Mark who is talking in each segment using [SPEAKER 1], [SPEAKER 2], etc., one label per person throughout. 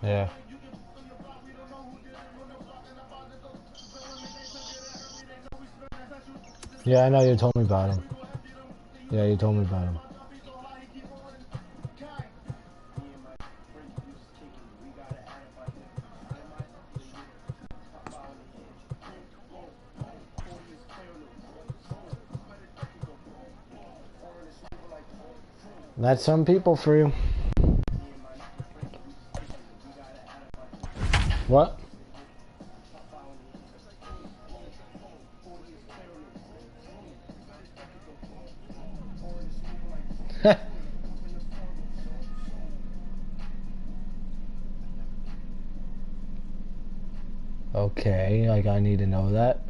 [SPEAKER 1] Yeah. Yeah, I know you told me about him. Yeah, you told me about him. That's some people for you. What? Okay, like I need to know that.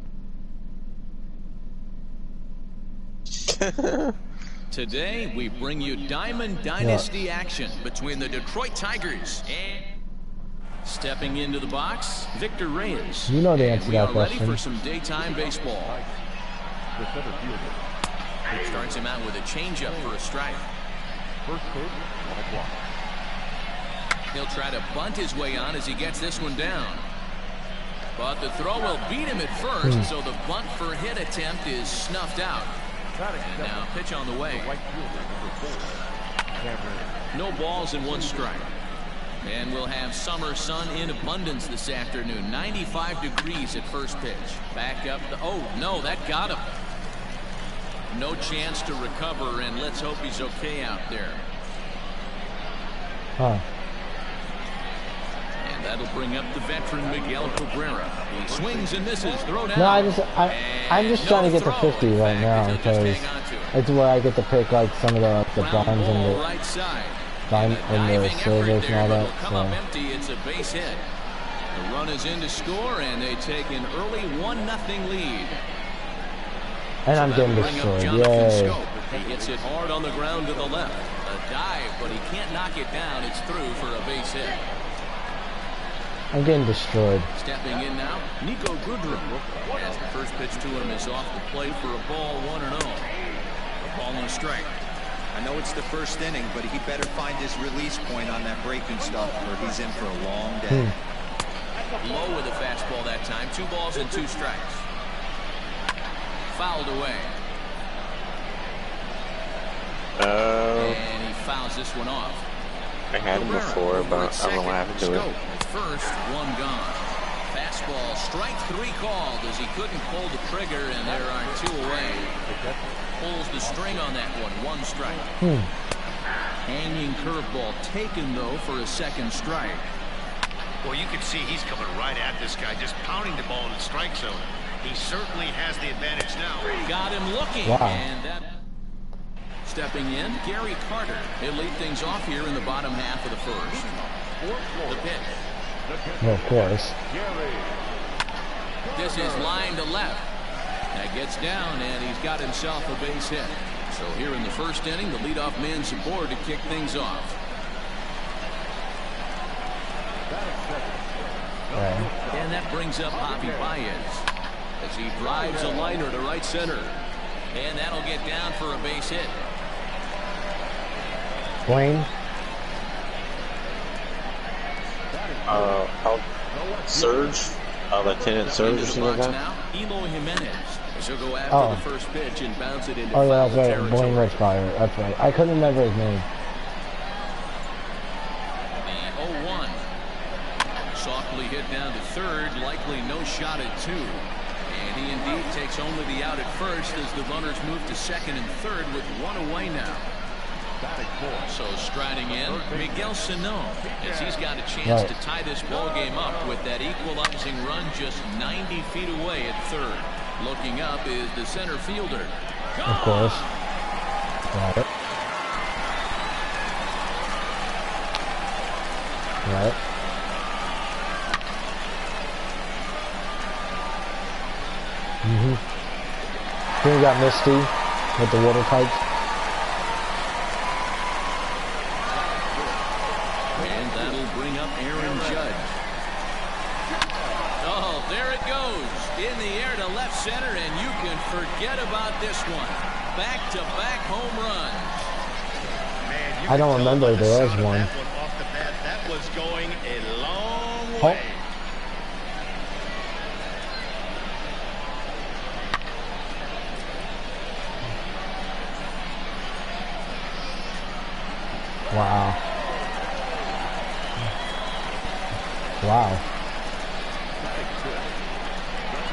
[SPEAKER 2] Today, we bring you Diamond Dynasty action between the Detroit Tigers and stepping into the box, Victor Reyes.
[SPEAKER 1] You know the answer to that question.
[SPEAKER 2] We are ready for some daytime baseball. Starts him out with a changeup for a strike. First pitch, 1 o'clock. He'll try to bunt his way on as he gets this one down. But the throw will beat him at first, so the bunt for hit attempt is snuffed out. And now pitch on the way. No balls and 1 strike. And we'll have summer sun in abundance this afternoon. 95 degrees at first pitch. Back up the... Oh, no, that got him. No chance to recover, and let's hope he's okay out there.
[SPEAKER 1] Huh.
[SPEAKER 2] And that'll bring up the veteran Miguel Cabrera. He swings and misses. Throw down.
[SPEAKER 1] No, I'm just trying to get to 50 right now because it's where I get to pick like some of the bonds and the
[SPEAKER 2] right side.
[SPEAKER 1] and the silvers and all that.
[SPEAKER 2] Come up empty. It's a base hit. The run is in to score, and they take an early 1-0 lead.
[SPEAKER 1] And I'm getting destroyed. Yay.
[SPEAKER 2] He hits it hard on the ground to the left. A dive, but he can't knock it down. It's through for a base hit.
[SPEAKER 1] I'm getting destroyed.
[SPEAKER 2] Stepping in now, Nico Goodrum. As the first pitch to him is off the plate for a ball 1-0. A ball and a strike.
[SPEAKER 3] I know it's the first inning, but he better find his release point on that breaking stuff, or he's in for a long day.
[SPEAKER 2] Low with a fastball that time. 2 balls and 2 strikes. Fouled away. And he fouls this one off.
[SPEAKER 4] I had him before, but I don't know what happened to it.
[SPEAKER 2] First, 1 gone. Fastball, strike 3 called as he couldn't pull the trigger, and there are 2 away. Pulls the string on that one, 1 strike. Hanging curveball taken, though, for a 2nd strike.
[SPEAKER 5] Well, you can see he's coming right at this guy, just pounding the ball in the strike zone. He certainly has the advantage now.
[SPEAKER 2] Got him looking.
[SPEAKER 1] Wow.
[SPEAKER 2] And that... Stepping in, Gary Carter. He'll lead things off here in the bottom half of the first. The pitch.
[SPEAKER 1] Well, of course.
[SPEAKER 2] This is line to left. That gets down, and he's got himself a base hit. So here in the first inning, the leadoff man's aboard to kick things off. And that brings up Javi Baez as he drives a liner to right center. And that'll get down for a base hit.
[SPEAKER 1] Blaine?
[SPEAKER 4] Surge? Lieutenant Surge or something like that?
[SPEAKER 2] Now, Eloy Jimenez. He'll go after the first pitch and bounce it into
[SPEAKER 1] foul
[SPEAKER 2] territory.
[SPEAKER 1] That's right. Blaine Rich Fire. That's right. I couldn't remember his name.
[SPEAKER 2] The 0-1. Softly hit down to third. Likely no shot at 2. And he indeed takes only the out at first as the runners move to second and third with 1 away now. So striding in, Miguel Sano, as he's got a chance to tie this ball game up with that equalizing run just 90 feet away at third. Looking up is the center fielder.
[SPEAKER 1] Of course. Got it. Right. Then we got Misty with the water pipes.
[SPEAKER 2] And that'll bring up Aaron Judge. Oh, there it goes. In the air to left center, and you can forget about this one. Back-to-back home runs.
[SPEAKER 5] Man,
[SPEAKER 1] I don't remember there was one.
[SPEAKER 5] Off the bat, that was going a long way.
[SPEAKER 1] Wow. Wow.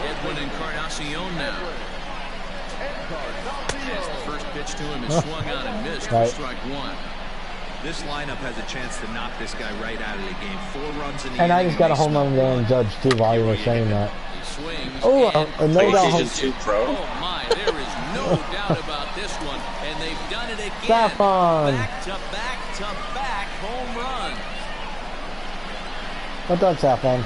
[SPEAKER 2] Edwin Encarnacion now. As the first pitch to him is swung on and missed for strike one.
[SPEAKER 3] This lineup has a chance to knock this guy right out of the game. 4 runs in the
[SPEAKER 1] And I
[SPEAKER 3] inning,
[SPEAKER 1] just got a home run there and Judge too while you were saying that. Oh, no doubt.
[SPEAKER 4] PlayStation 2 Pro.
[SPEAKER 2] Oh my, there is no doubt about this one. And they've done it again.
[SPEAKER 1] Saffron.
[SPEAKER 2] Back to back to back home runs.
[SPEAKER 1] What's up, Saffron?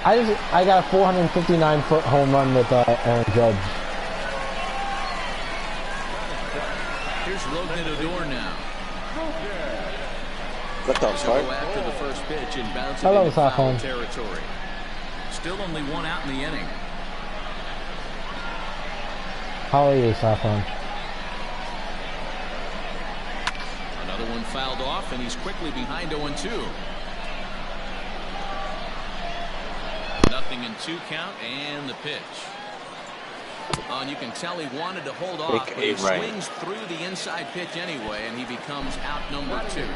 [SPEAKER 1] I got a 459-foot home run with Aaron Judge.
[SPEAKER 2] Here's Rogan Odor now.
[SPEAKER 4] Let that start.
[SPEAKER 2] After the first pitch and bouncing
[SPEAKER 1] Hello,
[SPEAKER 2] into foul
[SPEAKER 1] Saffron.
[SPEAKER 2] territory. Still only 1 out in the inning.
[SPEAKER 1] How are you, Saffron?
[SPEAKER 2] Another one fouled off, and he's quickly behind 0-2. Nothing in 2 count, and the pitch. Oh, and you can tell he wanted to hold off, but he swings through the inside pitch anyway, and he becomes out number 2.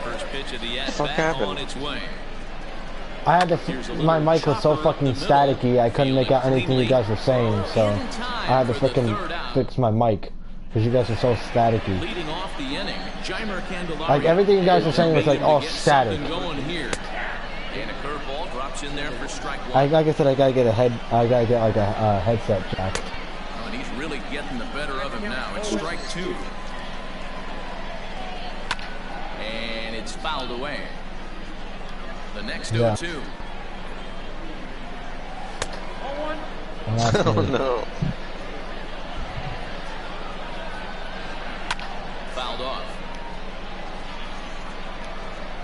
[SPEAKER 2] First pitch of the at-bat on its way.
[SPEAKER 1] I had to. My mic was so fucking staticky, I couldn't make out anything you guys were saying, so I had to freaking fix my mic because you guys are so staticky.
[SPEAKER 2] Leading off the inning,
[SPEAKER 1] like everything you guys were saying was like all static.
[SPEAKER 2] And a curveball drops in there for strike one.
[SPEAKER 1] Like I said, I gotta get like a headset jack.
[SPEAKER 2] Oh, and he's really getting the better of him now. It's strike 2. And it's fouled away. The next 0-2.
[SPEAKER 4] Oh no.
[SPEAKER 2] Fouled off.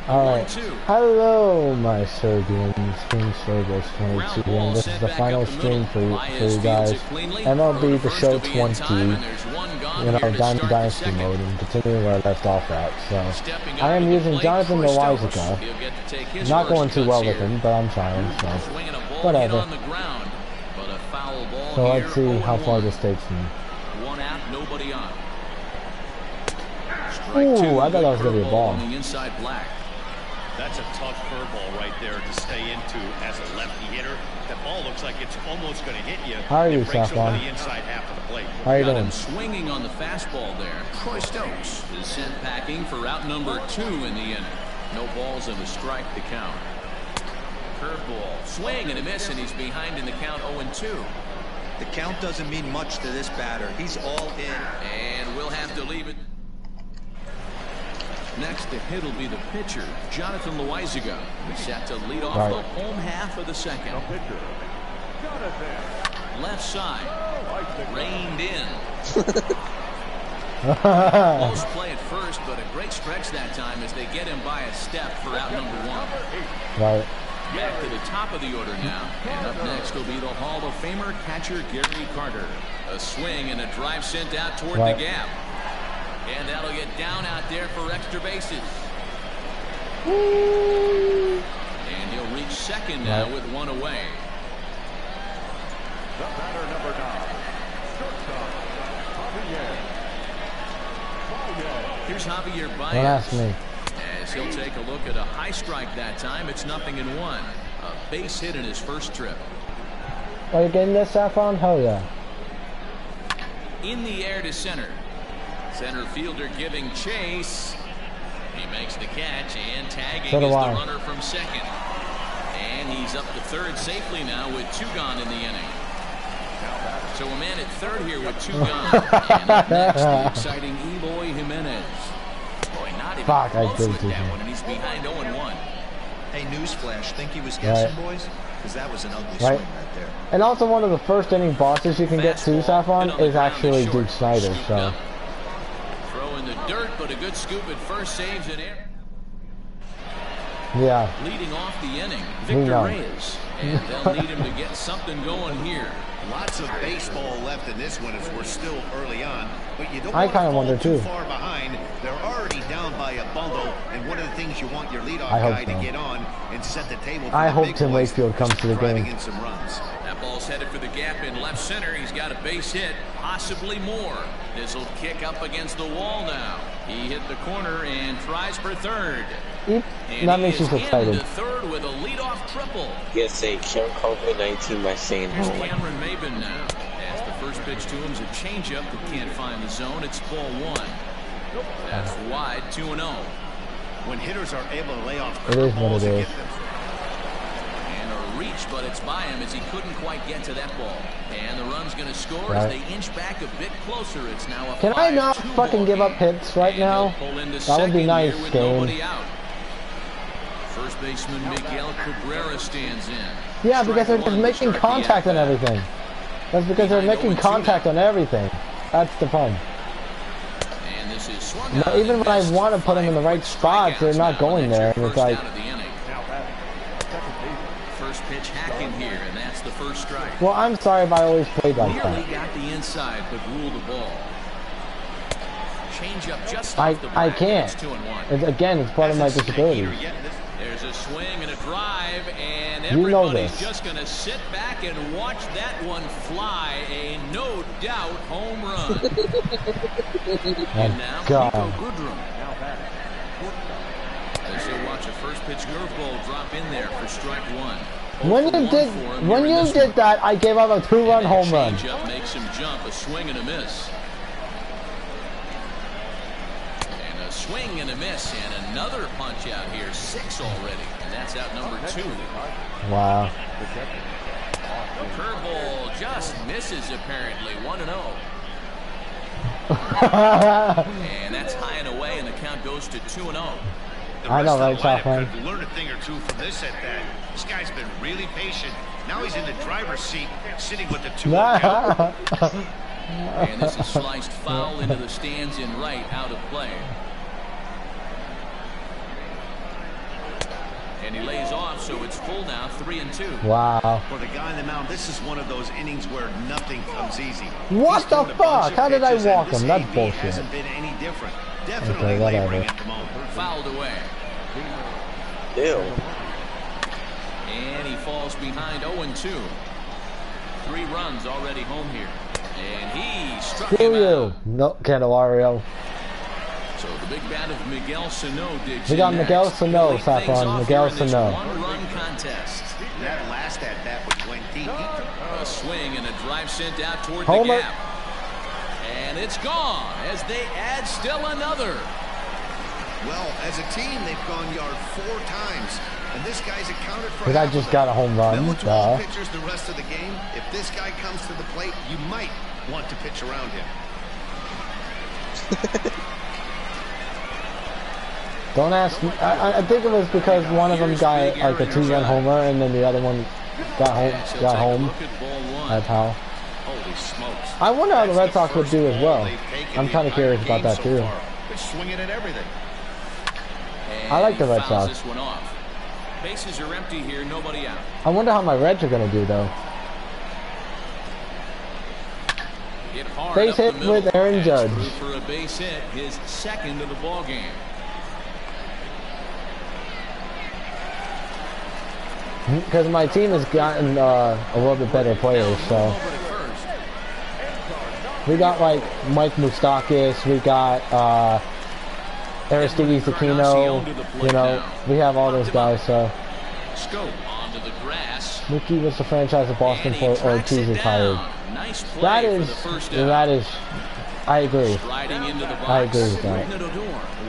[SPEAKER 1] Alright. Hello, my Serbian Stream Service 22, and this is the final stream for you guys. MLB The Show 20, in our Dynasty mode, and continuing where I left off at. So, I am using Jonathan Loizaga. Not going too well with him, but I'm trying, so whatever. So let's see how far this takes me.
[SPEAKER 2] 1 out, nobody on.
[SPEAKER 1] Ooh, I thought that was going to be a ball.
[SPEAKER 5] That's a tough curveball right there to stay into as a lefty hitter. That ball looks like it's almost going to hit you.
[SPEAKER 1] How are you,
[SPEAKER 5] Saffron? The inside half of the plate.
[SPEAKER 1] How are you doing?
[SPEAKER 2] Swinging on the fastball there. Troy Stokes is sent packing for out number 2 in the inning. No balls and a strike to count. Curveball, swing and a miss, and he's behind in the count 0-2.
[SPEAKER 3] The count doesn't mean much to this batter. He's all in.
[SPEAKER 2] And we'll have to leave it. Next to hit will be the pitcher, Jonathan Loizaga. He's set to lead off the home half of the second. Left side, reined in. Close play at first, but a great stretch that time as they get him by a step for out number 1.
[SPEAKER 1] Right.
[SPEAKER 2] Back to the top of the order now. And up next will be the Hall of Famer catcher Gary Carter. A swing and a drive sent out toward the gap. And that'll get down out there for extra bases. And he'll reach second now with 1 away.
[SPEAKER 6] The batter number 9.
[SPEAKER 2] Here's Javier Baez.
[SPEAKER 1] Don't ask me.
[SPEAKER 2] As he'll take a look at a high strike that time. It's 0-1. A base hit in his first trip.
[SPEAKER 1] Are you getting this, Saffron? Hell yeah.
[SPEAKER 2] In the air to center. Center fielder giving chase. He makes the catch, and tagging is the runner from second. And he's up to third safely now with 2 gone in the inning. So a man at third here with 2 gone. And up next, the exciting Eloy Jimenez. Boy, not even close with that one, and he's behind 0-1.
[SPEAKER 3] Hey, newsflash, think he was guessing, boys? Because that was an ugly swing right there.
[SPEAKER 1] And also one of the first inning bosses you can get to, Saffron, is actually Duke Snyder, so...
[SPEAKER 2] Throw in the dirt, but a good scoop at first, saves in air.
[SPEAKER 1] Yeah.
[SPEAKER 2] Leading off the inning, Victor Reyes. And they'll need him to get something going here.
[SPEAKER 5] Lots of baseball left in this one as we're still early on, but you don't
[SPEAKER 1] I
[SPEAKER 5] want
[SPEAKER 1] kind
[SPEAKER 5] to
[SPEAKER 1] of
[SPEAKER 5] fall
[SPEAKER 1] wonder
[SPEAKER 5] too
[SPEAKER 1] too.
[SPEAKER 5] far behind. They're already down by a bundle, and one of the things you want your leadoff
[SPEAKER 1] I hope
[SPEAKER 5] guy
[SPEAKER 1] so.
[SPEAKER 5] to get on and set the table for
[SPEAKER 1] I
[SPEAKER 5] the
[SPEAKER 1] hope
[SPEAKER 5] big
[SPEAKER 1] Tim
[SPEAKER 5] boys,
[SPEAKER 1] Wakefield comes to the
[SPEAKER 5] driving
[SPEAKER 1] game.
[SPEAKER 5] in some runs.
[SPEAKER 2] That ball's headed for the gap in left center. He's got a base hit, possibly more. This will kick up against the wall now. He hit the corner and tries for third. And
[SPEAKER 1] That makes
[SPEAKER 2] he
[SPEAKER 1] me
[SPEAKER 2] is
[SPEAKER 1] excited.
[SPEAKER 2] into third with a leadoff triple.
[SPEAKER 4] Yes, they killed COVID-19 by staying
[SPEAKER 2] Here's
[SPEAKER 4] home.
[SPEAKER 2] Cameron Maben now. As the first pitch to him is a changeup that can't find the zone. It's ball one. That's wide, 2-0.
[SPEAKER 5] When hitters are able to lay off
[SPEAKER 1] It is what
[SPEAKER 5] curveballs
[SPEAKER 1] it
[SPEAKER 5] and
[SPEAKER 1] is.
[SPEAKER 5] get them.
[SPEAKER 2] And a reach, but it's by him as he couldn't quite get to that ball. And the run's going to score
[SPEAKER 1] Right.
[SPEAKER 2] as they inch back a bit closer. It's now a
[SPEAKER 1] Can I not
[SPEAKER 2] 5-2
[SPEAKER 1] fucking
[SPEAKER 2] ball
[SPEAKER 1] give up
[SPEAKER 2] game.
[SPEAKER 1] hits right
[SPEAKER 2] And
[SPEAKER 1] now?
[SPEAKER 2] he'll pull into
[SPEAKER 1] That would be
[SPEAKER 2] second
[SPEAKER 1] nice,
[SPEAKER 2] here with
[SPEAKER 1] game.
[SPEAKER 2] nobody out. First baseman Miguel Cabrera stands in.
[SPEAKER 1] Yeah, because they're
[SPEAKER 2] Strike
[SPEAKER 1] just
[SPEAKER 2] one to
[SPEAKER 1] making
[SPEAKER 2] start the
[SPEAKER 1] contact on
[SPEAKER 2] at-bat.
[SPEAKER 1] everything. That's because they're
[SPEAKER 2] Behind
[SPEAKER 1] making
[SPEAKER 2] 0-2
[SPEAKER 1] contact
[SPEAKER 2] now.
[SPEAKER 1] on everything. That's the problem.
[SPEAKER 2] And this is swung
[SPEAKER 1] No,
[SPEAKER 2] out
[SPEAKER 1] even
[SPEAKER 2] and
[SPEAKER 1] when I
[SPEAKER 2] missed.
[SPEAKER 1] want to put them in the right
[SPEAKER 2] 5
[SPEAKER 1] spots, they're
[SPEAKER 2] strikeouts
[SPEAKER 1] not
[SPEAKER 2] now,
[SPEAKER 1] going
[SPEAKER 2] and that's
[SPEAKER 1] there.
[SPEAKER 2] your
[SPEAKER 1] And it's
[SPEAKER 2] first
[SPEAKER 1] like,
[SPEAKER 2] out of the inning. First pitch hacking here, and that's the first strike.
[SPEAKER 1] well, I'm sorry if I always played like
[SPEAKER 2] Nearly
[SPEAKER 1] that.
[SPEAKER 2] got the inside, but ruled the ball. Change up just
[SPEAKER 1] I
[SPEAKER 2] off the bat.
[SPEAKER 1] can't.
[SPEAKER 2] It's 2-1.
[SPEAKER 1] Again, it's part of my disability.
[SPEAKER 2] There's a swing and a drive, and
[SPEAKER 1] You know
[SPEAKER 2] everybody's
[SPEAKER 1] this.
[SPEAKER 2] just going to sit back and watch that one fly. A no doubt home run. And now
[SPEAKER 1] God.
[SPEAKER 2] Nico Goodrum. As they watch a first pitch curveball drop in there for strike one.
[SPEAKER 1] When
[SPEAKER 2] 0
[SPEAKER 1] you
[SPEAKER 2] for
[SPEAKER 1] did,
[SPEAKER 2] 1 for him
[SPEAKER 1] when
[SPEAKER 2] here in
[SPEAKER 1] you
[SPEAKER 2] this
[SPEAKER 1] did that, I gave up a 2-run home run.
[SPEAKER 2] Changeup makes him jump, a swing and a miss. And a swing and a miss, and another punch out here, 6 already, and that's out number 2.
[SPEAKER 1] Wow.
[SPEAKER 2] Curveball just misses apparently, 1-0. And that's high and away, and the count goes to 2-0.
[SPEAKER 1] I know, right, Southland?
[SPEAKER 5] Could learn a thing or two from this at bat. This guy's been really patient. Now he's in the driver's seat, sitting with the 2-0 count.
[SPEAKER 2] And this is sliced foul into the stands in right, out of play. And he lays off, so it's full now, 3-2.
[SPEAKER 1] Wow.
[SPEAKER 5] For the guy on the mound, this is one of those innings where nothing comes easy.
[SPEAKER 1] What
[SPEAKER 5] He's
[SPEAKER 1] the
[SPEAKER 5] thrown a bunch
[SPEAKER 1] fuck?
[SPEAKER 5] of
[SPEAKER 1] How did I
[SPEAKER 5] pitches, and
[SPEAKER 1] walk
[SPEAKER 5] this
[SPEAKER 1] him? That's
[SPEAKER 5] AB
[SPEAKER 1] bullshit.
[SPEAKER 5] hasn't been any different. Definitely
[SPEAKER 1] Okay, whatever.
[SPEAKER 5] laboring at the moment.
[SPEAKER 2] Fouled away.
[SPEAKER 4] Ew.
[SPEAKER 2] And he falls behind 0-2. 3 runs already home here. And he struck him
[SPEAKER 1] Screw you.
[SPEAKER 2] out.
[SPEAKER 1] No, Candelario.
[SPEAKER 2] So the big bat of Miguel Sano digs
[SPEAKER 1] We got
[SPEAKER 2] in
[SPEAKER 1] Miguel
[SPEAKER 2] next.
[SPEAKER 1] Sano,
[SPEAKER 2] Lead things
[SPEAKER 1] Saffron.
[SPEAKER 2] off
[SPEAKER 1] Miguel
[SPEAKER 2] here in this
[SPEAKER 1] Sano.
[SPEAKER 2] one-run contest.
[SPEAKER 5] That last at-bat was went deep.
[SPEAKER 2] A swing and a drive sent out toward
[SPEAKER 1] Homer.
[SPEAKER 2] the gap. And it's gone as they add still another.
[SPEAKER 3] Well, as a team, they've gone yard 4 times, and this guy's accounted for.
[SPEAKER 1] Because I just got a home run.
[SPEAKER 3] Middle 12 pitchers the rest of the game. If this guy comes to the plate, you might want to pitch around him.
[SPEAKER 1] Don't ask me. I think it was because one of them got like a 2-run homer, and then the other one got home. Got home. That's how.
[SPEAKER 5] Holy smokes.
[SPEAKER 1] I wonder how the
[SPEAKER 5] That's
[SPEAKER 1] Red Sox would
[SPEAKER 5] first
[SPEAKER 1] do as
[SPEAKER 5] ball
[SPEAKER 1] well.
[SPEAKER 5] they've taken
[SPEAKER 1] I'm
[SPEAKER 5] the
[SPEAKER 1] kind of curious
[SPEAKER 5] entire
[SPEAKER 1] about that
[SPEAKER 5] game
[SPEAKER 1] too.
[SPEAKER 5] so far. They're swinging at everything.
[SPEAKER 1] I like the Red
[SPEAKER 2] Fouls
[SPEAKER 1] Sox.
[SPEAKER 2] this one off. Bases are empty here, nobody out.
[SPEAKER 1] I wonder how my Reds are gonna do though.
[SPEAKER 2] Hit hard
[SPEAKER 1] Base
[SPEAKER 2] up the
[SPEAKER 1] hit
[SPEAKER 2] middle.
[SPEAKER 1] with Aaron
[SPEAKER 2] That's
[SPEAKER 1] Judge.
[SPEAKER 2] through for a base hit, his second of the ball game.
[SPEAKER 1] Because my team has gotten a little bit better players, so
[SPEAKER 2] Over to first.
[SPEAKER 1] we got like Mike Moustakis, we got Aristides Aquino, you know, we have all those guys. So
[SPEAKER 2] Scope onto the grass.
[SPEAKER 1] Mookie was the franchise of Boston
[SPEAKER 2] And he
[SPEAKER 1] for
[SPEAKER 2] tracks
[SPEAKER 1] Ortiz
[SPEAKER 2] it
[SPEAKER 1] retired.
[SPEAKER 2] down. Nice play
[SPEAKER 1] That
[SPEAKER 2] for
[SPEAKER 1] is,
[SPEAKER 2] the first
[SPEAKER 1] that
[SPEAKER 2] out.
[SPEAKER 1] is, I agree.
[SPEAKER 2] Riding into the box.
[SPEAKER 1] I agree with that.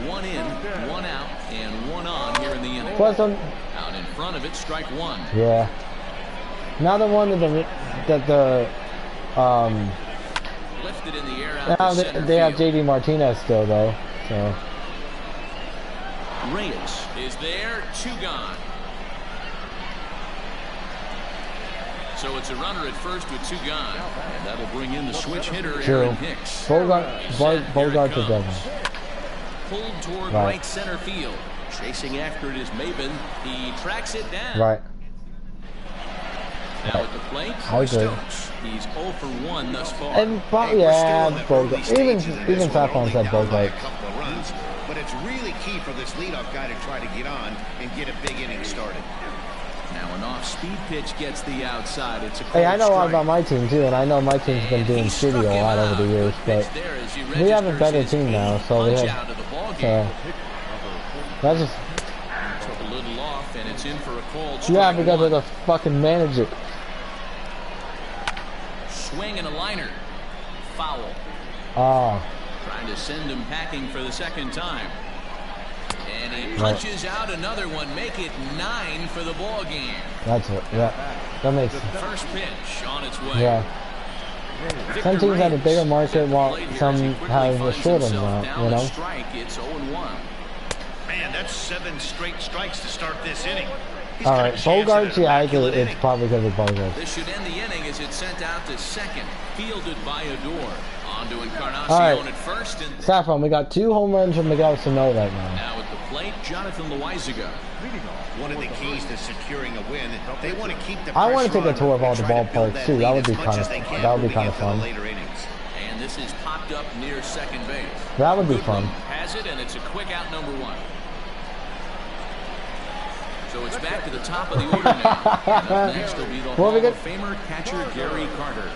[SPEAKER 2] One in, one out, and one on here in the inning.
[SPEAKER 1] Plus,
[SPEAKER 2] Out in front of it, strike one.
[SPEAKER 1] yeah. Another one of the
[SPEAKER 2] Lifted in the air out
[SPEAKER 1] now
[SPEAKER 2] to center
[SPEAKER 1] they have
[SPEAKER 2] field.
[SPEAKER 1] JD Martinez still though, so
[SPEAKER 2] Reyes is there, 2 gone. So it's a runner at first with 2 gone. And that'll bring in the switch hitter,
[SPEAKER 1] true.
[SPEAKER 2] Aaron Hicks.
[SPEAKER 1] Bogart's
[SPEAKER 2] Set,
[SPEAKER 1] a
[SPEAKER 2] here it
[SPEAKER 1] devil.
[SPEAKER 2] comes. Pulled toward
[SPEAKER 1] Right.
[SPEAKER 2] right center field. Chasing after it is Maben. He tracks it down.
[SPEAKER 1] Right.
[SPEAKER 2] Now at the plate, Stokes. He's 0 for 1 thus far.
[SPEAKER 1] And yeah, Bogart. Even Saffron said Bogart.
[SPEAKER 5] But it's really key for this leadoff guy to try to get on and get a big inning started.
[SPEAKER 2] Now an off-speed pitch gets the outside. It's a
[SPEAKER 1] hey, I know a lot about my team too, and I know my team's been doing shitty a lot over the years, but we have a better team now, so we have. That's just.
[SPEAKER 2] Took a little off, and it's in for a cold strike.
[SPEAKER 1] Yeah, because of the fucking manager.
[SPEAKER 2] Swing and a liner. Foul.
[SPEAKER 1] Oh.
[SPEAKER 2] Trying to send him packing for the second time. And he punches out another one. Make it 9 for the ball game.
[SPEAKER 1] That's it. Yeah. That makes
[SPEAKER 2] sense. First pitch on its way.
[SPEAKER 1] Yeah. Some teams have a bigger market while some have a shorter amount, you know?
[SPEAKER 2] Strike, it's 0-1.
[SPEAKER 5] Man, that's 7 straight strikes to start this inning.
[SPEAKER 1] Alright, Bogarts, yeah, I agree. It's probably because of Bogarts.
[SPEAKER 2] This should end the inning as it's sent out to second. Fielded by Adore. On to Encarnacion
[SPEAKER 1] right.
[SPEAKER 2] At first. And
[SPEAKER 1] Saffron, we got 2 home runs from Miguel Sano right now.
[SPEAKER 2] Now at the plate, Jonathan Loizaga.
[SPEAKER 5] One of the keys to securing a win, they want to keep the
[SPEAKER 1] I want to take a tour of all the ballparks too. That would be kind of fun.
[SPEAKER 2] And this is popped up near second base.
[SPEAKER 1] That would be fun.
[SPEAKER 2] Has it, and it's a quick out number 1. So it's back to the top of the order now. And up next will be the Hall of Famer catcher Gary Carter.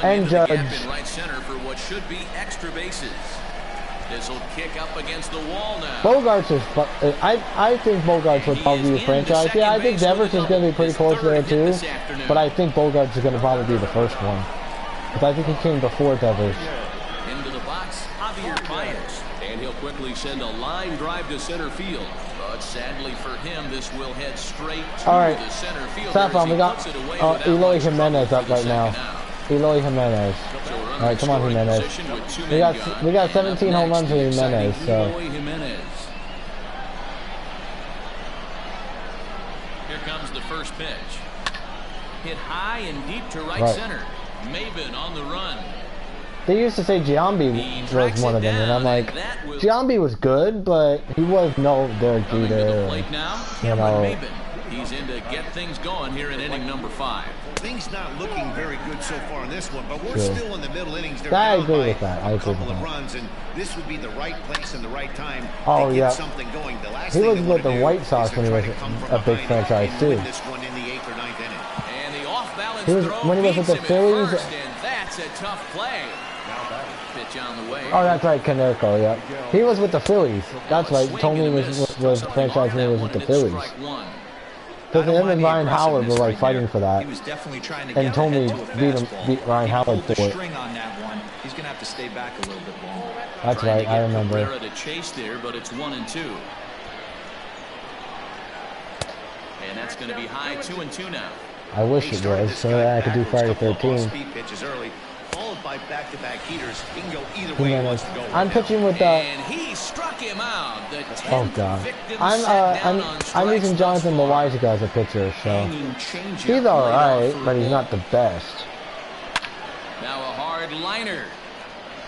[SPEAKER 1] And Judge.
[SPEAKER 2] In right center for what should be extra bases. This will kick up against the wall now.
[SPEAKER 1] Bogarts is. I think Bogarts would probably be a franchise. Yeah, I think Devers is going to be pretty close there too. But I think Bogarts is going to probably be the first one. Because I think he came before Devers.
[SPEAKER 2] Into the box, Javier Baez. And he'll quickly send a line drive to center field. But sadly for him, this will head straight to the center field.
[SPEAKER 1] Saffron, we got Eloy Jimenez up right now. Eloy Jimenez. All right, come on, Jimenez. We got 17 home runs with Jimenez. So.
[SPEAKER 2] Here comes the first pitch. Hit high and deep to right center. Maben on the run.
[SPEAKER 1] They used to say Giambi was one of them, and I'm like, Giambi was good, but he was no Derek Jeter. You know.
[SPEAKER 2] He's in to get things going here in inning number 5.
[SPEAKER 5] Things not looking very good so far in this one, but we're still in the middle innings. They're
[SPEAKER 1] I
[SPEAKER 5] down
[SPEAKER 1] agree
[SPEAKER 5] by
[SPEAKER 1] with that. I
[SPEAKER 5] a
[SPEAKER 1] agree
[SPEAKER 5] couple
[SPEAKER 1] with
[SPEAKER 5] of
[SPEAKER 1] that.
[SPEAKER 5] runs, and this would be the right place and the right time
[SPEAKER 1] to
[SPEAKER 5] get something going. The last
[SPEAKER 1] he
[SPEAKER 5] thing
[SPEAKER 1] was with the White Sox when he was a big franchise too.
[SPEAKER 5] This one in the 8th or 9th inning.
[SPEAKER 2] And the off-balance
[SPEAKER 1] throw when he was with the Phillies.
[SPEAKER 2] And that's a tough play. Pitch on the way.
[SPEAKER 1] Oh, that's right, Canerco. Yeah, he was with the Phillies. That's right. Tommy was franchise when he was with the Phillies. Because him and Ryan Howard were like fighting for that.
[SPEAKER 3] He was definitely trying to
[SPEAKER 1] and Tommy beat Ryan Howard for it.
[SPEAKER 3] String on that one. He's going to have to stay back a little bit longer.
[SPEAKER 1] That's right, I remember.
[SPEAKER 2] To chase there, but it's 1-2. And that's going to be high 2-2 now.
[SPEAKER 1] I wish it was, so that I could do Friday 13.
[SPEAKER 5] Followed by back-to-back heaters. He can go either way he wants to go.
[SPEAKER 1] I'm pitching with the.
[SPEAKER 2] And he struck him out.
[SPEAKER 1] Oh God. I'm using Jonathan Loizaga as a pitcher, so he's all right, but he's not the best.
[SPEAKER 2] Now a hard liner,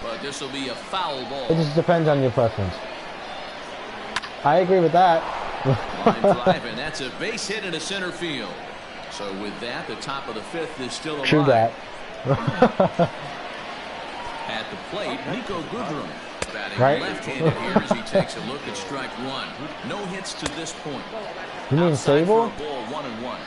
[SPEAKER 2] but this will be a foul ball.
[SPEAKER 1] It just depends on your preference. I agree with that.
[SPEAKER 2] Line drive, and that's a base hit into center field. So with that, the top of the 5th is still alive.
[SPEAKER 1] True that.
[SPEAKER 2] At the plate, Nico Goodrum batting left-handed here as he takes a look at strike 1. No hits to this point.
[SPEAKER 1] You mean Sable?
[SPEAKER 2] Ball 1-1.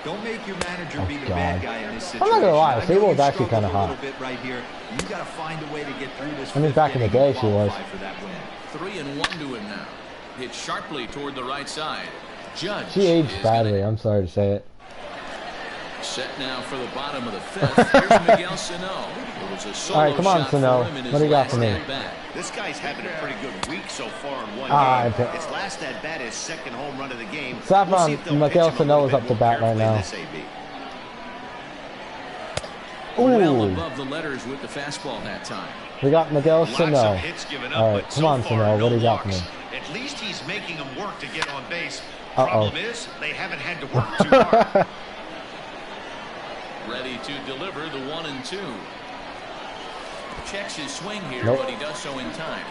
[SPEAKER 3] Don't make your manager be the bad guy in this situation.
[SPEAKER 1] I'm not gonna lie, Sable was actually kind of hot.
[SPEAKER 3] Right here. You got to find a way to get through this.
[SPEAKER 1] I mean, back in the day, she was.
[SPEAKER 2] 3-1 to him now. Hit sharply toward the right side. Judge.
[SPEAKER 1] She aged badly. I'm sorry to say it.
[SPEAKER 2] Set now for the bottom of the 5th. Here's Miguel Sano.
[SPEAKER 1] All right, come on, Sano. What do you got for me?
[SPEAKER 5] This guy's having a pretty good week so far in one game. His last at bat is 2nd home run of the game.
[SPEAKER 1] Saffron, Miguel Sano is up to bat right now.
[SPEAKER 2] Well above the letters with the fastball that time.
[SPEAKER 1] We got Miguel Sano. All right, come on, Sano. What do you got for me?
[SPEAKER 5] At least he's making them work to get on base. Problem is, they haven't had to work too hard.
[SPEAKER 2] Ready to deliver the 1-2. Checks his swing here, but he does so in time.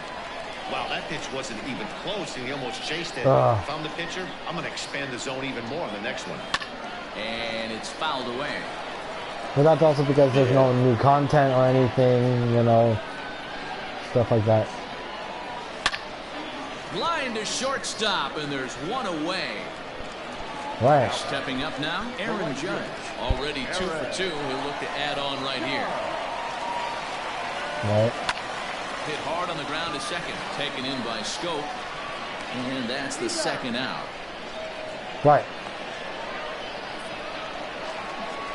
[SPEAKER 5] Wow, that pitch wasn't even close, and he almost chased it. If I'm the pitcher, I'm going to expand the zone even more on the next one.
[SPEAKER 2] And it's fouled away.
[SPEAKER 1] But that's also because there's no new content or anything, you know, stuff like that.
[SPEAKER 2] Line to shortstop, and there's one away.
[SPEAKER 1] Right.
[SPEAKER 2] Stepping up now, Aaron Judge. Already 2 for 2. He'll look to add on right here.
[SPEAKER 1] Right.
[SPEAKER 2] Hit hard on the ground to second. Taken in by Scope. And that's the second out.
[SPEAKER 1] Right.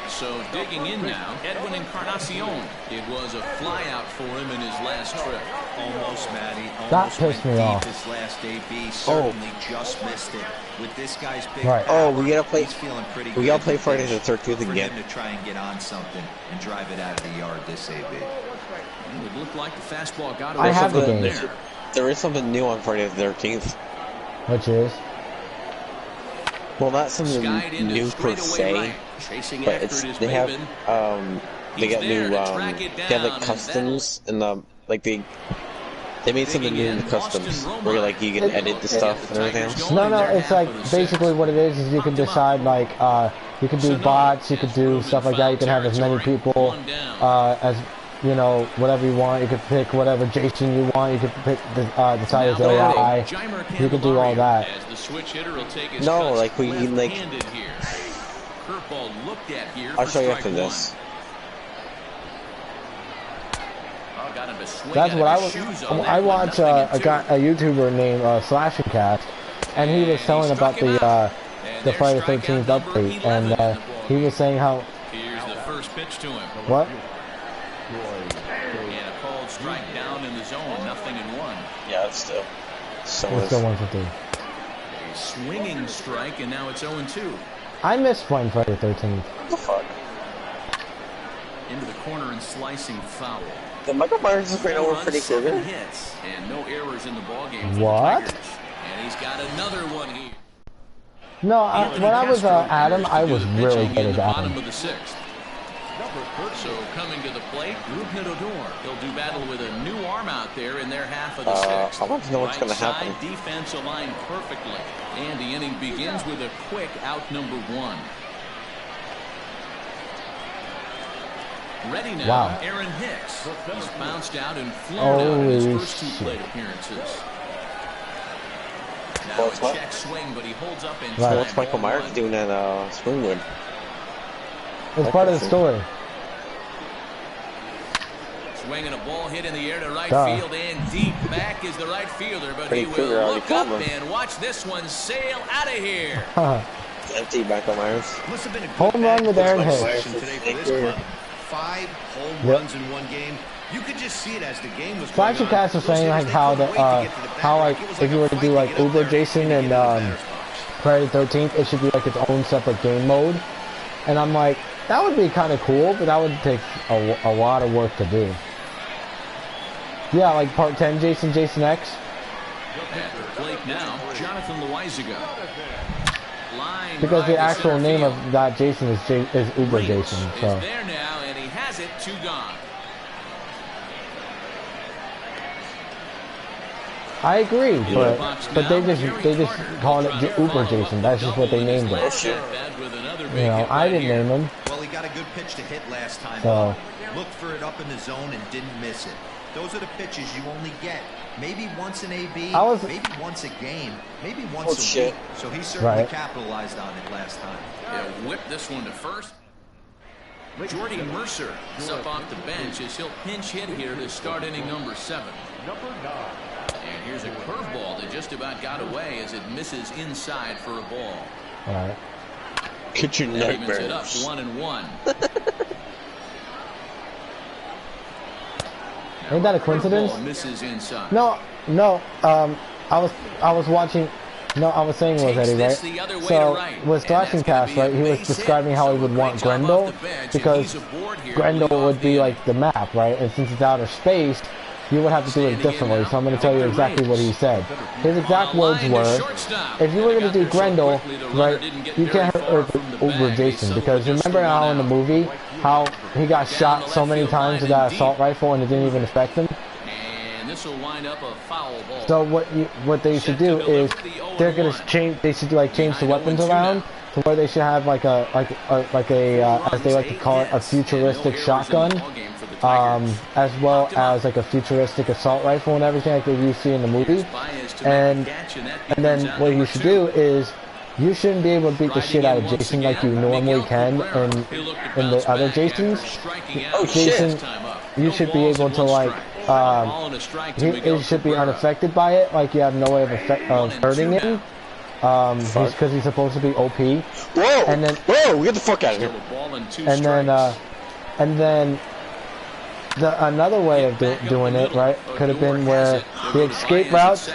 [SPEAKER 2] So digging in now, Edwin Encarnacion. It was a flyout for him in his last trip.
[SPEAKER 3] Almost, Matty.
[SPEAKER 1] That pissed me off.
[SPEAKER 3] His last AB certainly just missed it. With this guy's big
[SPEAKER 1] right.
[SPEAKER 3] power,
[SPEAKER 4] we gotta play.
[SPEAKER 3] he's feeling pretty
[SPEAKER 4] We
[SPEAKER 3] good
[SPEAKER 4] gotta play Friday the 13th
[SPEAKER 3] for
[SPEAKER 4] again.
[SPEAKER 3] him to try and get on something and drive it out of the yard this AB.
[SPEAKER 2] It would look like the fastball got
[SPEAKER 1] I have the game.
[SPEAKER 2] there.
[SPEAKER 4] There is something new on Friday the 13th.
[SPEAKER 1] Which is?
[SPEAKER 4] Well, not something new per se,
[SPEAKER 2] right. Chasing
[SPEAKER 4] but
[SPEAKER 2] after
[SPEAKER 4] it's
[SPEAKER 2] it is
[SPEAKER 4] they have
[SPEAKER 2] Maven.
[SPEAKER 4] they got new
[SPEAKER 2] they
[SPEAKER 4] they have like customs and like they made something new in the customs where like you can edit the stuff and everything else.
[SPEAKER 1] No, it's like basically what it is you can decide like you can do bots, you could do stuff like that. You can have as many people as you know, whatever you want. You could pick whatever Jason you want. You could pick decide his AI. You could do all that.
[SPEAKER 4] No, like we like. I'll show you after this.
[SPEAKER 1] That's what I watch a YouTuber named Slashing Cast, and he was telling about the Friday the 13th update, and he was saying how.
[SPEAKER 2] Here's the first pitch to him.
[SPEAKER 1] What?
[SPEAKER 2] And a called strike down in the zone, 0-1.
[SPEAKER 4] Yeah, it's still. So
[SPEAKER 1] it's still 1 for 3.
[SPEAKER 2] A swinging strike, and now it's 0-2.
[SPEAKER 1] I miss playing Friday the 13th.
[SPEAKER 4] What the fuck?
[SPEAKER 2] Into the corner and slicing foul.
[SPEAKER 4] The Michael Myers is right over pretty good.
[SPEAKER 2] Hits and no errors in the ballgame.
[SPEAKER 1] What?
[SPEAKER 2] And he's got another one here.
[SPEAKER 1] No, when I was Adam, I was really good at Adam.
[SPEAKER 2] Bottom of the 6th. So coming to the plate, Rupnadodor. He'll do battle with a new arm out there in their half of the 6th.
[SPEAKER 4] I want to know what's going to happen.
[SPEAKER 2] Defense aligned perfectly. And the inning begins with a quick out number 1. Ready now, wow. Aaron Hicks. He's bounced out and flown out in his first 2 plate appearances. Now a check swing, but he holds up in time.
[SPEAKER 4] So what's Michael Myers doing at Springwood?
[SPEAKER 1] It's part of the story.
[SPEAKER 2] Swinging a ball hit in the air to right field, and deep back is the right fielder, but he will look up and watch this one sail out of here.
[SPEAKER 4] Empty Michael Myers.
[SPEAKER 1] Home run with Aaron Hicks.
[SPEAKER 5] Today for this club. 5 home runs in 1 game. You could just see it as the game was going on.
[SPEAKER 1] Cast was saying like how like if you were to do like Uber Jason and Friday the 13th, it should be like its own separate game mode. And I'm like, that would be kind of cool, but that would take a lot of work to do. Yeah, like part 10, Jason X.
[SPEAKER 2] At the plate now, Jonathan Loizaga.
[SPEAKER 1] Because the actual name of that Jason is Uber Jason. So.
[SPEAKER 2] Is there now, and he has it, 2 gone.
[SPEAKER 1] I agree, but they just call it Uber Jason. That's just what they named it. You know, I didn't name him.
[SPEAKER 3] Well, he got a good pitch to hit last time.
[SPEAKER 1] So.
[SPEAKER 3] Looked for it up in the zone and didn't miss it. Those are the pitches you only get. Maybe once an AB, maybe once a game, maybe once a week. So he certainly capitalized on it last time.
[SPEAKER 2] Yeah, whip this one to first. Jordy Mercer is up off the bench as he'll pinch hit here to start inning number 7. And here's a curveball that just about got away as it misses inside for a ball.
[SPEAKER 1] All right.
[SPEAKER 4] Get your nightmares.
[SPEAKER 2] It up 1-1.
[SPEAKER 1] Ain't that a coincidence? No. I was watching. No, I was saying was Eddie, right? So with Slashing Cast, right? He was describing how he would want Grendel because Grendel would be like the map, right? And since it's outer space, you would have to do it differently. So I'm going to tell you exactly what he said. His exact words were, if you were going to do Grendel, right, you can't hurt Uber Jason, because remember how in the movie how he got shot so many times with that assault rifle and it didn't even affect him?
[SPEAKER 2] And this will wind up a foul ball.
[SPEAKER 1] So what they should do is they're gonna change. They should change the weapons around to where they should have like a as they like to call it, a futuristic shotgun, as well as like a futuristic assault rifle and everything like you see in the movie. And then what you should do is you shouldn't be able to beat the shit out of Jason like you normally can in the other Jasons. Jason, you should be able to like. He should be unaffected by it, like you have no way of hurting him. Because he's supposed to be OP.
[SPEAKER 4] Whoa!
[SPEAKER 1] And then,
[SPEAKER 4] whoa! Get the fuck out of here!
[SPEAKER 1] And then, another way of doing it, right, could have been where the escape routes,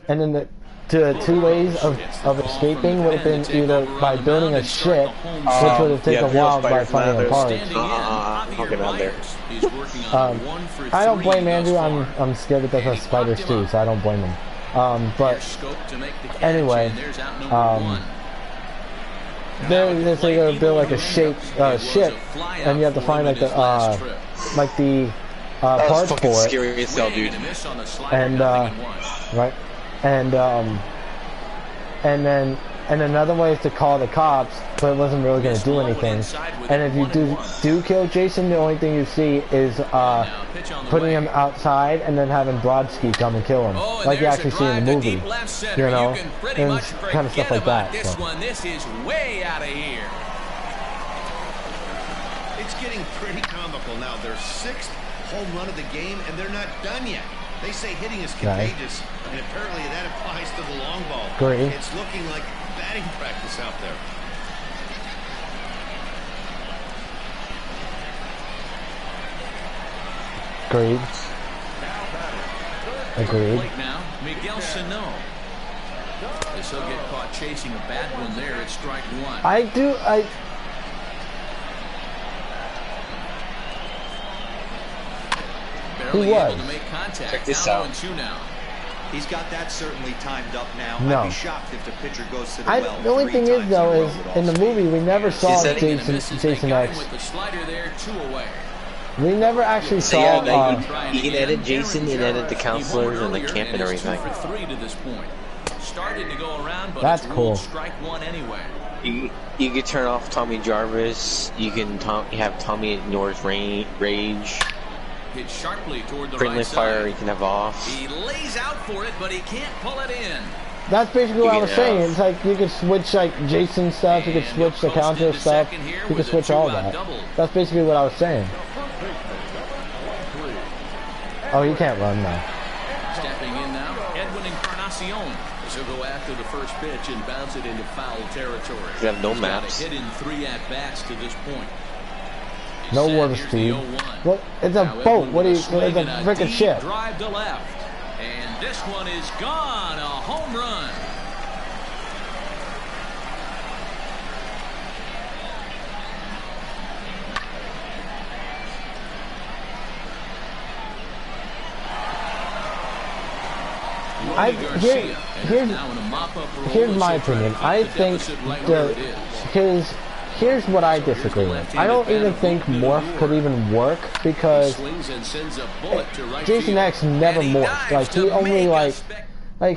[SPEAKER 1] and then the two ways of escaping would have been either by building a ship, which would have taken a while by finding a part.
[SPEAKER 4] I'll get out there.
[SPEAKER 1] I don't blame Andrew. I'm scared that there's spiders too, so I don't blame him. But anyway, they're gonna build like a ship, and you have to find like the parts for it.
[SPEAKER 4] Scary as hell, dude.
[SPEAKER 1] And right, and another way is to call the cops, but it wasn't really going to do anything. And if you do kill Jason, the only thing you see is putting him outside and then having Brodsky come and kill him, like you actually see in the movie, you know, and kind of stuff like that.
[SPEAKER 2] This is way out of here.
[SPEAKER 3] It's getting pretty comical now. Their 6th home run of the game, and they're not done yet. They say hitting is contagious, and apparently that applies to the long ball.
[SPEAKER 1] Great.
[SPEAKER 3] It's looking like batting practice out there.
[SPEAKER 1] Agreed.
[SPEAKER 2] Now, Miguel Sano. This will get caught chasing a bad one there at strike one.
[SPEAKER 1] Who was?
[SPEAKER 4] Check this out.
[SPEAKER 3] He's got that certainly timed up now.
[SPEAKER 1] No.
[SPEAKER 3] I'd be shocked if the pitcher goes to the well.
[SPEAKER 1] The only thing is, though, is in the movie we never saw Jason X.
[SPEAKER 2] With the slider there, 2 away.
[SPEAKER 1] We never actually
[SPEAKER 4] So
[SPEAKER 1] saw.
[SPEAKER 4] yeah, you can edit Jason and edit the counselors and the camp and everything.
[SPEAKER 2] Started to go around, but
[SPEAKER 1] that's cool.
[SPEAKER 2] Strike one anyway.
[SPEAKER 4] You can turn off Tommy Jarvis. You can have Tommy ignores rage.
[SPEAKER 2] Hit sharply toward the
[SPEAKER 4] Friendly
[SPEAKER 2] right
[SPEAKER 4] fire
[SPEAKER 2] side.
[SPEAKER 4] you can have off.
[SPEAKER 2] He lays out for it, but he can't pull it in.
[SPEAKER 1] That's basically what I was saying. It's like you could switch like Jason stuff, you could switch the counter stuff, you could switch all that. That's basically what I was saying. Oh, you can't run now.
[SPEAKER 2] Stepping in now, Edwin Encarnacion. He'll go after the first pitch and bounce it into foul territory.
[SPEAKER 4] You have no maps.
[SPEAKER 2] Hit in 3 at-bats to this point.
[SPEAKER 1] No water speed. Look, it's a boat. What do you? It's a freaking ship.
[SPEAKER 2] Drive to left, and this one is gone. A home run.
[SPEAKER 1] Here's my opinion. I think here's what I disagree with. I don't even think morph could even work because Jason X never morphed. Like he only like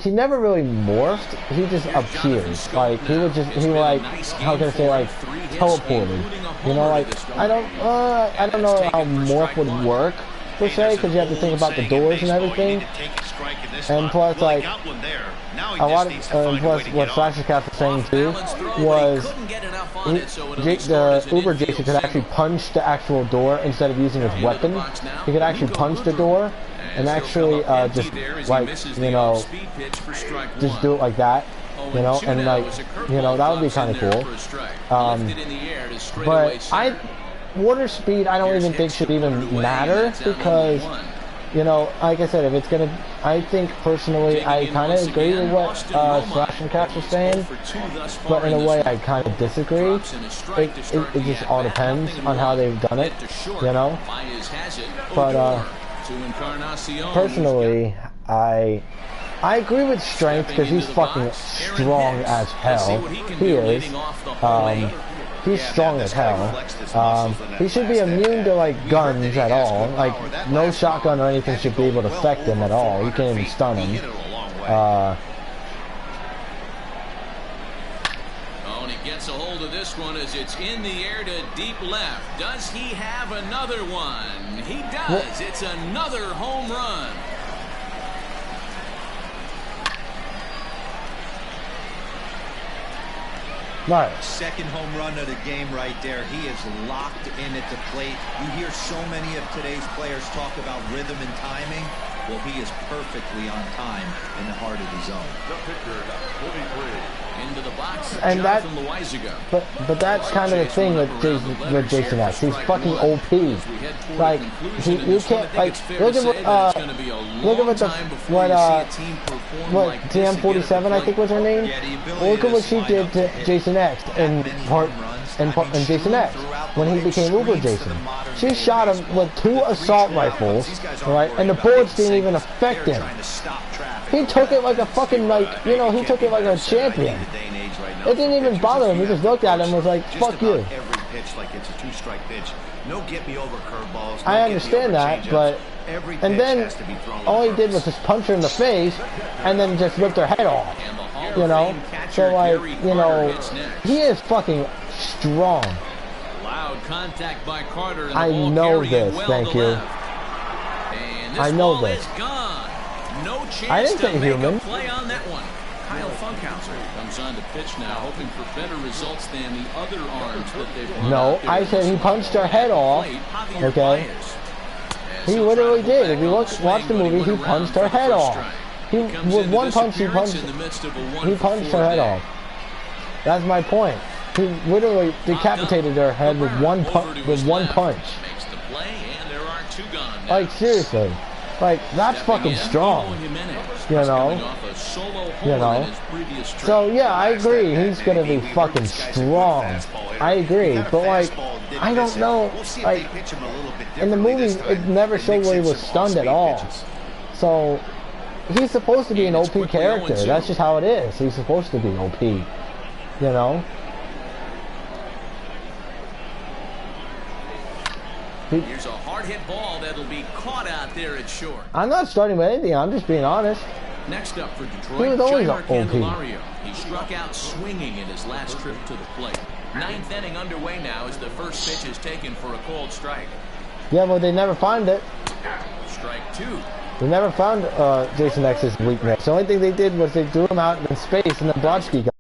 [SPEAKER 1] he never really morphed. He just appears. Like he like how can I say like teleported. You know, like I don't know how morph would work per se because you have to think about the doors and everything. And plus, like, a lot of, plus what Flashcast was saying too was the Uber Jason could actually punch the actual door instead of using his weapon. He could actually punch the door and actually just like just do it like that, you know, and like that would be kind of cool. But water speed I don't even think should even matter because. You know, like I said, if it's gonna, I think personally, I kind of agree with what Slash and Caps was saying, but in a way, I kind of disagree. It just all depends on how they've done it, you know. But personally, I I agree with strength because he's fucking strong as hell. He is. He's strong as hell. He should be immune to like guns at all. Like no shotgun or anything should be able to affect him at all. You can't even stun him.
[SPEAKER 2] And he gets a hold of this one as it's in the air to deep left. Does he have another one? He does. It's another home run.
[SPEAKER 1] Right.
[SPEAKER 3] Second home run of the game right there. He is locked in at the plate. You hear so many of today's players talk about rhythm and timing. Well, he is perfectly on time in the heart of the zone.
[SPEAKER 2] The pitcher, 43. Into the box,
[SPEAKER 1] and that, but that's kind of the thing with Jason X. He's fucking OP. Like you can't like look at what TM47 I think was her name. Look at what she did to Jason X and Jason X when he became Uber Jason. She shot him with 2 assault rifles, right? And the bullets didn't even affect him. He took it like a fucking, like, you know, he took it like a champion. It didn't even bother him. He just looked at him and was like, fuck you. I understand that, but, and then all he did was just punch her in the face and then just ripped her head off, you know? So, like, you know, he is fucking strong.
[SPEAKER 2] Loud contact by Carter.
[SPEAKER 1] I know this, thank you. I know this.
[SPEAKER 2] No chance
[SPEAKER 1] I didn't say human.
[SPEAKER 2] Play on that one. Kyle Funkhauser comes on to pitch now, hoping for better results than the other arms that they've
[SPEAKER 1] No, I said he punched her head off. Okay. He literally did. If you watch the movie, he punched her head off. He with one punch, he punched her head off. That's my point. He literally decapitated her head with one punch. Like seriously. Like, that's fucking strong, you know, so yeah, I agree, he's gonna be fucking strong, I agree, but like, I don't know, like, in the movie, it never showed where he was stunned at all, so, he's supposed to be an OP character, that's just how it is, he's supposed to be OP, you know.
[SPEAKER 2] Here's a hard hit ball that'll be caught out there at short.
[SPEAKER 1] I'm not starting with anything, I'm just being honest.
[SPEAKER 2] Next up for Detroit,
[SPEAKER 1] he was always
[SPEAKER 2] Candelario. He struck out swinging in his last trip to the plate. 9th inning underway now as the first pitch is taken for a cold strike.
[SPEAKER 1] Yeah, well, they never found it.
[SPEAKER 2] Strike 2.
[SPEAKER 1] They never found Jason X's weakness. The only thing they did was they threw him out in space and then Brodsky got.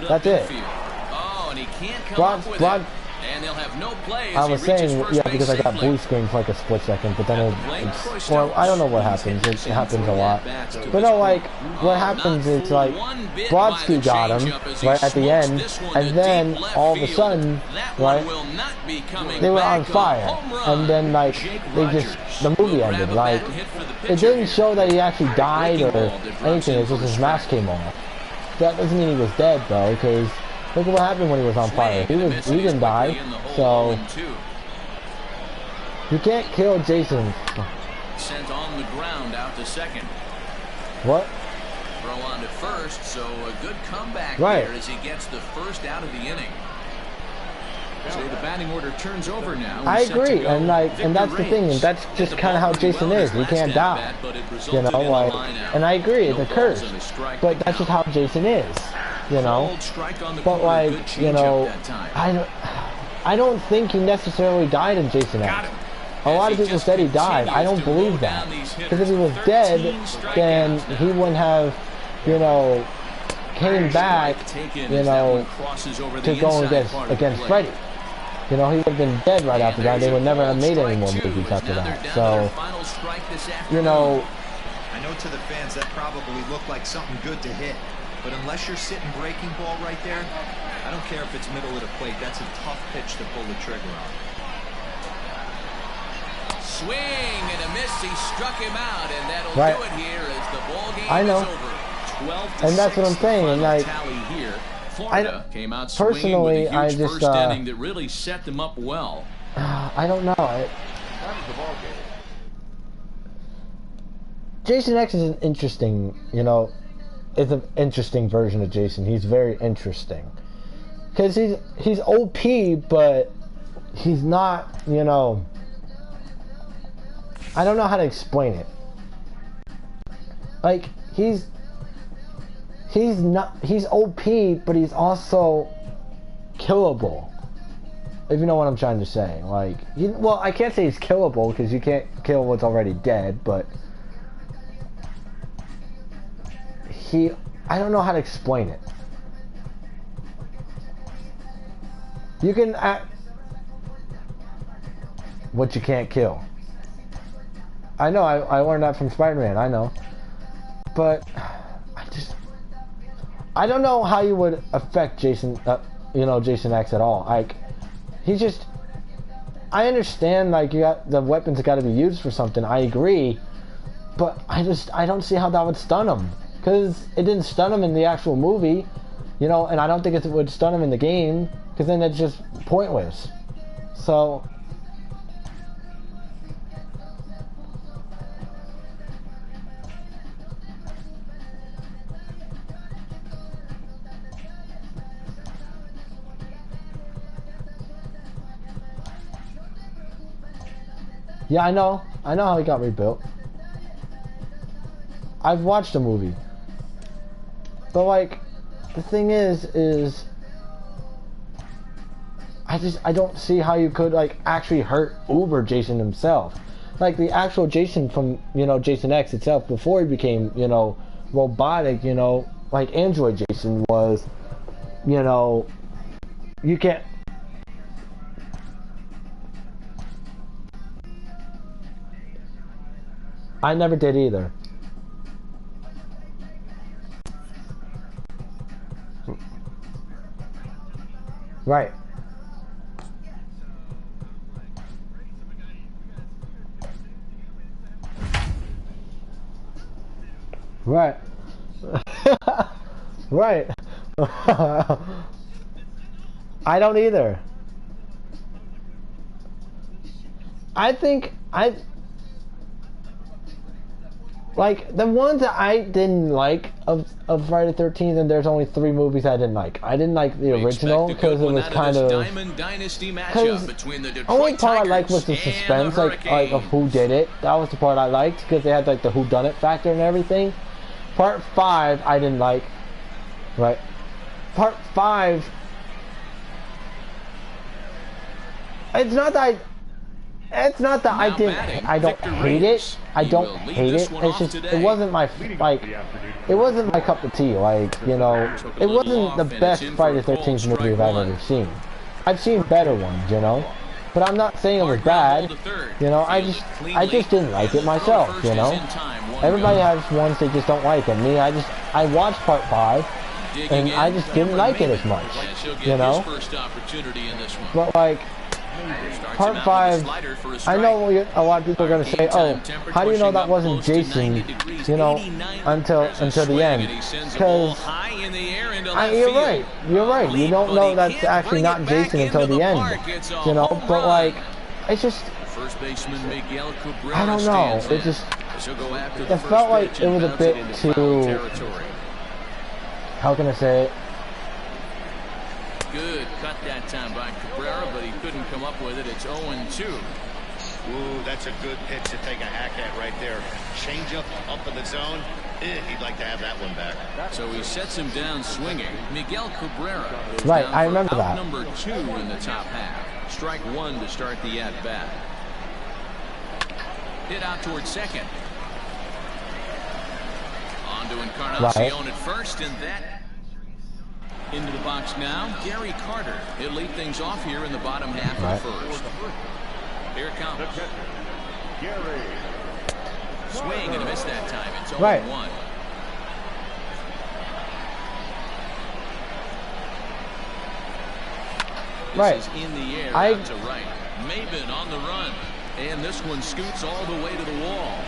[SPEAKER 1] That's it.
[SPEAKER 2] Oh, and he can't come up with it. And they'll have no play.
[SPEAKER 1] I was saying, yeah, because I got blue screen for like a split second, but then it's, well, I don't know what happens. It happens a lot. But no, like, what happens is, like, Brodsky got him, right, at the end, and then, all of a sudden, right, they were on fire. And then, like, the movie ended. Like, it didn't show that he actually died or anything, it's just his mask came off. That doesn't mean he was dead, though, because look at what happened when he was on fire. He didn't die, so you can't kill Jason.
[SPEAKER 2] Sent on the ground out to second.
[SPEAKER 1] What?
[SPEAKER 2] Throw on to first, so a good comeback
[SPEAKER 1] here
[SPEAKER 2] as he gets the first out of the inning. So the batting order turns over now.
[SPEAKER 1] I agree, and like, and that's the thing, and that's just kind of how Jason is. He can't die, you know. Like, and I agree, it's a curse, but that's just how Jason is. You know, but like, you know, I don't think he necessarily died in Jason X. A lot of people said he died. I don't believe that. Because if he was dead, then he wouldn't have, you know, came back, you know, to go against Freddy. You know, he would have been dead right after that. They would never have made any more movies after that. So, you know,
[SPEAKER 3] I know to the fans that probably looked like something good to hit. But unless you're sitting breaking ball right there, I don't care if it's middle of the plate. That's a tough pitch to pull the trigger on.
[SPEAKER 2] Swing and a miss. He struck him out, and that'll do it here as the ball game is over. 12 to
[SPEAKER 1] and that's what I'm saying. And like,
[SPEAKER 2] Florida came out personally, I just first inning that really set them up well.
[SPEAKER 1] I don't know.
[SPEAKER 2] That was the ball game.
[SPEAKER 1] Jason X is an interesting, you know, is an interesting version of Jason. He's very interesting. Because he's OP, but he's not, you know, I don't know how to explain it. Like, he's OP, but he's also killable. If you know what I'm trying to say. Like, well, I can't say he's killable because you can't kill what's already dead, but I don't know how to explain it. You can act what you can't kill. I know, I learned that from Spider-Man, I know. But I don't know how you would affect Jason, you know, Jason X at all. Like, I understand, like, you got the weapons got to be used for something. I agree, but I don't see how that would stun him, because it didn't stun him in the actual movie, you know, and I don't think it would stun him in the game, because then it's just pointless. So. Yeah, I know how he got rebuilt. I've watched the movie. But, like, the thing is I don't see how you could, like, actually hurt Uber Jason himself. Like, the actual Jason from, you know, Jason X itself, before he became, you know, robotic, you know, like Android Jason was, you know, you can't. I never did either. Right. Right. Right. I don't either. I think like, the ones that I didn't like of Friday the 13th, and there's only 3 movies I didn't like. I didn't like the original because it was kind of... Because the only part I liked was the suspense, like of who did it. That was the part I liked, because they had, like, the whodunit factor and everything. Part 5, I didn't like. Right. Part 5... It's not that I don't hate it. I don't hate it. It's just, it wasn't my, like, it wasn't my cup of tea. Like, you know, it wasn't the best Friday the 13th movie I've ever seen. I've seen better ones, you know, but I'm not saying it was bad. You know, I just didn't like it myself. You know, everybody has ones they just don't like, and me, I watched Part 5, and I just didn't like it as much. You know, but like. Part 5, I know a lot of people are going to say, oh, how do you know that wasn't Jason, you know, until the end? Because, you're right, you don't know that's actually not Jason until the end, you know, but like, it's just, I don't know, it felt like it was a bit too, how can I say it?
[SPEAKER 2] Good cut that time by Cabrera, but he couldn't come up with it. It's 0-2.
[SPEAKER 5] Ooh, that's a good pitch to take a hack at right there. Change up in the zone. He'd like to have that one back.
[SPEAKER 2] So he sets him down swinging. Miguel Cabrera goes
[SPEAKER 1] right,
[SPEAKER 2] down
[SPEAKER 1] I remember that.
[SPEAKER 2] Number 2 in the top half. Strike 1 to start the at-bat. Hit out towards second. On to Encarnacion at first, and that into the box now. Gary Carter. He'll lead things off here in the bottom half of the first. Here it comes. Swing and a miss that time. It's 0-1. This is in the air out to right. Maben on the run. And this one scoots all the way to the wall.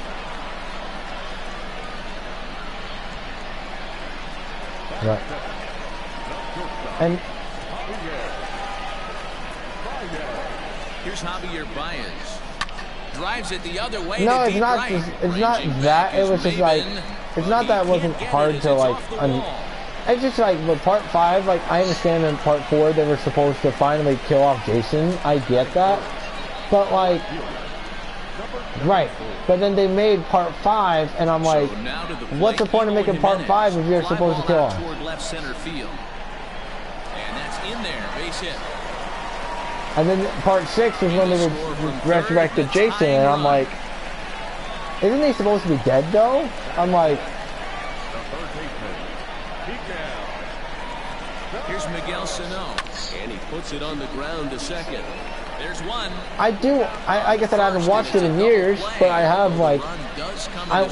[SPEAKER 1] Right. And
[SPEAKER 2] here's Javier Baez. drives it the other way.
[SPEAKER 1] No, it's not. It's not that. It was just like, it's not that it wasn't hard to like. It's just like with part 5. Like I understand in part 4 they were supposed to finally kill off Jason. I get that, but like, right. But then they made part 5, and I'm like, what's the point of making part 5 if you're supposed to kill him?
[SPEAKER 2] Toward left center field. And that's in there, base hit.
[SPEAKER 1] And then part 6 is when they resurrected Jason, and I'm like, isn't he supposed to be dead though? I'm like,
[SPEAKER 2] here's Miguel Sano, and he puts it on the ground to second. There's one.
[SPEAKER 1] I guess I haven't watched it in years, but I have like,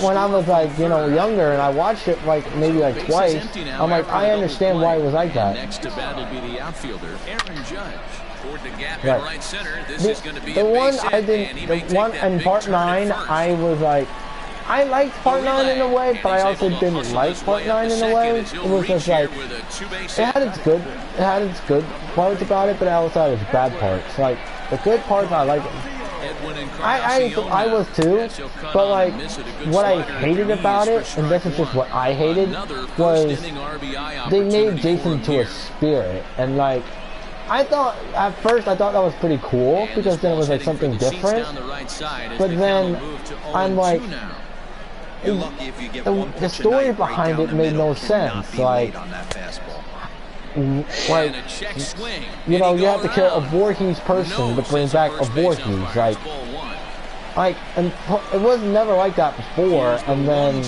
[SPEAKER 1] when I was like, you know, younger, and I watched it like maybe like twice. I'm like, I understand why it was like that.
[SPEAKER 2] Next to bat will be the outfielder, Aaron Judge. Toward the gap in right center. This is going to be
[SPEAKER 1] the one I didn't. The one in part 9, I was like, I liked part 9 in a way, but I also didn't like part 9 in a way. It was just like, it had its good parts about it, but I also had its bad parts. Like the good parts, I like it. I was too, but like what I hated about it, and this is just what I hated, was they made Jason to a spirit, and like. At first I thought that was pretty cool, because then it was like something different, but then I'm like, the story behind it made no sense, like, you know, you have to kill a Voorhees person to bring back a Voorhees, like, and it was never like that before, and then,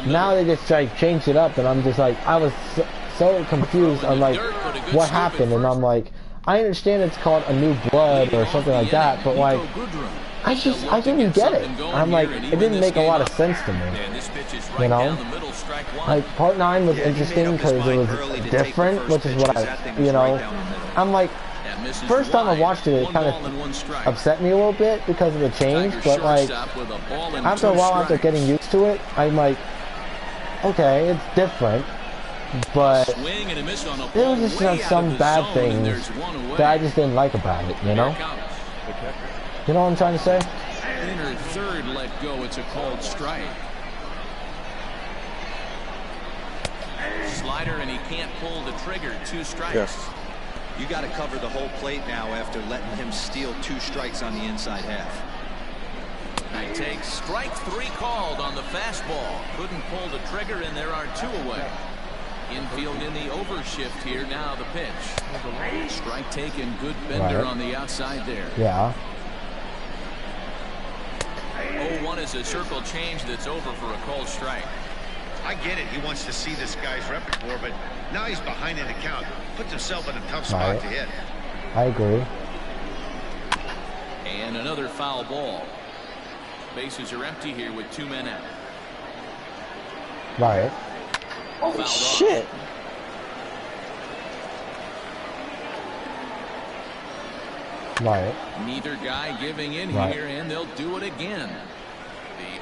[SPEAKER 1] now they just like changed it up, and I'm just like, I was so confused on like what happened, and I'm like, I understand it's called A New Blood or something like that, but like I didn't get it. I'm like, it didn't make a lot of sense to me, you know. Like part 9 was interesting because it was different, which is what I, you know, I'm like, first time I watched it, it kind of upset me a little bit because of the change, but like after a while, after getting used to it, I'm like, okay, it's different. But there was just like some bad things that I just didn't like about it, you know? You know what I'm trying to say?
[SPEAKER 2] Inner third let go, it's a called strike. Slider, and he can't pull the trigger, 2 strikes.
[SPEAKER 3] Yes. You got to cover the whole plate now after letting him steal 2 strikes on the inside half.
[SPEAKER 2] He takes strike 3 called on the fastball. Couldn't pull the trigger, and there are 2 away. Infield in the overshift here. Now the pitch. Strike taken. Good bender on the outside there.
[SPEAKER 1] Yeah.
[SPEAKER 2] 0-1 is a circle change that's over for a called strike.
[SPEAKER 5] I get it. He wants to see this guy's repertoire, but now he's behind in the count. Puts himself in a tough spot to hit.
[SPEAKER 1] I agree.
[SPEAKER 2] And another foul ball. Bases are empty here with 2 men out.
[SPEAKER 1] Right.
[SPEAKER 4] Oh shit!
[SPEAKER 1] Right.
[SPEAKER 2] Neither guy giving in here, and they'll do it again.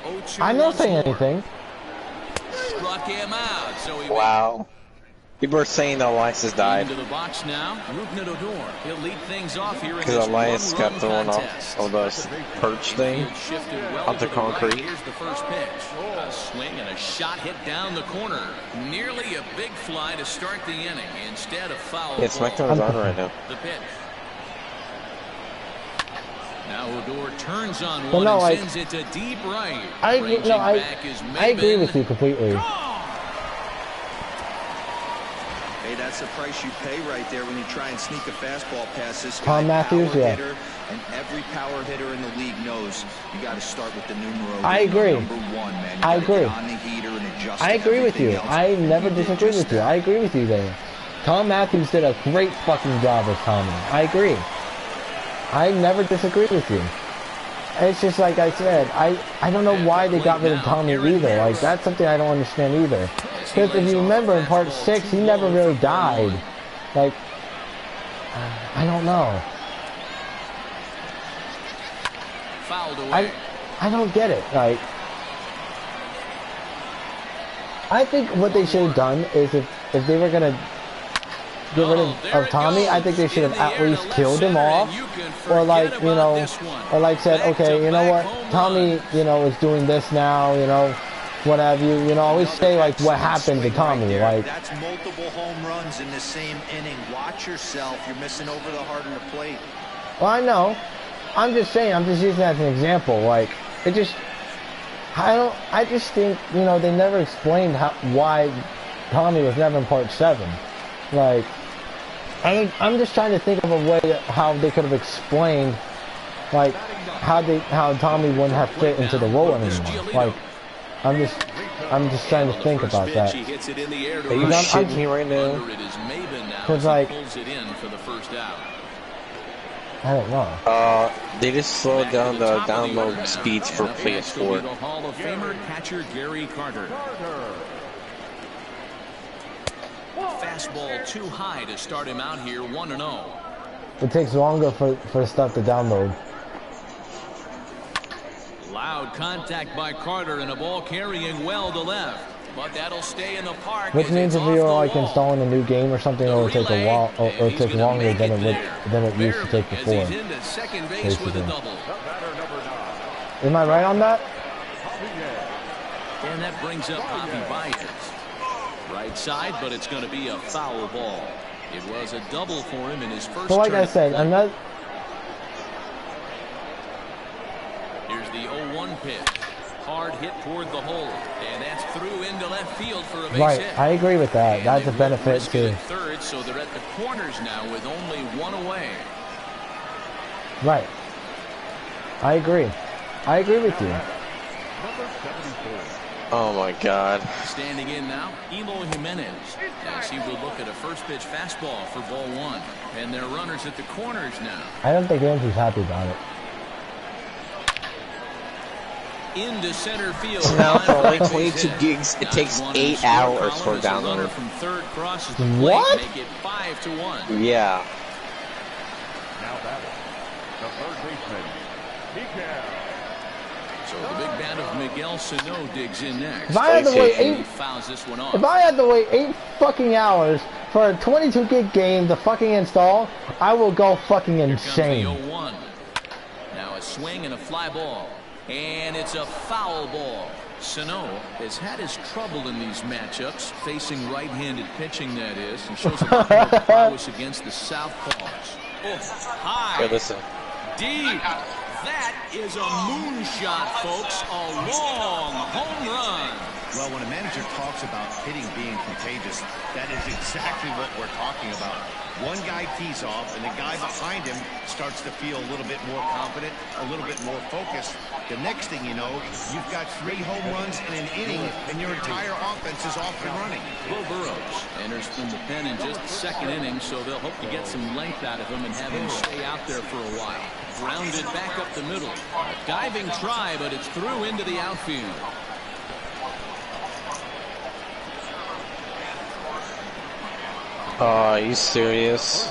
[SPEAKER 2] The 0-2.
[SPEAKER 1] I'm not saying anything.
[SPEAKER 2] Struck him out, so he
[SPEAKER 4] wow. People are saying that Elias has died.
[SPEAKER 2] Into the box now. He'll lead things off here
[SPEAKER 4] because Elias got thrown off of the perch thing off the concrete.
[SPEAKER 2] Here's the first pitch. A swing and a shot hit down the corner. Nearly a big fly to start the inning. Instead of foul.
[SPEAKER 4] Yeah, SmackDown is on right now.
[SPEAKER 2] The pitch. Now Odor turns on
[SPEAKER 1] one
[SPEAKER 2] and sends it to deep right.
[SPEAKER 1] I agree with you completely.
[SPEAKER 3] Hey, that's the price you pay right there when you try and sneak a fastball past this
[SPEAKER 1] Tom Matthews,
[SPEAKER 3] hitter, and every power hitter in the league knows you got to start with the numero.
[SPEAKER 1] I agree.
[SPEAKER 3] Number 1, man.
[SPEAKER 1] I agree.
[SPEAKER 3] On the heater and adjust
[SPEAKER 1] I agree with you.
[SPEAKER 3] else.
[SPEAKER 1] I never disagree with you. I agree with you there. Tom Matthews did a great fucking job as Tommy. I agree. I never disagree with you. It's just like I said, I don't know why they got rid of Tommy either. Like, that's something I don't understand either. Because if you remember in part 6, he never really died. Like, I don't know.
[SPEAKER 2] Fouled away.
[SPEAKER 1] I don't get it. Like, I think what they should have done is if they were gonna get rid of Tommy, I think they should have at least killed him off, or like, you know, or like said, okay, you know what, Tommy, you know, is doing this now, you know, what have you, you know, always say like what happened to Tommy, like.
[SPEAKER 3] That's multiple home runs in the same inning. Watch yourself. You're missing over the heart of the plate.
[SPEAKER 1] Well, I know. I'm just saying. I'm just using that as an example. Like, it just. I just think, you know, they never explained why Tommy was never in Part 7. Like, I'm just trying to think of a way how they could have explained, like, how Tommy wouldn't have fit into the role anymore. Like, I'm just trying to think about that.
[SPEAKER 4] Are you shitting me right now?
[SPEAKER 1] Because, like, I don't know.
[SPEAKER 4] They just slowed down the download speeds for PS4.
[SPEAKER 2] Hall of Famer catcher Gary Carter. Fastball too high to start him out here, 1-0.
[SPEAKER 1] It takes longer for stuff to download.
[SPEAKER 2] Loud contact by Carter and a ball carrying well to left. But that'll stay in the park.
[SPEAKER 1] Which means if you're like installing a new game or something, it'll take a while, or it'll take longer than it used to take before. Basically. Am I right on that?
[SPEAKER 2] And that brings up Javi Baez. Right side, but it's going to be a foul ball. It was a double for him in his first.
[SPEAKER 1] But like I said, another.
[SPEAKER 2] Here's the 0-1 pitch. Hard hit toward the hole, and that's through into left field for a base hit.
[SPEAKER 1] I agree with that. And that's a benefit too.
[SPEAKER 2] Third, so they're at the corners now with only one away.
[SPEAKER 1] Right. I agree. I agree with you.
[SPEAKER 4] Oh my God.
[SPEAKER 2] Standing in now, Eloy Jimenez, as he will look at a first pitch fastball for ball one, and they're runners at the corners now.
[SPEAKER 1] I don't think Andrew's happy about it.
[SPEAKER 2] Into center field.
[SPEAKER 4] Now for only 22 gigs, it takes 8 hours for a download.
[SPEAKER 1] What?
[SPEAKER 2] Make it 5-1.
[SPEAKER 4] Yeah.
[SPEAKER 5] Now batting, the third baseman, Miguel.
[SPEAKER 2] So the big bat of Miguel Sano digs in next.
[SPEAKER 1] If I had to wait eight fucking hours for a 22 gig game to fucking install, I will go fucking insane.
[SPEAKER 2] Now a swing and a fly ball. And it's a foul ball. Sano has had his trouble in these matchups, facing right-handed pitching, that is, and shows a lot more prowess against the southpaws. Oh, high.
[SPEAKER 4] Hey, listen.
[SPEAKER 2] Deep. That is a moonshot, folks. A long home run.
[SPEAKER 5] Well, when a manager talks about hitting being contagious, that is exactly what we're talking about. One guy tees off, and the guy behind him starts to feel a little bit more confident, a little bit more focused. The next thing you know, you've got 3 home runs in an inning, and your entire offense is off and running.
[SPEAKER 2] Will Burrows enters from the pen in just the second inning, so they'll hope to get some length out of him and have him stay out there for a while. Grounded back up the middle. A diving try, but it's through into the outfield.
[SPEAKER 4] Are you serious?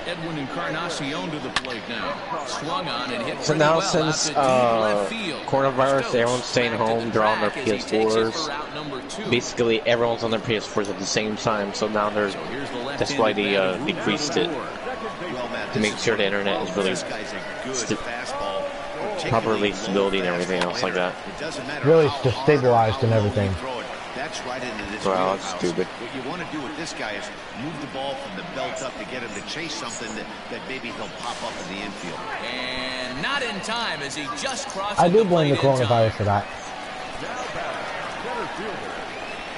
[SPEAKER 2] Edwin Encarnacion to the plate now. Swung on and hit.
[SPEAKER 4] So now since coronavirus, everyone's staying home, they're on their PS4s. Basically, everyone's on their PS4s at the same time. So now that's why they decreased it to make sure the internet is really properly stability and everything else like that.
[SPEAKER 1] Really just stabilized and everything.
[SPEAKER 5] That's right into this.
[SPEAKER 4] Wow, that's stupid.
[SPEAKER 5] What you want to do with this guy is move the ball from the belt up to get him to chase something that maybe he'll pop up in the infield.
[SPEAKER 2] And not in time as he just crossed.
[SPEAKER 1] I do blame the coronavirus for that.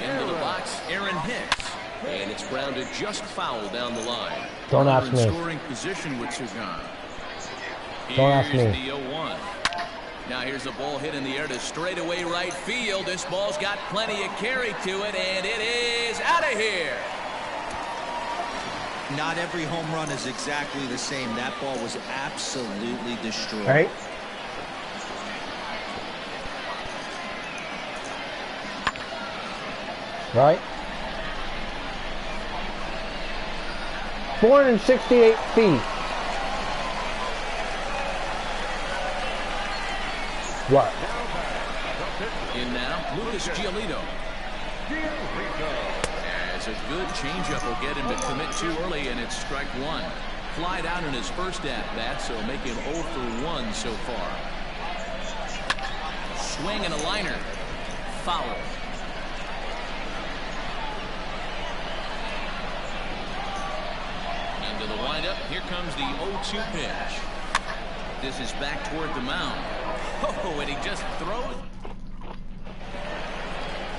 [SPEAKER 2] Into the box, Aaron Hicks, and it's grounded just foul down the line.
[SPEAKER 1] Don't ask me.
[SPEAKER 2] Scoring position with Sugan.
[SPEAKER 1] Don't ask me.
[SPEAKER 2] The 0-1. Now here's a ball hit in the air to straightaway right field. This ball's got plenty of carry to it, and it is out of here.
[SPEAKER 3] Not every home run is exactly the same. That ball was absolutely destroyed.
[SPEAKER 1] Right? Right? 468 feet. What?
[SPEAKER 2] In now, Lucas Giolito. As a good changeup will get him to commit too early, and it's strike one. Flied out in his first at-bat, so make him 0 for 1 so far. Swing and a liner. Foul. Into the windup. Here comes the 0-2 pitch. This is back toward the mound. Oh, and he just throws.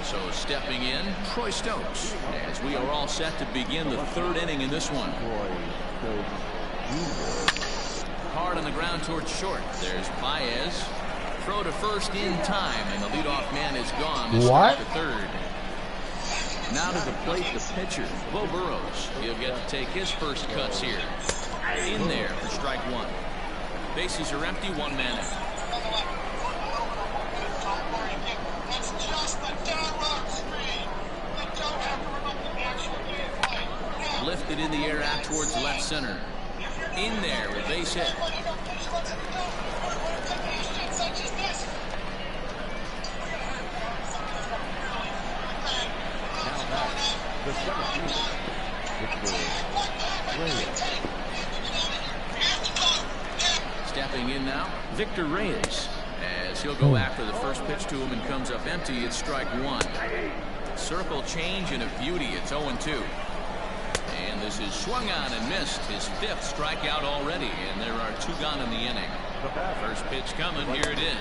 [SPEAKER 2] So stepping in, Troy Stokes, as we are all set to begin the third inning in this one. Hard on the ground towards short. There's Baez. Throw to first in time, and the leadoff man is gone to start the third. Now to the plate, the pitcher, Bo Burrows. He'll get to take his first cuts here. In there for strike one. Bases are empty, one man out. Lifted in the air out towards left center. In there with base hit. Stepping in now, Victor Reyes, as he'll go after the first pitch to him and comes up empty. It's strike one. Circle change and a beauty. It's 0-2. And this is swung on and missed. His fifth strikeout already, and there are two gone in the inning. First pitch coming. Here it is.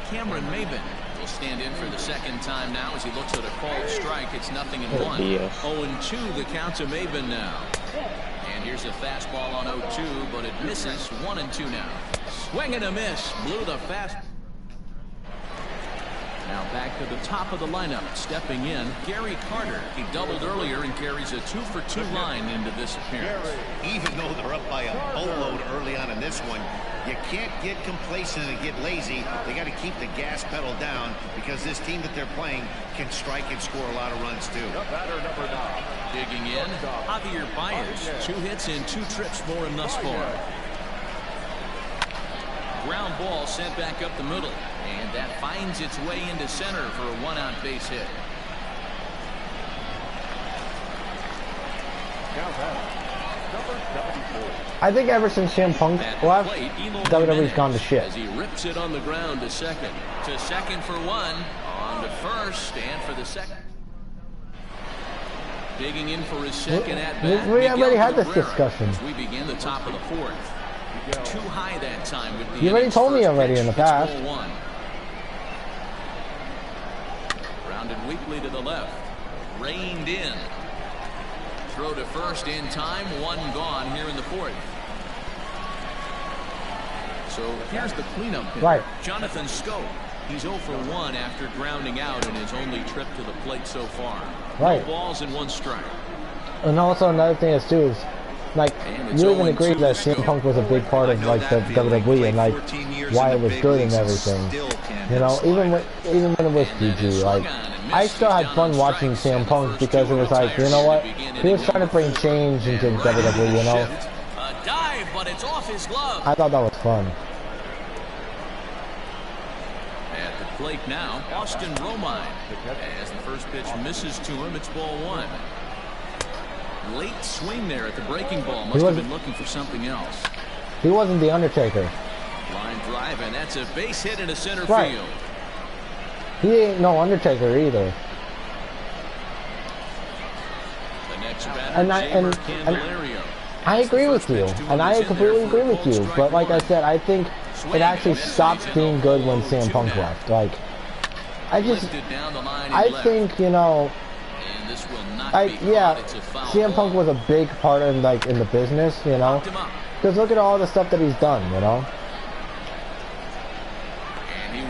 [SPEAKER 2] Cameron Maybin will stand in for the second time now as he looks at a called strike. It's 0-1. 0-2 the count to Maybin now. And here's a fastball on 0-2, but it misses. 1-2 now. Swing and a miss. Blew the fast. Now back to the top of the lineup. Stepping in, Gary Carter. He doubled earlier and carries a 2-for-2 line into this appearance.
[SPEAKER 5] Even though they're up by a boatload early on in this one, you can't get complacent and get lazy. They got to keep the gas pedal down because this team that they're playing can strike and score a lot of runs too.
[SPEAKER 2] Digging in, Javier Baez. 2 hits in 2 trips for him thus far. Ground ball sent back up the middle, and that finds its way into center for a 1-out base hit.
[SPEAKER 1] I think ever since CM Punk left, WWE's gone to shit.
[SPEAKER 2] As he rips it on the ground to second. To second for one. On to first, and for the second. Digging in for his second at-bat.
[SPEAKER 1] We already had this discussion.
[SPEAKER 2] As we begin the top of the fourth. Too high that time with the
[SPEAKER 1] You already told me already in the past.
[SPEAKER 2] Rounded weakly to the left. Reined in. Throw to first in time. 1 gone here in the fourth. So here's the cleanup hitter.
[SPEAKER 1] Right.
[SPEAKER 2] Jonathan Scope. He's 0 for 1 after grounding out in his only trip to the plate so far.
[SPEAKER 1] Right.
[SPEAKER 2] No balls and 1 strike.
[SPEAKER 1] And also another thing is too is, like, you even agree that CM Punk was a big part of like the WWE and like why it was good and everything. You know, even when it was PG, like I still had fun watching CM Punk because it was like, you know what, he was trying to bring change into WWE. You know,
[SPEAKER 2] A dive, but it's off his glove.
[SPEAKER 1] I thought that was fun.
[SPEAKER 2] At the plate now, Austin Romine. As the first pitch misses to him, it's ball 1. Late swing there at the breaking ball. Must have been looking for something else.
[SPEAKER 1] He wasn't the Undertaker.
[SPEAKER 2] Line drive, and that's a base hit into center field.
[SPEAKER 1] He ain't no Undertaker either.
[SPEAKER 2] The next batter, Candelario.
[SPEAKER 1] I agree with you, and I completely agree with you. But like I said, I think it actually stopped being good when CM Punk left. Like, I think, you know, yeah, CM Punk was a big part in in the business, you know, because look at all the stuff that he's done, you know.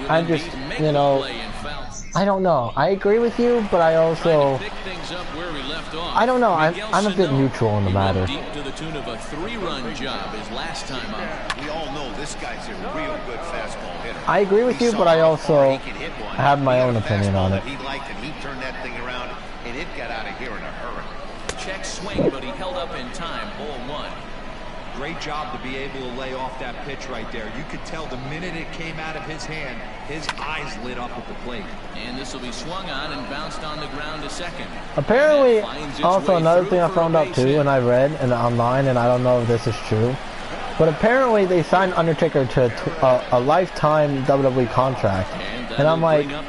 [SPEAKER 1] I just, you know, I don't know. I agree with you, but I also, I don't know. I'm a bit neutral in the matter.
[SPEAKER 2] Deep to the tune of a 3-run job his last time out.
[SPEAKER 5] We all know this guy's a real good fastball hitter.
[SPEAKER 1] I agree with you, but I also have my own opinion on it.
[SPEAKER 5] He liked and he turned that thing around, and it got out of here in a hurry.
[SPEAKER 2] Check swing, but he held up in time. Ball 1.
[SPEAKER 3] Great job to be able to lay off that pitch right there. You could tell the minute it came out of his hand, his eyes lit up at the plate.
[SPEAKER 2] And this will be swung on and bounced on the ground to second.
[SPEAKER 1] Apparently, also another thing I found out too, and I read online, and I don't know if this is true, but apparently they signed Undertaker to a lifetime WWE contract, and I'm like,
[SPEAKER 2] now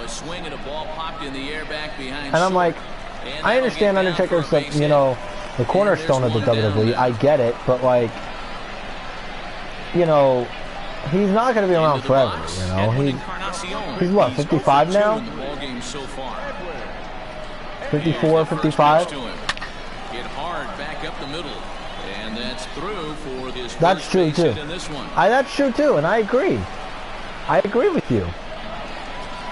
[SPEAKER 2] a swing and a ball popped in the air back behind.
[SPEAKER 1] And I'm like, I understand Undertaker's the, you know, the cornerstone of the WWE. I get it, but like, you know, he's not going to be around forever. You know, he's what, 55 now? 54, 55.
[SPEAKER 2] Hit hard back up the middle, and that's through for this.
[SPEAKER 1] That's true too. That's true too, and I agree. I agree with you.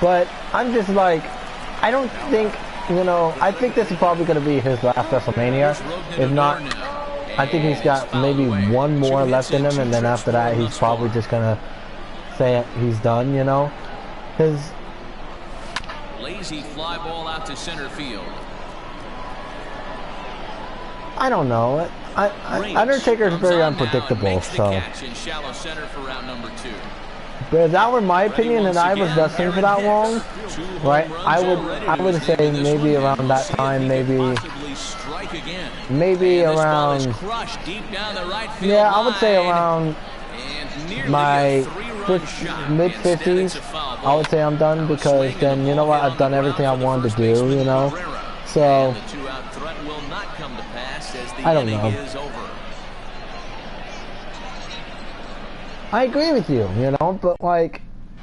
[SPEAKER 1] But I'm just like, I don't think, you know, I think this is probably going to be his last WrestleMania. If not, I think he's got maybe one more left in him, and then after that, he's probably just going to say he's done, you know? His
[SPEAKER 2] lazy fly ball out to center field.
[SPEAKER 1] I don't know. Undertaker's very unpredictable, so. But if that were my opinion and I was wrestling for that long, right, I would say maybe around that time, maybe around, yeah, I would say around my mid-50s, I would say I'm done, because then, you know what, I've done everything I wanted to do, you know, so, I don't know. I agree with you, you know, but like,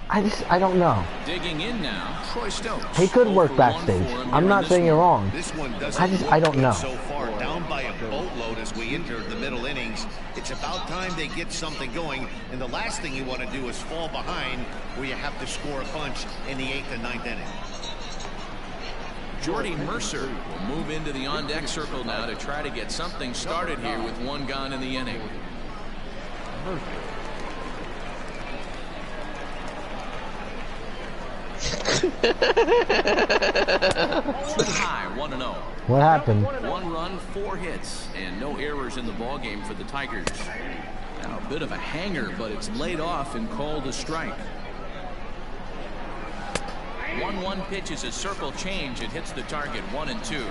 [SPEAKER 1] I don't know.
[SPEAKER 2] Digging in now, Troy Stokes.
[SPEAKER 1] He could work backstage. I'm not saying you're wrong. I don't know.
[SPEAKER 5] So far down by a boatload as we enter the middle innings. It's about time they get something going, and the last thing you want to do is fall behind where you have to score a bunch in the 8th and 9th inning.
[SPEAKER 2] Jordy Mercer will move into the on-deck circle now to try to get something started here with one gone in the inning. High, 1-0.
[SPEAKER 1] What happened?
[SPEAKER 2] 1 run, 4 hits, and no errors in the ballgame for the Tigers. Now a bit of a hanger, but it's laid off and called a strike. 1-1 pitch is a circle change. It hits the target 1-2.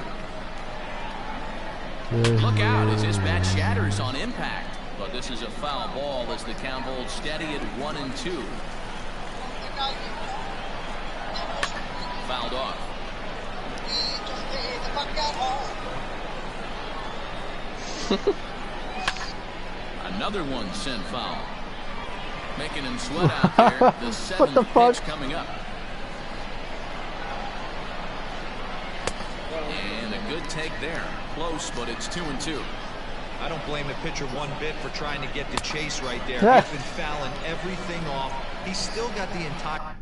[SPEAKER 2] Look out as his bat shatters on impact, but this is a foul ball as the count holds steady at 1-2. Fouled off. Another one sent foul. Making him sweat out there. The 7th pitch coming up. And a good take there. Close, but it's 2-2.
[SPEAKER 3] I don't blame the pitcher one bit for trying to get the chase right there. He's been fouling everything off. He's still got the entire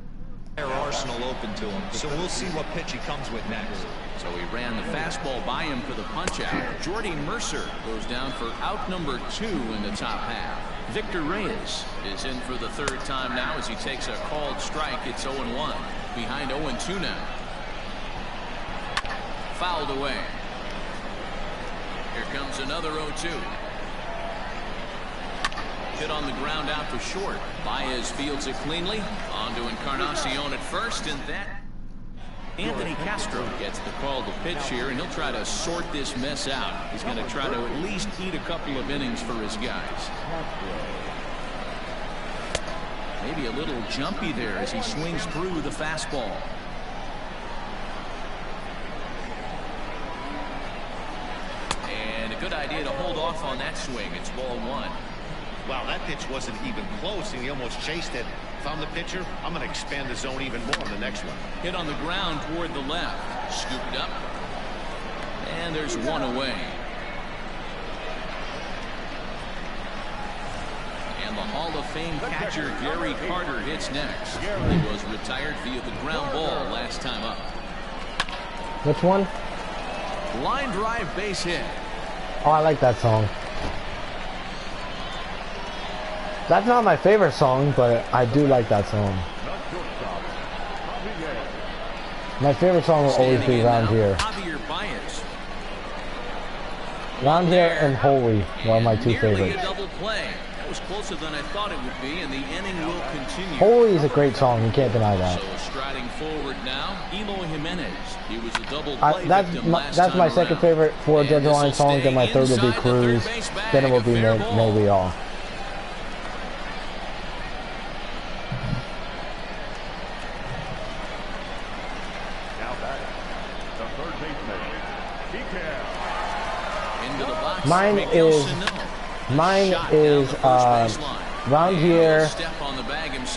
[SPEAKER 3] arsenal open to him, so we'll see what pitch he comes with next.
[SPEAKER 2] So he ran the fastball by him for the punch out. Jordy Mercer goes down for out number 2 in the top half. Victor Reyes is in for the 3rd time now as he takes a called strike. It's 0-1. Behind 0-2 now. Fouled away. Here comes another 0-2. Hit on the ground out to short. Baez fields it cleanly. On to Encarnacion at first, and that Anthony Castro gets the call to pitch here, and he'll try to sort this mess out. He's going to try to at least eat a couple of innings for his guys. Maybe a little jumpy there as he swings through the fastball. And a good idea to hold off on that swing. It's ball 1.
[SPEAKER 5] Wow, that pitch wasn't even close, and he almost chased it. If I'm the pitcher, I'm going to expand the zone even more on the next one.
[SPEAKER 2] Hit on the ground toward the left. Scooped up. And there's one away. And the Hall of Fame catcher Gary Carter hits next. He was retired via the ground ball last time up.
[SPEAKER 1] Which one?
[SPEAKER 2] Line drive base hit.
[SPEAKER 1] Oh, I like that song. That's not my favorite song, but I do like that song. My favorite song will always be Around Here. Round here and Holy are my two
[SPEAKER 2] Nearly
[SPEAKER 1] favorites.
[SPEAKER 2] a double play. That was closer than I thought it would be, and the inning will continue.
[SPEAKER 1] Holy is a great song. You can't deny that.
[SPEAKER 2] So striding forward now, Eloy Jimenez. He was a double play victim
[SPEAKER 1] that's my second favorite for Dead Line song. Then my third will be Cruise. Then it will be May We All. Mine is round here,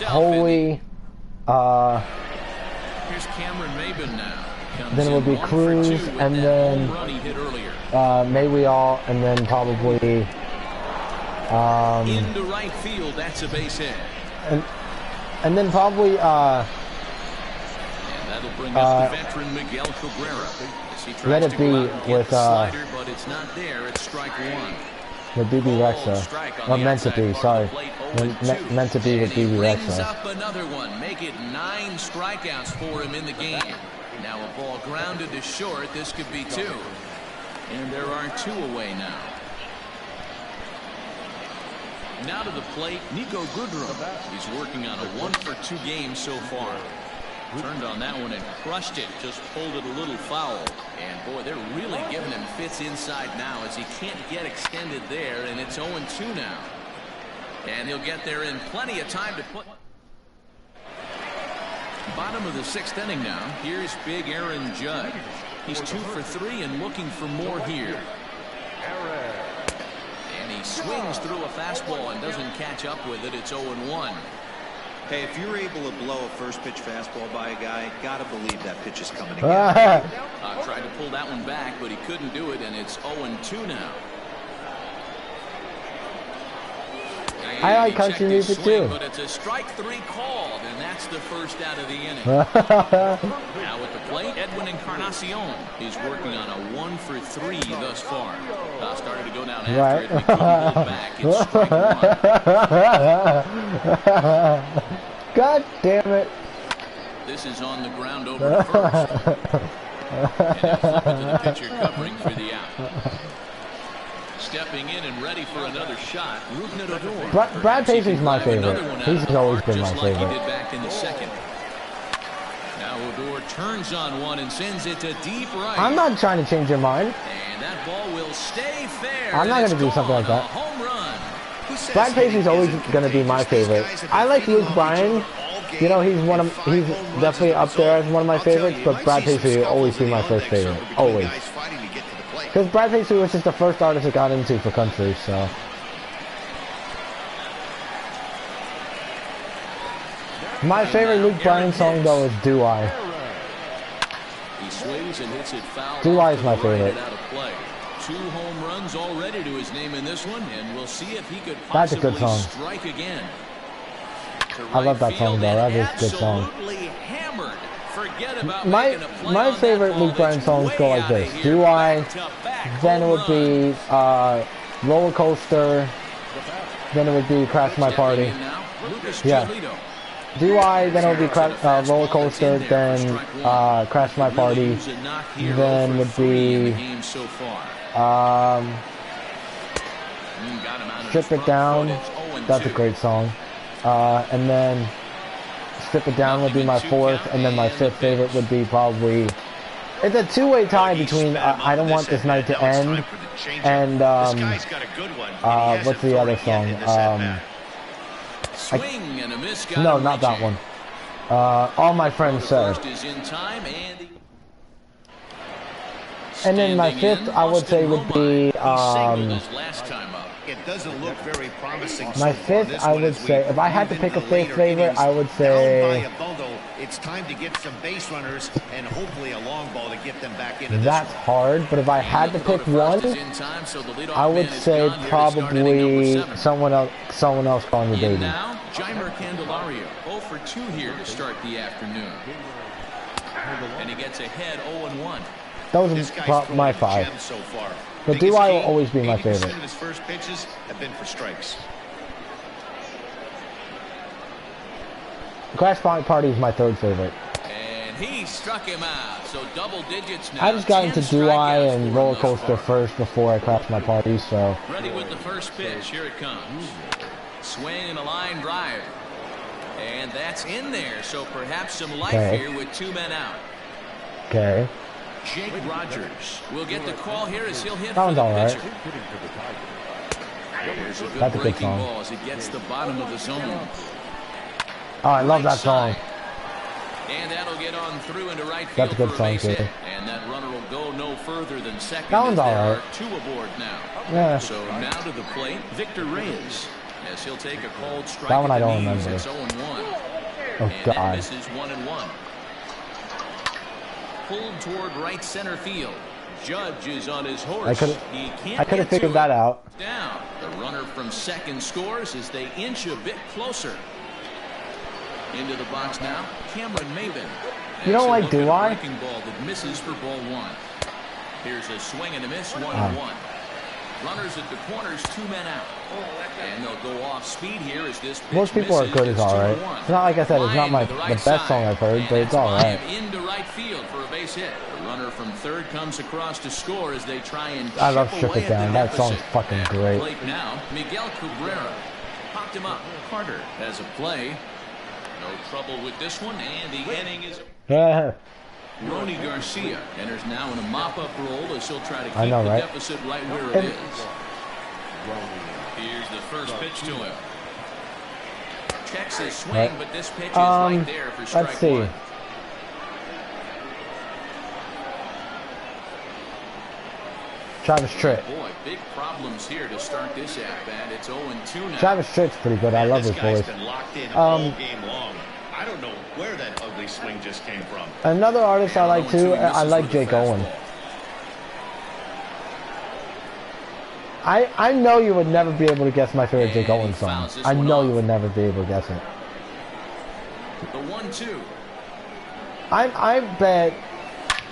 [SPEAKER 1] Holy, then it will be Cruise, and then May We All, and then probably
[SPEAKER 2] into right field. That's a base hit.
[SPEAKER 1] And then probably
[SPEAKER 2] that'll bring up the veteran Miguel Cabrera.
[SPEAKER 1] Let It Be with
[SPEAKER 2] slider, but it's not there. It's strike one.
[SPEAKER 1] With BB Rexa. Or Meant to Be, sorry. Meant to Be with BB Rexa.
[SPEAKER 2] Up another one. Make it 9 strikeouts for him in the game. Now a ball grounded to short. This could be 2. And there are 2 away now. Now to the plate, Nico Goodrum. He's working on a 1-for-2 game so far. Turned on that one and crushed it. Just pulled it a little foul. And boy, they're really giving him fits inside now as he can't get extended there, and it's 0-2 now. And he'll get there in plenty of time to put. Bottom of the 6th inning now. Here's big Aaron Judd. He's 2 for 3 and looking for more here. And he swings through a fastball and doesn't catch up with it. It's 0-1.
[SPEAKER 3] Hey, if you're able to blow a first pitch fastball by a guy, gotta believe that pitch is coming again.
[SPEAKER 2] Tried to pull that one back, but he couldn't do it, and it's 0-2 now.
[SPEAKER 1] I like country music too.
[SPEAKER 2] But it's a strike 3 called, and that's the first out of the inning. Now at the plate, Edwin Encarnacion. He's working on a 1-for-3 thus far. Started to go down after it, but couldn't hold back. It's strike 1.
[SPEAKER 1] God damn it.
[SPEAKER 2] This is on the ground over to first. And he'll flip it to the pitcher covering for the out. Stepping in and ready for another shot.
[SPEAKER 1] Brad Paisley's my favorite. He's always been my favorite.
[SPEAKER 2] Like he did back in the 2nd. Now Odor turns on one and sends it to deep right.
[SPEAKER 1] I'm not trying to change your mind.
[SPEAKER 2] And that ball will stay fair.
[SPEAKER 1] I'm not going to do something like that.
[SPEAKER 2] Home run.
[SPEAKER 1] Brad Paisley's always going to be my favorite. I like Luke Bryan. You know, he's definitely up there as one of my favorites, but Brad Paisley will always be my first favorite. Always. Because Brad Paisley was just the first artist I got into for country, so. My favorite Luke Bryan song, though, is Do I.
[SPEAKER 2] He swings and hits it foul.
[SPEAKER 1] Do I is my favorite.
[SPEAKER 2] 2 home runs already to his name in this one, and we'll see if he could
[SPEAKER 1] That's a good song.
[SPEAKER 2] Strike again.
[SPEAKER 1] I love that song, though. That is a good song. My favorite Luke Bryan songs go like this. Do I, then it would be Roller Coaster, then it would be Crash My Party. Yeah. Do I, then it would be Roller Coaster, then Crash My Party, then would be Strip It Down. That's a great song. And then Strip It Down would be my 4th, and then my 5th favorite would be probably. It's a 2-way tie between I Don't Want This Night to End and what's the other song? No, not that one. All My Friends Say. And then my 5th, I would say, would be
[SPEAKER 5] It doesn't look very promising.
[SPEAKER 1] My 5th, I would say, if I had to pick a 5th favorite, I would say.
[SPEAKER 5] It's time to get some base runners and hopefully a long ball to get them back into this.
[SPEAKER 1] That's hard, but if I had to pick one, I would say probably someone else calling the baby.
[SPEAKER 2] Now, Jeimer Candelario, 0 for 2 here to start the afternoon. And he gets ahead 0-1.
[SPEAKER 1] Those are my 5. But Do I will always be my favorite.
[SPEAKER 5] His first pitches have been for strikes.
[SPEAKER 1] Crash My Party is my 3rd favorite.
[SPEAKER 2] And he struck him out. So double digits now.
[SPEAKER 1] I just got into DUI and roller coaster first before I crashed my party, so.
[SPEAKER 2] Ready with the first pitch. Here it comes. Swing and a line drive. And that's in there. So perhaps some life here with 2 men out.
[SPEAKER 1] Okay.
[SPEAKER 2] Jake Rogers will get the call here as he'll hit
[SPEAKER 1] Sounds all right.
[SPEAKER 2] There's a good
[SPEAKER 1] That's a good
[SPEAKER 2] breaking
[SPEAKER 1] song.
[SPEAKER 2] ball as it gets the bottom of the zone.
[SPEAKER 1] Oh, I love that song.
[SPEAKER 2] And that'll get on through into right field.
[SPEAKER 1] That's a good
[SPEAKER 2] for
[SPEAKER 1] song,
[SPEAKER 2] base hit.
[SPEAKER 1] too.
[SPEAKER 2] And that runner will go no further than second.
[SPEAKER 1] That one's
[SPEAKER 2] as
[SPEAKER 1] all
[SPEAKER 2] there
[SPEAKER 1] right.
[SPEAKER 2] are 2 aboard now.
[SPEAKER 1] Yeah.
[SPEAKER 2] So now to the plate, Victor Reyes, as he'll take a cold strike.
[SPEAKER 1] That one I
[SPEAKER 2] at the
[SPEAKER 1] don't
[SPEAKER 2] knees.
[SPEAKER 1] remember.
[SPEAKER 2] It's 0-1.
[SPEAKER 1] Oh,
[SPEAKER 2] And that
[SPEAKER 1] God.
[SPEAKER 2] misses 1-1. Pulled toward right center field. Judge is on his horse.
[SPEAKER 1] I could have
[SPEAKER 2] get
[SPEAKER 1] figured
[SPEAKER 2] to
[SPEAKER 1] that
[SPEAKER 2] it.
[SPEAKER 1] out.
[SPEAKER 2] Down. The runner from second scores as they inch a bit closer. Into the box now, Cameron Maben.
[SPEAKER 1] You don't like DUI?
[SPEAKER 2] Breaking ball that misses for ball 1. Here's a swing and a miss, 1-1. Runners at the corners, 2 men out. And they'll go off speed here as this pitch
[SPEAKER 1] Most people are
[SPEAKER 2] misses.
[SPEAKER 1] good, it's alright. It's not like I said, it's not
[SPEAKER 2] Line to the
[SPEAKER 1] the
[SPEAKER 2] right
[SPEAKER 1] best
[SPEAKER 2] side.
[SPEAKER 1] song I've heard, but it's
[SPEAKER 2] And
[SPEAKER 1] alright.
[SPEAKER 2] into right field for a base hit. The runner from third comes across to score as they try and
[SPEAKER 1] I love
[SPEAKER 2] chip
[SPEAKER 1] Strip
[SPEAKER 2] away
[SPEAKER 1] It Down.
[SPEAKER 2] at the
[SPEAKER 1] That song's
[SPEAKER 2] deficit.
[SPEAKER 1] fucking
[SPEAKER 2] At the
[SPEAKER 1] great.
[SPEAKER 2] plate now, Miguel Cabrera popped him up. Carter has a play. No trouble with this one, and the inning is.
[SPEAKER 1] Yeah.
[SPEAKER 2] Ronnie Garcia enters now in a mop-up role as he'll try to keep
[SPEAKER 1] I know,
[SPEAKER 2] the
[SPEAKER 1] right?
[SPEAKER 2] deficit right where it is. Here's the first pitch to him. Checks his swing,
[SPEAKER 1] Right.
[SPEAKER 2] but this pitch is right there for strike
[SPEAKER 1] Let's see.
[SPEAKER 2] 1.
[SPEAKER 1] Travis Tritt.
[SPEAKER 2] Boy, big problems here to start this at-bat. It's 0-2 now.
[SPEAKER 1] Travis Tritt's pretty good. I love
[SPEAKER 5] This
[SPEAKER 1] his
[SPEAKER 5] guy's
[SPEAKER 1] voice.
[SPEAKER 5] been locked in all game long. I don't know where that ugly swing just came from.
[SPEAKER 1] Another artist I like too, I like Jake Owen. I know you would never be able to guess my favorite Jake Owen song. I know you would never be able to guess it.
[SPEAKER 2] The 1-2.
[SPEAKER 1] I bet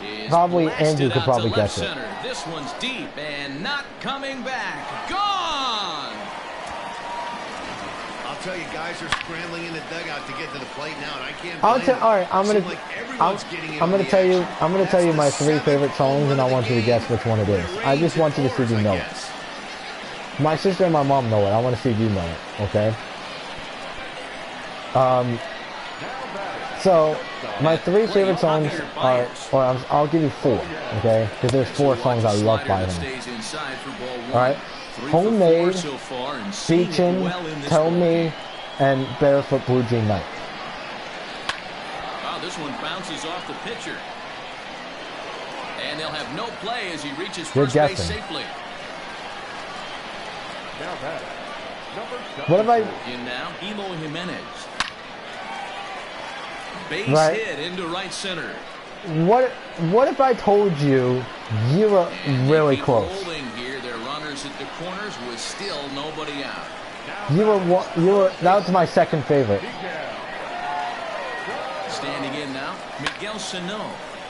[SPEAKER 2] Is
[SPEAKER 1] probably
[SPEAKER 2] blasted
[SPEAKER 1] Andrew could
[SPEAKER 2] out
[SPEAKER 1] probably
[SPEAKER 2] to left
[SPEAKER 1] guess it.
[SPEAKER 2] center. This one's deep and not coming back. Gone!
[SPEAKER 5] I'll tell you, guys are scrambling in the dugout to get to the plate now, and I can't
[SPEAKER 1] I'll
[SPEAKER 5] blame
[SPEAKER 1] tell.
[SPEAKER 5] them.
[SPEAKER 1] All right, I'm
[SPEAKER 5] Seems
[SPEAKER 1] gonna.
[SPEAKER 5] like everyone's getting in
[SPEAKER 1] I'm
[SPEAKER 5] on
[SPEAKER 1] gonna
[SPEAKER 5] the
[SPEAKER 1] tell you.
[SPEAKER 5] action.
[SPEAKER 1] I'm gonna tell you
[SPEAKER 5] That's
[SPEAKER 1] my
[SPEAKER 5] the
[SPEAKER 1] 3 favorite
[SPEAKER 5] seventh
[SPEAKER 1] songs, and I
[SPEAKER 5] home
[SPEAKER 1] want
[SPEAKER 5] of
[SPEAKER 1] you
[SPEAKER 5] the
[SPEAKER 1] to guess
[SPEAKER 5] game.
[SPEAKER 1] which one it is.
[SPEAKER 5] The
[SPEAKER 1] I just
[SPEAKER 5] Rays
[SPEAKER 1] want you to see if you
[SPEAKER 5] I
[SPEAKER 1] know it.
[SPEAKER 5] guess.
[SPEAKER 1] My sister and my mom know it. I want to see if you know it. Okay. So my 3 favorite songs are, or I'll give you 4. Okay, because there's 4 songs I love by him. All right. Homemade, Beachin', Tell Me, and Barefoot Blue Jean Night.
[SPEAKER 2] Wow, this one bounces off the pitcher. And they'll have no play as he reaches
[SPEAKER 1] You're
[SPEAKER 2] first base
[SPEAKER 1] guessing.
[SPEAKER 2] safely.
[SPEAKER 1] What have I?
[SPEAKER 2] In now, Emo Jimenez. Base
[SPEAKER 1] Right.
[SPEAKER 2] hit into right center.
[SPEAKER 1] What if I told you you were
[SPEAKER 2] And
[SPEAKER 1] really
[SPEAKER 2] they keep
[SPEAKER 1] close?
[SPEAKER 2] rolling here. Their runners at the corners with still nobody out.
[SPEAKER 1] You were. That was my second favorite.
[SPEAKER 2] Standing in now, Miguel Sano.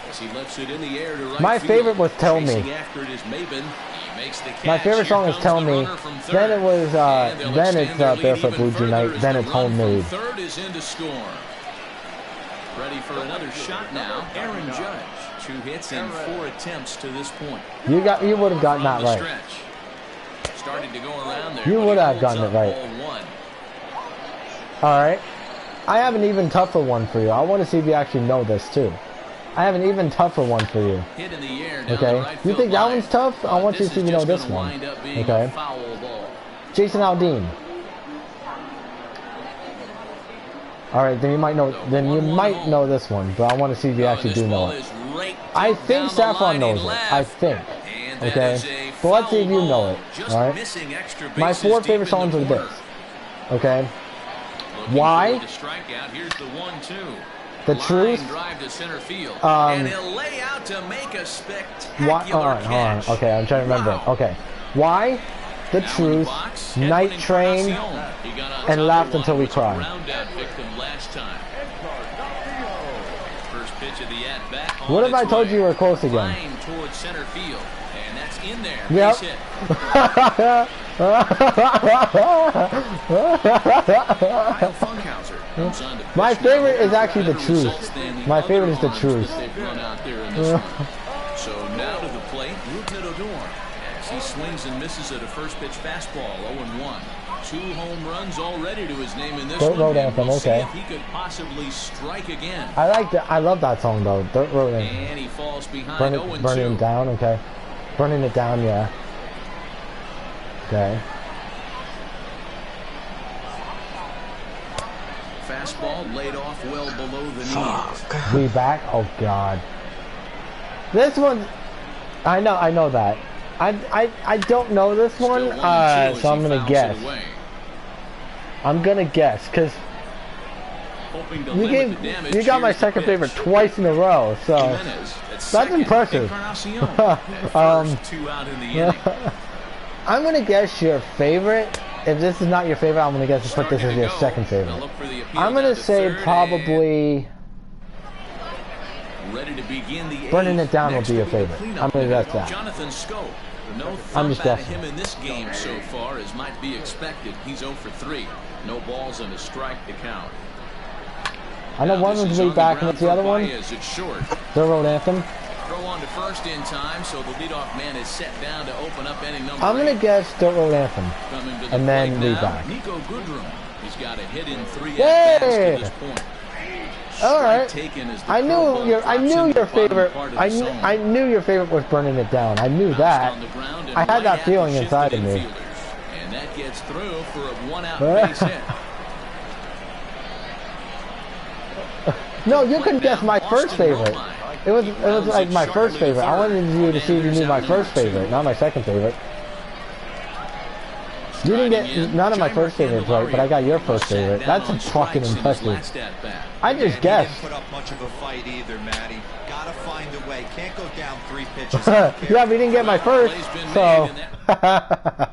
[SPEAKER 2] As he lifts it in the air to right
[SPEAKER 1] My
[SPEAKER 2] field.
[SPEAKER 1] favorite was Tell Me.
[SPEAKER 2] Chasing after it is Maben. He makes the catch.
[SPEAKER 1] My favorite song
[SPEAKER 2] Here
[SPEAKER 1] is
[SPEAKER 2] comes
[SPEAKER 1] Tell
[SPEAKER 2] the
[SPEAKER 1] Me.
[SPEAKER 2] runner from third.
[SPEAKER 1] Then it was.
[SPEAKER 2] And they'll
[SPEAKER 1] Then
[SPEAKER 2] extend
[SPEAKER 1] it's
[SPEAKER 2] their lead
[SPEAKER 1] Barefoot
[SPEAKER 2] even
[SPEAKER 1] Blue Jean
[SPEAKER 2] further
[SPEAKER 1] Night.
[SPEAKER 2] as
[SPEAKER 1] Then
[SPEAKER 2] the
[SPEAKER 1] it's
[SPEAKER 2] run from
[SPEAKER 1] Homemade.
[SPEAKER 2] third is in to score. Ready for another shot now. Aaron Judge. 2 hits and 4 attempts to this point.
[SPEAKER 1] You would have gotten that
[SPEAKER 2] From the
[SPEAKER 1] right.
[SPEAKER 2] stretch. Starting to go around there.
[SPEAKER 1] You
[SPEAKER 2] but
[SPEAKER 1] would
[SPEAKER 2] he
[SPEAKER 1] have
[SPEAKER 2] holds
[SPEAKER 1] gotten
[SPEAKER 2] up
[SPEAKER 1] it right.
[SPEAKER 2] ball 1.
[SPEAKER 1] All right. I have an even tougher one for you. I want to see if you actually know this too. I have an even tougher one for you.
[SPEAKER 2] Hit in the air down
[SPEAKER 1] Okay.
[SPEAKER 2] the right
[SPEAKER 1] You
[SPEAKER 2] field
[SPEAKER 1] think that
[SPEAKER 2] line.
[SPEAKER 1] one's tough? I want you to see if you know
[SPEAKER 2] is
[SPEAKER 1] this
[SPEAKER 2] just gonna
[SPEAKER 1] one.
[SPEAKER 2] wind up being
[SPEAKER 1] Okay.
[SPEAKER 2] a foul ball.
[SPEAKER 1] Jason Aldean. All right, then you might know. Then you might know this one, but I want to see if you actually
[SPEAKER 2] This
[SPEAKER 1] do know
[SPEAKER 2] ball
[SPEAKER 1] it.
[SPEAKER 2] is right
[SPEAKER 1] I
[SPEAKER 2] down
[SPEAKER 1] think
[SPEAKER 2] the
[SPEAKER 1] Saffron
[SPEAKER 2] line
[SPEAKER 1] knows
[SPEAKER 2] and
[SPEAKER 1] it.
[SPEAKER 2] left.
[SPEAKER 1] I think.
[SPEAKER 2] And that
[SPEAKER 1] Okay.
[SPEAKER 2] is a
[SPEAKER 1] But let's see if you
[SPEAKER 2] foul
[SPEAKER 1] know
[SPEAKER 2] ball.
[SPEAKER 1] it.
[SPEAKER 2] Just
[SPEAKER 1] All right.
[SPEAKER 2] missing extra
[SPEAKER 1] My
[SPEAKER 2] bases
[SPEAKER 1] 4
[SPEAKER 2] deep
[SPEAKER 1] favorite
[SPEAKER 2] in
[SPEAKER 1] songs
[SPEAKER 2] the
[SPEAKER 1] are
[SPEAKER 2] corner.
[SPEAKER 1] this. Okay.
[SPEAKER 2] Looking
[SPEAKER 1] Why?
[SPEAKER 2] for the strikeout. Here's the 1-2.
[SPEAKER 1] The
[SPEAKER 2] Line
[SPEAKER 1] Truth.
[SPEAKER 2] drive to center field.
[SPEAKER 1] Um,
[SPEAKER 2] and he'll lay out to make a
[SPEAKER 1] Why?
[SPEAKER 2] spectacular
[SPEAKER 1] Hold on.
[SPEAKER 2] catch.
[SPEAKER 1] Okay, I'm trying to remember.
[SPEAKER 2] Wow.
[SPEAKER 1] Okay. Why? The
[SPEAKER 2] Now in
[SPEAKER 1] Truth.
[SPEAKER 2] box,
[SPEAKER 1] Night
[SPEAKER 2] Edwin
[SPEAKER 1] Train.
[SPEAKER 2] Encarnacion. He got on
[SPEAKER 1] and
[SPEAKER 2] top
[SPEAKER 1] Laughed
[SPEAKER 2] of one,
[SPEAKER 1] Until We
[SPEAKER 2] was a
[SPEAKER 1] Cry.
[SPEAKER 2] round-out victim last time. First pitch of the at-bat.
[SPEAKER 1] What if I told you you were close again?
[SPEAKER 2] Line towards center field, and that's in there.
[SPEAKER 1] Yep.
[SPEAKER 2] Base hit. Kyle Funkhauser
[SPEAKER 1] My favorite is actually the truth. My favorite is the truth.
[SPEAKER 2] So now to the plate, Rougned Odor. As he swings and misses at a first pitch fastball, 0-1. 2 home runs already to his name in this
[SPEAKER 1] Dirt
[SPEAKER 2] one.
[SPEAKER 1] Road Anthem,
[SPEAKER 2] We'll
[SPEAKER 1] okay.
[SPEAKER 2] see if he could possibly strike again.
[SPEAKER 1] I like that. I love that song though. Dirt Road Anthem.
[SPEAKER 2] And he falls behind 0-2.
[SPEAKER 1] Burning it down, okay. Burning it down, yeah. Okay.
[SPEAKER 2] Fastball laid off well below the knees.
[SPEAKER 1] We back? Oh god. This one, I know that. I don't know this one, so I'm gonna guess. I'm gonna guess, cause you got my second favorite twice in a row, so that's impressive. I'm gonna guess your favorite. If this is not your favorite, I'm gonna guess to put this as your second favorite. I'm gonna say probably Burning It Down will be your favorite. I'm gonna guess that.
[SPEAKER 2] Jonathan Scope. No
[SPEAKER 1] I'm just
[SPEAKER 2] thump at
[SPEAKER 1] guessing.
[SPEAKER 2] him in this game so far, as might be expected. He's 0 for 3. No balls and a strike to count.
[SPEAKER 1] I know one was way back, and it's the other one. Dirt Road Anthem.
[SPEAKER 2] Throw on to first in time, so the leadoff man is set down to open up inning number 8.
[SPEAKER 1] I'm gonna guess Dirt Road Anthem, and then lead back.
[SPEAKER 2] Nico Goodrum. He's got a hit in 3 at-bats to this point.
[SPEAKER 1] All right. I knew your favorite. I knew your favorite was Burning It Down. I knew that. I had that feeling inside of me.
[SPEAKER 2] And that gets through for a 1-out base hit.
[SPEAKER 1] No, you couldn't guess my first favorite. It was like my first favorite. I wanted you to see if you knew my first favorite, not my second favorite. You didn't get none of my first favorites right, but I got your first favorite. That's fucking impressive. I just guessed.
[SPEAKER 3] Put up much of a fight either, Matty. Gotta find a way. Can't go down 3 pitches.
[SPEAKER 1] Yeah, we didn't get my first, so.
[SPEAKER 2] At the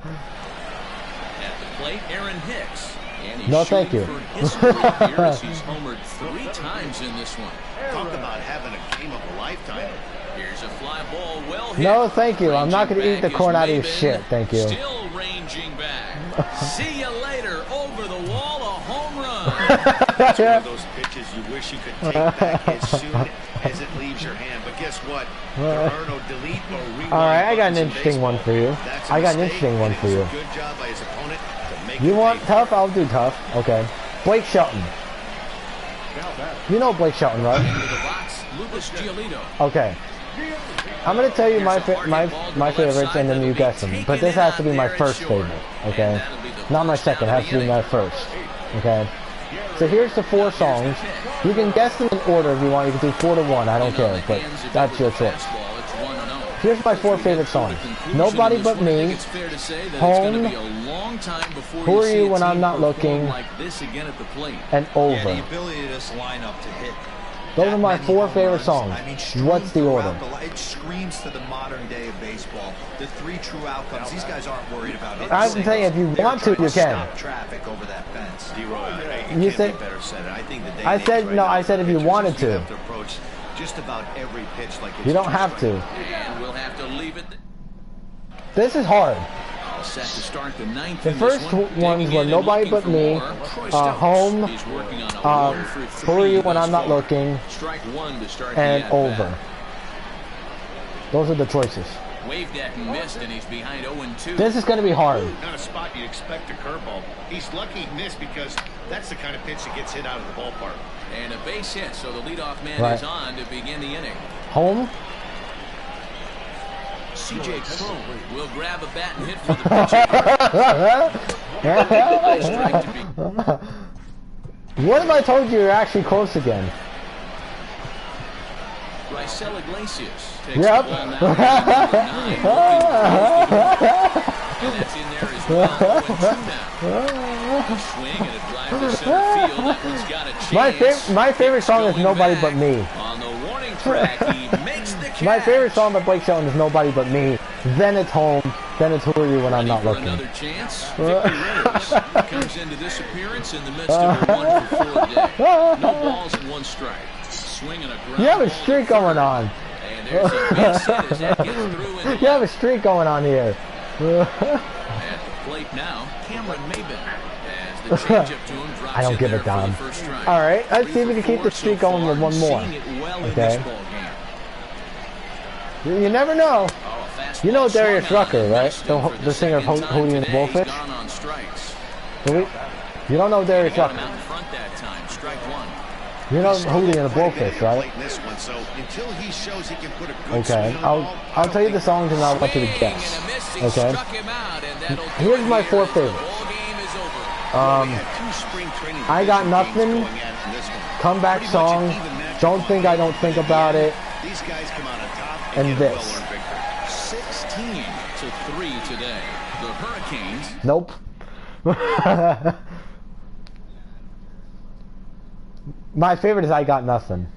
[SPEAKER 2] plate, Aaron Hicks.
[SPEAKER 1] No, thank you.
[SPEAKER 2] He's homered 3 times in this one.
[SPEAKER 5] Talk about having a game of a lifetime.
[SPEAKER 2] Here's a fly ball, well hit.
[SPEAKER 1] No, thank you. I'm not going to eat the corn out of your shit. Thank you.
[SPEAKER 2] Still ranging back. See you later. Over the wall, a home run.
[SPEAKER 5] That's one of those pitches you wish you could take back as soon as it leaves your hand. But guess what? There are no delete or rewind.
[SPEAKER 1] All right, I got an
[SPEAKER 5] buttons in
[SPEAKER 1] interesting one
[SPEAKER 5] baseball.
[SPEAKER 1] for you.
[SPEAKER 5] That's
[SPEAKER 1] I got an
[SPEAKER 5] mistake,
[SPEAKER 1] interesting one
[SPEAKER 5] and
[SPEAKER 1] for
[SPEAKER 5] it was
[SPEAKER 1] you.
[SPEAKER 5] a good job by his opponent to make
[SPEAKER 1] You
[SPEAKER 5] it
[SPEAKER 1] want
[SPEAKER 5] pay.
[SPEAKER 1] tough? I'll do tough. Okay. Blake Shelton. You know Blake Shelton, right?
[SPEAKER 2] Into the box, Lucas Giolito.
[SPEAKER 1] Okay. I'm gonna tell you my favorites, and then you guess them. But this has to be my first favorite, okay? Not my second. It has to be my first, okay? So here's the 4 songs. You can guess them in order if you want. You can do 4 to 1. I don't care, but that's your choice. Here's my 4 favorite songs: Nobody But Me, Home, Who Are You When I'm Not Looking, and Over.
[SPEAKER 3] Yeah, the ability of this lineup to hit.
[SPEAKER 1] Those are my 4 favorite songs.
[SPEAKER 3] I mean,
[SPEAKER 1] What's the order?
[SPEAKER 3] It screams to the modern day of baseball. The 3 true outcomes. These guys aren't worried about it.
[SPEAKER 1] I'm saying if you want to, you can.
[SPEAKER 3] Stop traffic over that fence.
[SPEAKER 1] You said.
[SPEAKER 5] Better said it. I think the day
[SPEAKER 1] I said no. I said if you wanted
[SPEAKER 5] you
[SPEAKER 1] to.
[SPEAKER 5] have to approach just about every pitch like it's
[SPEAKER 1] You don't
[SPEAKER 5] two
[SPEAKER 1] have to.
[SPEAKER 2] And we'll have to leave it.
[SPEAKER 1] This is hard.
[SPEAKER 2] All set to start the 9th.
[SPEAKER 1] The first ones were Nobody But Me, Home, Who Are You When I'm Not Looking,
[SPEAKER 2] Strike 1 to start
[SPEAKER 1] and
[SPEAKER 2] the
[SPEAKER 1] Over.
[SPEAKER 2] at-bat.
[SPEAKER 1] Those are the choices.
[SPEAKER 2] Waved at and missed, and he's behind 0-2.
[SPEAKER 1] This is going to be hard.
[SPEAKER 5] Not a spot you'd expect a curveball. He's lucky he missed because that's the kind of pitch that gets hit out of the ballpark.
[SPEAKER 2] And a base hit, so the leadoff man
[SPEAKER 1] Right.
[SPEAKER 2] is on to begin the inning.
[SPEAKER 1] Home?
[SPEAKER 2] C.J. Cron will grab a bat and hit for the pitcher. Strike to be.
[SPEAKER 1] What if I told you you're actually close again?
[SPEAKER 2] Raisel Iglesias takes
[SPEAKER 1] Yep.
[SPEAKER 2] the ball now. Number 9, and that's in there as well. 0-2 now. A swing and a drive to center field. That one's got a chance.
[SPEAKER 1] My favorite song is Nobody But Me.
[SPEAKER 2] On the warning track, he makes the catch.
[SPEAKER 1] My favorite song by Blake Shelton is Nobody But Me. Then it's Home. Then it's Who Are You When I'm Not
[SPEAKER 2] Ready for
[SPEAKER 1] Looking.
[SPEAKER 2] another chance. Victor Reyes comes into this appearance in the midst of a 1-for-4 day. No balls and 1 strike. Swing and a ground.
[SPEAKER 1] You have a streak going on.
[SPEAKER 2] And there's a base hit as that gets through in the
[SPEAKER 1] You have a streak going on here.
[SPEAKER 2] At the plate now, Cameron Maybin. As The changeup to him drops
[SPEAKER 1] I don't
[SPEAKER 2] in
[SPEAKER 1] give
[SPEAKER 2] there
[SPEAKER 1] a damn.
[SPEAKER 2] for the first strike.
[SPEAKER 1] Alright, let's see if we can keep the streak going with one more. Okay. You never know. You know Darius Rucker, right? The singer of Hootie and the Blowfish? You don't know Darius Rucker. You know Hootie and the Blowfish, right? Okay, I'll tell you the songs and I'll let you guess. Okay. Here's my 4 favorites. I Got Nothing, Comeback Song, Don't Think I Don't Think About It, and this.
[SPEAKER 2] 16-3 today. The Hurricanes.
[SPEAKER 1] Nope. My favorite is I Got Nothing.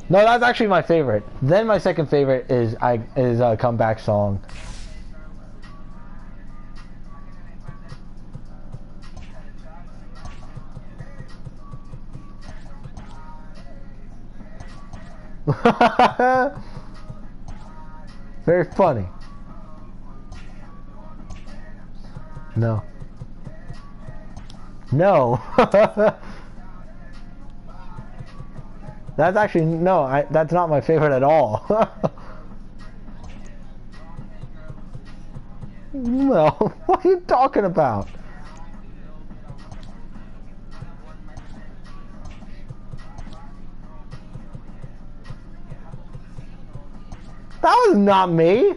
[SPEAKER 1] No, that's actually my favorite. Then my second favorite is a Comeback Song. Very funny. No. No. That's actually no. That's not my favorite at all. No. What are you talking about? That was not me.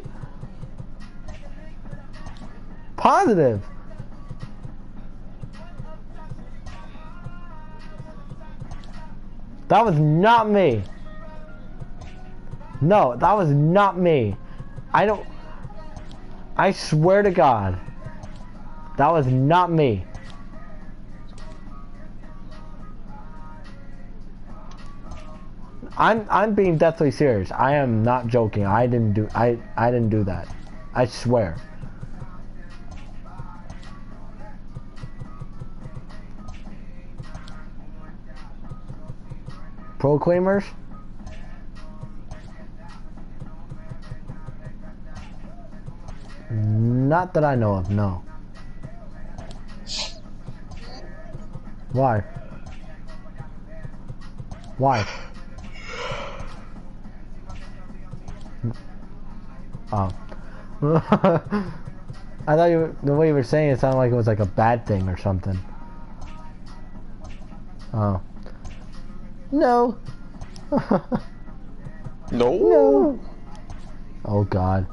[SPEAKER 1] Positive. That was not me. No, that was not me. I swear to God. That was not me. I'm being deathly serious. I am not joking. I didn't do that. I swear. Proclaimers? Not that I know of, no. Why? Why? Oh. I thought the way you were saying it sounded like it was like a bad thing or something. Oh. No.
[SPEAKER 4] No.
[SPEAKER 1] No. Oh God.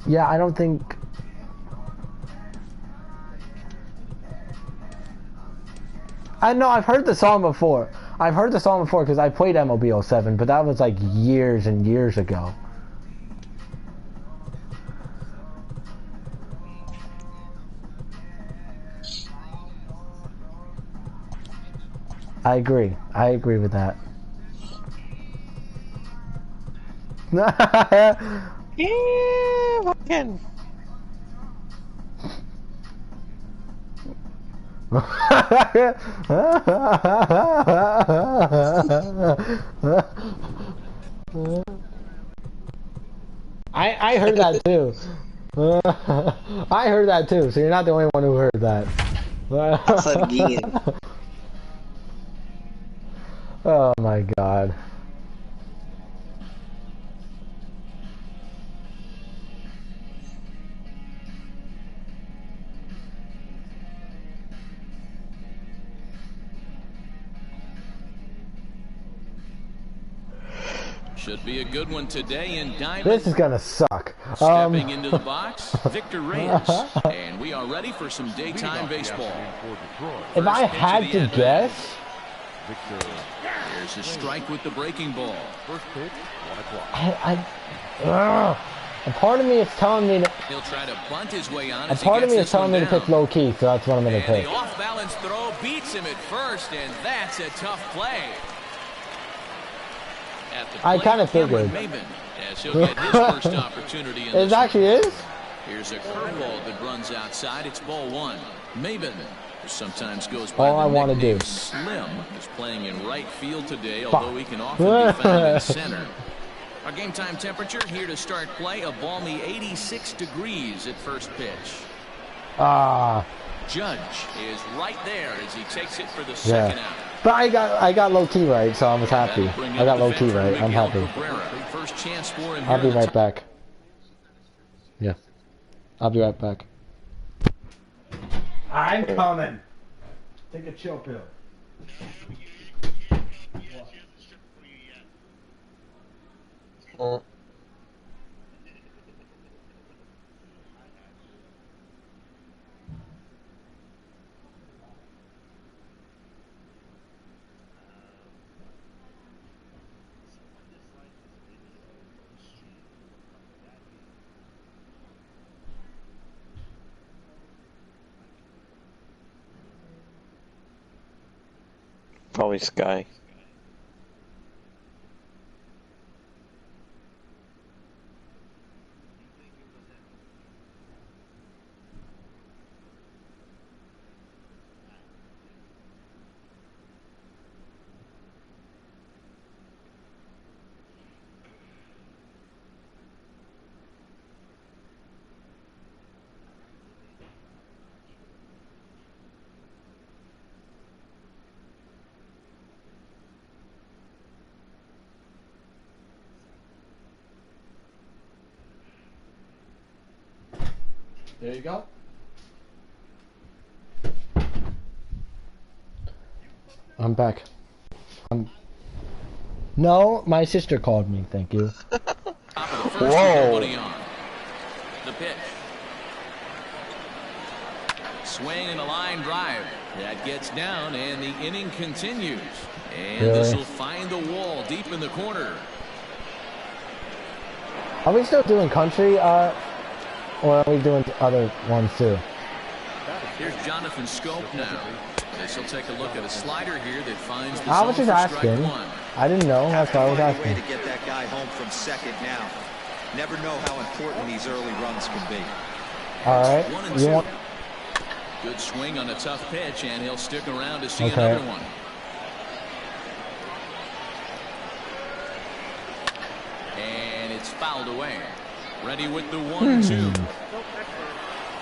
[SPEAKER 1] Yeah, I don't think... I know, I've heard the song before. I've heard the song before because I played MLB 07, but that was like years and years ago. I agree. I agree with that.
[SPEAKER 4] Yeah, again.
[SPEAKER 1] I heard that too. I heard that too, so you're not the only one who heard that. Oh my God.
[SPEAKER 2] Should be a good one today in Diamond.
[SPEAKER 1] This is gonna suck.
[SPEAKER 2] Stepping into the box, Victor Reyes. And we are ready for some daytime baseball.
[SPEAKER 1] If I had to guess,
[SPEAKER 2] There's a strike with the breaking ball.
[SPEAKER 6] First pitch, 1 o'clock.
[SPEAKER 1] A part of me is telling me to.
[SPEAKER 2] He'll try to bunt his way on.
[SPEAKER 1] A part of me is telling me to pick low key, so that's what I'm going to pick.
[SPEAKER 2] The off-balance throw beats him at first, and that's a tough play.
[SPEAKER 1] I kind of figured.
[SPEAKER 2] As he'll get his first opportunity in
[SPEAKER 1] it actually is.
[SPEAKER 2] Here's a curveball that runs outside. It's ball 1. Maben, who sometimes goes by
[SPEAKER 1] all I want to do.
[SPEAKER 2] Slim, is playing in right field today, although he can often be found in center. Our game time temperature here to start play, a balmy 86 degrees at first pitch. Judge is right there as he takes it for the second out.
[SPEAKER 1] But I got low key right, so I was happy. I got low key right. I'm happy.
[SPEAKER 2] First chance for him.
[SPEAKER 1] I'll be right back. Yeah. I'll be right back.
[SPEAKER 6] I'm coming. Take a chill pill.
[SPEAKER 4] Probably Sky.
[SPEAKER 1] There you go. I'm back. No, my sister called me. Thank you.
[SPEAKER 4] Whoa.
[SPEAKER 2] The pitch. Swing and a line drive. That gets down, and the inning continues. And this will find the wall deep in the corner.
[SPEAKER 1] Are we still doing country? Or are we doing other ones too?
[SPEAKER 2] Here's Jonathan Scope now. This will take a look at a slider here that finds the
[SPEAKER 1] I was just asking. I didn't know. That's why I was asking.
[SPEAKER 3] Way to get that guy home from second now. Never know how important these early runs can be.
[SPEAKER 1] All right. You want?
[SPEAKER 2] Good swing on a tough pitch, and he'll stick around to see another one. And it's fouled away. Ready with the 1-2.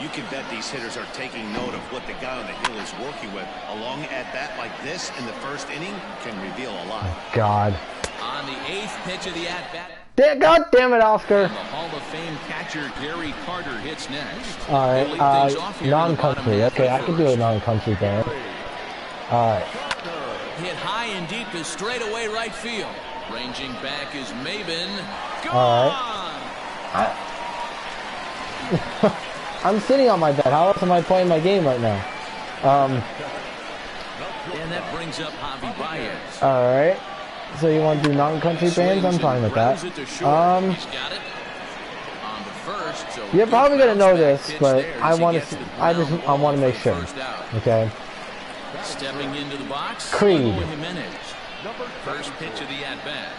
[SPEAKER 5] You can bet these hitters are taking note of what the guy on the hill is working with. A long at-bat like this in the first inning can reveal a lot.
[SPEAKER 1] Oh, God.
[SPEAKER 2] On the 8th pitch of the at-bat.
[SPEAKER 1] God damn it, Oscar.
[SPEAKER 2] And the Hall of Fame catcher Gary Carter hits next.
[SPEAKER 1] All right, non-country. Okay, I can do a non-country band. All right.
[SPEAKER 2] Hit high and deep to straightaway right field. Ranging back is Maben. Gone!
[SPEAKER 1] All right. I'm sitting on my bed. How else am I playing my game right now?
[SPEAKER 2] And that brings up Javi Baez.
[SPEAKER 1] All right. So you want to do non-country bands? I'm fine with that. You're probably gonna know this, but I want to. I want to make sure. Okay.
[SPEAKER 2] Stepping into the box.
[SPEAKER 1] Creed.
[SPEAKER 2] First pitch of the at-bat.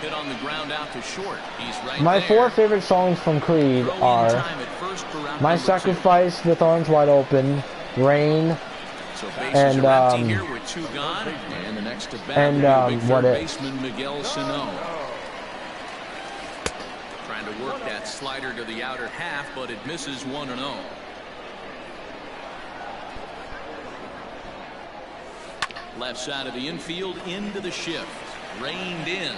[SPEAKER 2] Hit on the ground out to short. He's right
[SPEAKER 1] My
[SPEAKER 2] there.
[SPEAKER 1] 4 favorite songs from Creed are My Sacrifice, With Arms Wide Open, Rain,
[SPEAKER 2] so
[SPEAKER 1] and
[SPEAKER 2] here with 2 gone, and the next to bat
[SPEAKER 1] what it?
[SPEAKER 2] baseman Miguel Sano. Trying to work that slider to the outer half, but it misses 1-0. Left side of the infield into the shift. Reined in.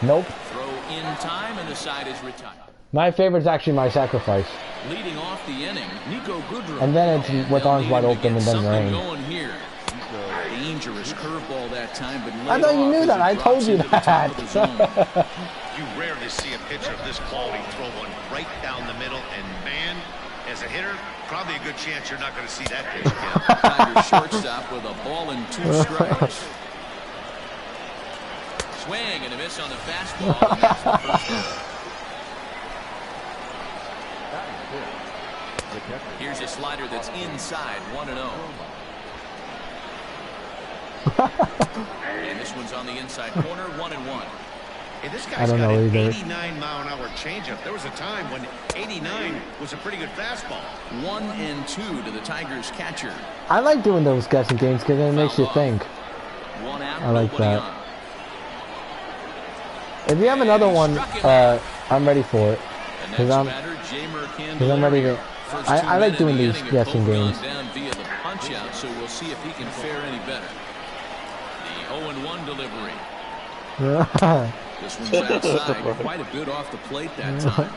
[SPEAKER 1] Nope.
[SPEAKER 2] Throw in time, and the side is retired.
[SPEAKER 1] My favorite is actually My Sacrifice.
[SPEAKER 2] Leading off the inning, Nico Goodrum.
[SPEAKER 1] And then it's With Arms Wide Open and then Rain.
[SPEAKER 2] Going here. Dangerous curveball that time, but
[SPEAKER 1] I thought you knew that. I told you that.
[SPEAKER 5] You rarely see a pitcher of this quality throw one right down the middle, and man, has a hitter, probably a good chance you're not going to see that pitch again.
[SPEAKER 2] Tigers shortstop with a ball and 2 strikes. Swing and a miss on the fastball. And that's the first out. Here's a slider that's inside, 1-0. And this one's on the inside corner, 1-1.
[SPEAKER 5] Hey, this guy's got an 89-mile-an-hour changeup. There was a time when 89 was a pretty good fastball.
[SPEAKER 2] 1-2 to the Tigers catcher.
[SPEAKER 1] I like doing those guessing games because it makes you think.
[SPEAKER 2] 1 out,
[SPEAKER 1] I like that.
[SPEAKER 2] on.
[SPEAKER 1] If you have another one, I'm ready for it. Because I'm ready to. I like doing these guessing games.
[SPEAKER 2] Down via the punch out, so we'll see if he can fare any better. The 0-1 delivery. This one's outside, quite a bit off the plate that time.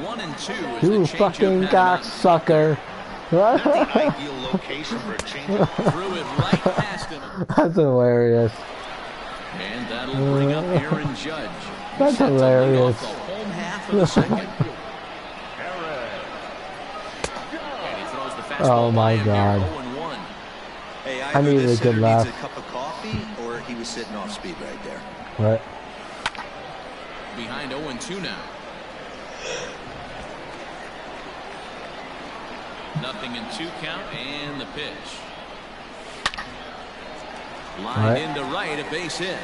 [SPEAKER 2] 1-2 is
[SPEAKER 1] You
[SPEAKER 2] the
[SPEAKER 1] fucking cocksucker.
[SPEAKER 5] Not the ideal location for a changeup.
[SPEAKER 2] Threw it right past him.
[SPEAKER 1] That's hilarious.
[SPEAKER 2] And that'll bring up Aaron Judge.
[SPEAKER 1] That's hilarious.
[SPEAKER 2] The home half of the second. And he throws the fastball.
[SPEAKER 1] Oh my God.
[SPEAKER 2] 0-1.
[SPEAKER 3] Hey,
[SPEAKER 1] I needed a good laugh.
[SPEAKER 3] Needs a cup of coffee, or he was sitting off speed right there.
[SPEAKER 1] Right.
[SPEAKER 2] Behind 0-2 now. Nothing in 2 count, and the pitch. Lined into right, a base hit.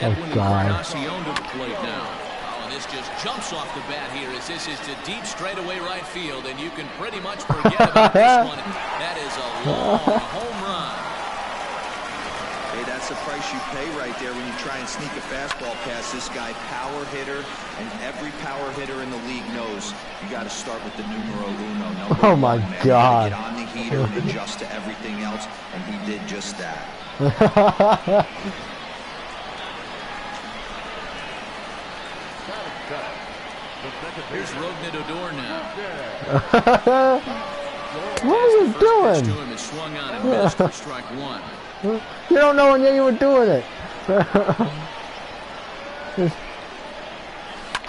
[SPEAKER 2] Edwin
[SPEAKER 1] God.
[SPEAKER 2] Encarnacion to the plate now. Oh, and this just jumps off the bat here as this is to deep straightaway right field, and you can pretty much forget about this one. That is a long home run.
[SPEAKER 3] Hey, that's the price you pay right there when you try and sneak a fastball past this guy. Power hitter, and every power hitter in the league knows you got to start with the numero uno.
[SPEAKER 1] Oh my God.
[SPEAKER 3] Get on the heater and adjust to everything else, and he did just that.
[SPEAKER 2] Here's Rougned Odor now.
[SPEAKER 1] What are you doing?
[SPEAKER 2] To him is swung on and missed for strike 1.
[SPEAKER 1] You don't know when you were doing it.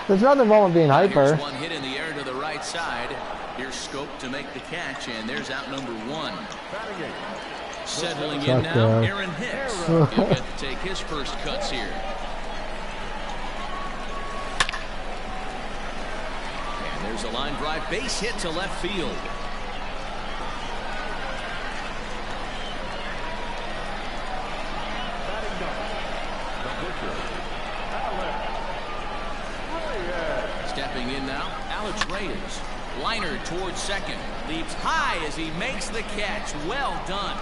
[SPEAKER 1] There's nothing wrong with being hyper.
[SPEAKER 2] Here's one hit in the air to the right side. Here's Scope to make the catch, and there's out number 1. Settling in now, Aaron Hicks. He'll get to take his first cuts here. And there's a line drive base hit to left field. Stepping in now, Alex Reyes. Liner towards second. Leaps high as he makes the catch. Well done.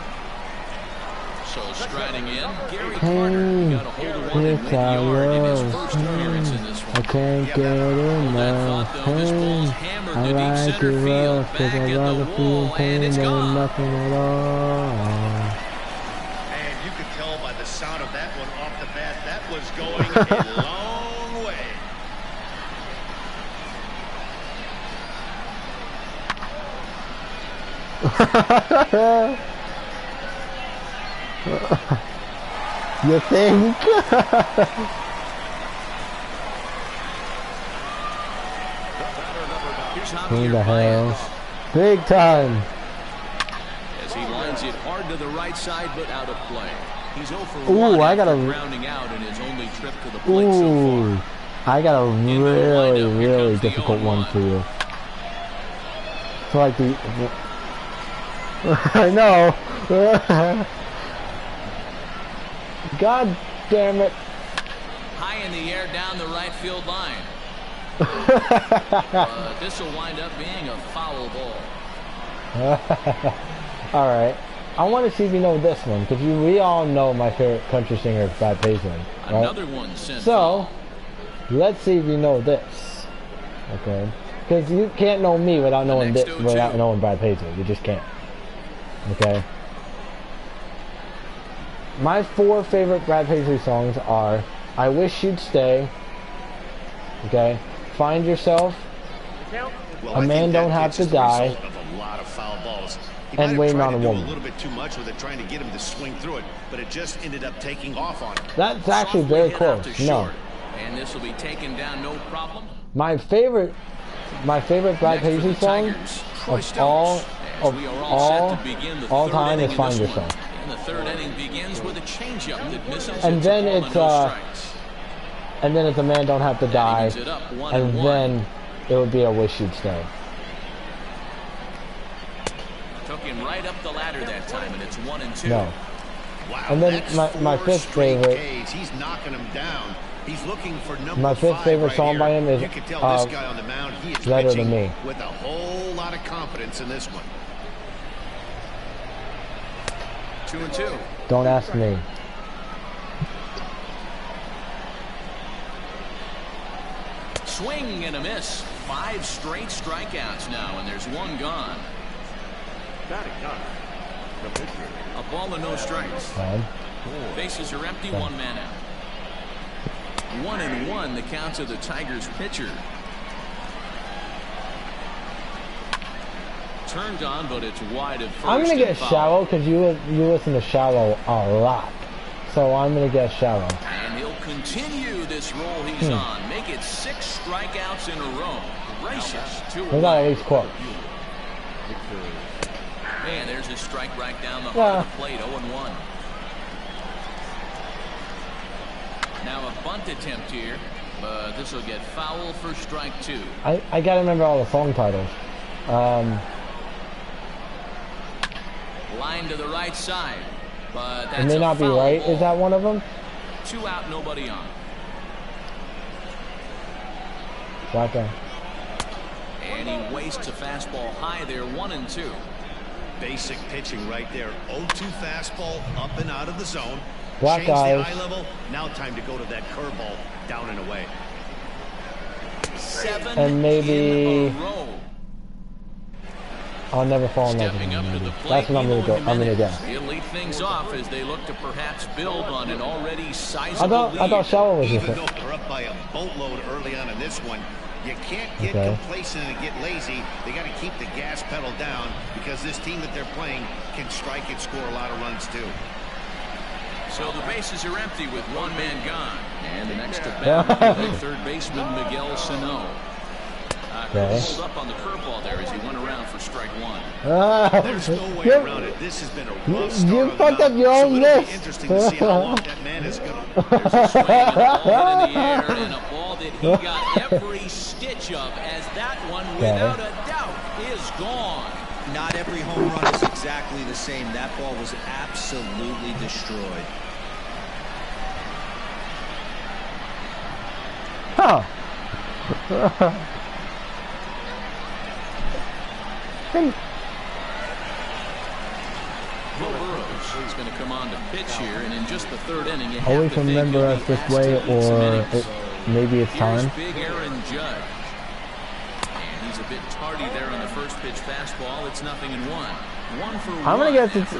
[SPEAKER 2] So striding in, Gary Carter. He got a hold of one in mid-yard in his first appearance in this one.
[SPEAKER 1] I can't get enough pain. I like it rough because I rather feel pain than nothing at all.
[SPEAKER 5] And you could tell by the sound of that one off the bat, that was going a long way.
[SPEAKER 1] You think? Who the hell? Big time.
[SPEAKER 2] As he lines it hard to the right side, but out of play. He's 0 for 1
[SPEAKER 1] I got a
[SPEAKER 2] rounding out in his only trip to the plate so far.
[SPEAKER 1] I got a really difficult one for you. So like the I know. God damn it.
[SPEAKER 2] High in the air down the right field line. This will wind up being a foul ball.
[SPEAKER 1] Alright. I want to see if you know this one, because we all know my favorite country singer is Brad Paisley. Right?
[SPEAKER 2] Another one sent
[SPEAKER 1] So, let's see if you know this. Okay? Because you can't know me without knowing this, without knowing Brad Paisley. You just can't. Okay? My 4 favorite Brad Paisley songs are I Wish You'd Stay, okay, Find Yourself, A Man Don't Have to Die,
[SPEAKER 5] A lot of foul balls. He
[SPEAKER 1] And waiting on a
[SPEAKER 5] do a
[SPEAKER 1] woman.
[SPEAKER 5] little bit too much with it, trying to get him to swing through it, but it just ended up taking off on him.
[SPEAKER 1] That's actually very close. No.
[SPEAKER 2] And this will be taken down, no problem.
[SPEAKER 1] My favorite Brad Paisley song of all time is Find Yourself.
[SPEAKER 2] And the third inning begins with a changeup that misses.
[SPEAKER 1] And then it's A Man Don't Have to Die, and then it would be a Wish You'd Stay.
[SPEAKER 2] Took him right up the ladder that time, and it's 1-2.
[SPEAKER 1] No.
[SPEAKER 5] Wow,
[SPEAKER 1] And then my fifth favorite.
[SPEAKER 5] He's knocking him down. He's looking for
[SPEAKER 1] My fifth favorite song by him is
[SPEAKER 5] you can tell this guy on the mound, he is
[SPEAKER 1] Letter to Me.
[SPEAKER 5] with a whole lot of confidence in this one.
[SPEAKER 2] 2-2.
[SPEAKER 1] Don't Ask Me.
[SPEAKER 2] Swing and a miss. 5 straight strikeouts now, and there's 1 gone. A ball and no strikes.
[SPEAKER 1] Fine.
[SPEAKER 2] Bases are empty, 1 man out. 1-1 the count of the Tigers pitcher. Turned on, but it's wide at first.
[SPEAKER 1] I'm gonna get Shallow because you listen to Shallow a lot, so I'm gonna get Shallow.
[SPEAKER 2] And he'll continue this roll he's on. Make it 6 strikeouts in a row. Gracious. 2-1.
[SPEAKER 1] We got at least quote.
[SPEAKER 2] Man, there's a strike right down the heart of the plate. 0-1. Now a bunt attempt here, but this will get foul for strike 2.
[SPEAKER 1] I gotta remember all the song titles.
[SPEAKER 2] Line to the right side, but that's
[SPEAKER 1] It May Not Be Right.
[SPEAKER 2] Ball.
[SPEAKER 1] Is that one of them?
[SPEAKER 2] 2 out, nobody on.
[SPEAKER 1] Black guy.
[SPEAKER 2] And he wastes a fastball high there. 1-2.
[SPEAKER 5] Basic pitching right there. 0-2 fastball up and out of the zone.
[SPEAKER 1] Black
[SPEAKER 5] Change
[SPEAKER 1] eyes.
[SPEAKER 5] the eye level. Now time to go to that curveball down and away.
[SPEAKER 2] 7
[SPEAKER 1] And maybe
[SPEAKER 2] in a row.
[SPEAKER 1] I'll Never Fall in Love with
[SPEAKER 2] Stepping
[SPEAKER 1] You.
[SPEAKER 2] up to the
[SPEAKER 1] Maybe.
[SPEAKER 2] plate,
[SPEAKER 1] That's what I'm gonna go. I'm gonna guess.
[SPEAKER 2] He'll lead things off as they look to perhaps build on an already sizable
[SPEAKER 1] I thought Shallow was with
[SPEAKER 5] Even
[SPEAKER 1] it.
[SPEAKER 5] though they're up by a boatload early on in this one, you can't get complacent and get lazy. They got to keep the gas pedal down because this team that they're playing can strike and score a lot of runs too.
[SPEAKER 2] So the bases are empty with 1 man gone. And the next to bat will be third baseman Miguel Sano. Hold up on the curveball there as he went around for strike 1.
[SPEAKER 5] There's no way around it. This has been a rough start.
[SPEAKER 1] You fucked up your own list.
[SPEAKER 5] Interesting to see how long that man is going to.
[SPEAKER 2] There's a swing and a ball hit in the air, and a ball that he got every stitch of, as that one, without a doubt, is gone.
[SPEAKER 3] Not every home run is exactly the same. That ball was absolutely destroyed.
[SPEAKER 1] Huh.
[SPEAKER 2] He's going to come on to pitch here, and in just the third inning, you have
[SPEAKER 1] Always
[SPEAKER 2] to think
[SPEAKER 1] remember
[SPEAKER 2] he'll
[SPEAKER 1] us
[SPEAKER 2] be
[SPEAKER 1] this
[SPEAKER 2] asked
[SPEAKER 1] way,
[SPEAKER 2] to lead some
[SPEAKER 1] or
[SPEAKER 2] innings.
[SPEAKER 1] maybe it's
[SPEAKER 2] Here's
[SPEAKER 1] time.
[SPEAKER 2] big Aaron Judge. And he's a bit tardy there on the first pitch fastball. It's 0-1. 1 for 1.
[SPEAKER 1] I'm gonna guess it's.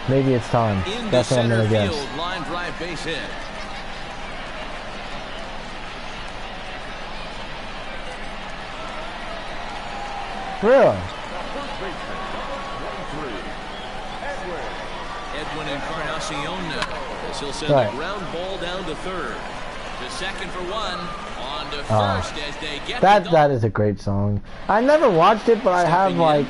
[SPEAKER 1] Maybe it's time. That's what I'm gonna guess.
[SPEAKER 2] Line drive base hit.
[SPEAKER 1] Really?
[SPEAKER 2] Edwin Encarnacion as he'll send
[SPEAKER 1] Right.
[SPEAKER 2] the ground ball down to third. To second for 1. On to first as they get
[SPEAKER 1] that is a great song. I never watched it, but I have like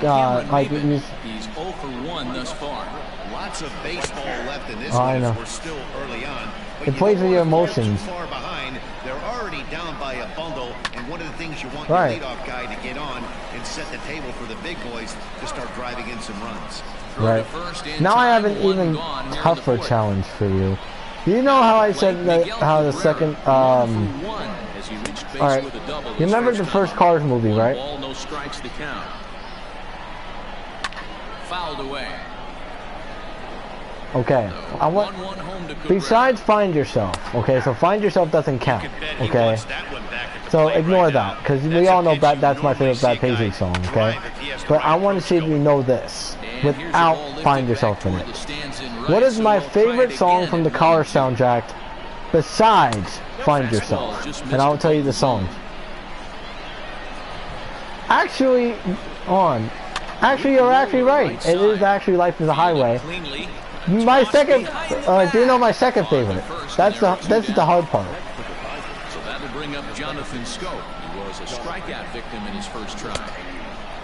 [SPEAKER 1] these.
[SPEAKER 2] He's 0 for 1 thus far.
[SPEAKER 5] Lots of baseball left in this
[SPEAKER 1] I
[SPEAKER 5] one
[SPEAKER 1] know.
[SPEAKER 5] as we're still early on. But
[SPEAKER 1] It
[SPEAKER 5] you
[SPEAKER 1] plays
[SPEAKER 5] don't
[SPEAKER 1] with your
[SPEAKER 5] want to fall
[SPEAKER 1] emotions.
[SPEAKER 5] Too far behind. They're already down by a bundle, and one of the things you want
[SPEAKER 1] Right.
[SPEAKER 5] your leadoff guy to get on and set the table for the big boys to start driving in some runs.
[SPEAKER 1] Right. Now I have an even tougher challenge for you. You know how I said that how the second all right. You remember the first Cars movie, right?
[SPEAKER 2] Ball, no strikes to count. Fouled away.
[SPEAKER 1] Okay. I want
[SPEAKER 2] 1-1 home to Cooper.
[SPEAKER 1] besides Find Yourself. Okay, so Find Yourself doesn't count. Okay. So ignore that, because we all know that's my favorite Brad Paisley song. Okay. But I want to see if you know this without Find Yourself in it. What is my favorite song from the Cars soundtrack besides Find Yourself? And I'll tell you the song. Actually, actually, you're actually right. It is actually Life is a Highway. My second, do you know my second favorite? That's the hard part.
[SPEAKER 2] So that'll bring up Jonathan Scope. He was a strikeout victim in his first try.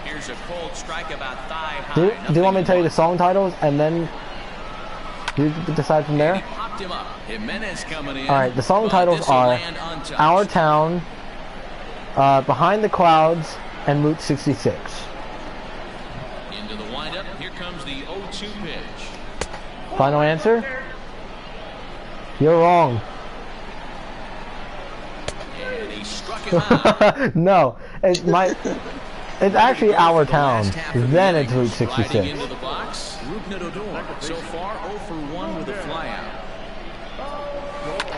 [SPEAKER 2] Here's a cold strike about thigh high.
[SPEAKER 1] Do you want me to tell you the song titles and then you decide from there? Alright, the song titles are Our Town, Behind the Clouds, and Route 66.
[SPEAKER 2] Into the windup, here comes the 0-2 pitch.
[SPEAKER 1] Final answer? You're wrong.
[SPEAKER 2] And he struck him out.
[SPEAKER 1] No, it's actually Our Town. Then it's Route 66.
[SPEAKER 2] Into the box, so far 0 for 1 with a flyout.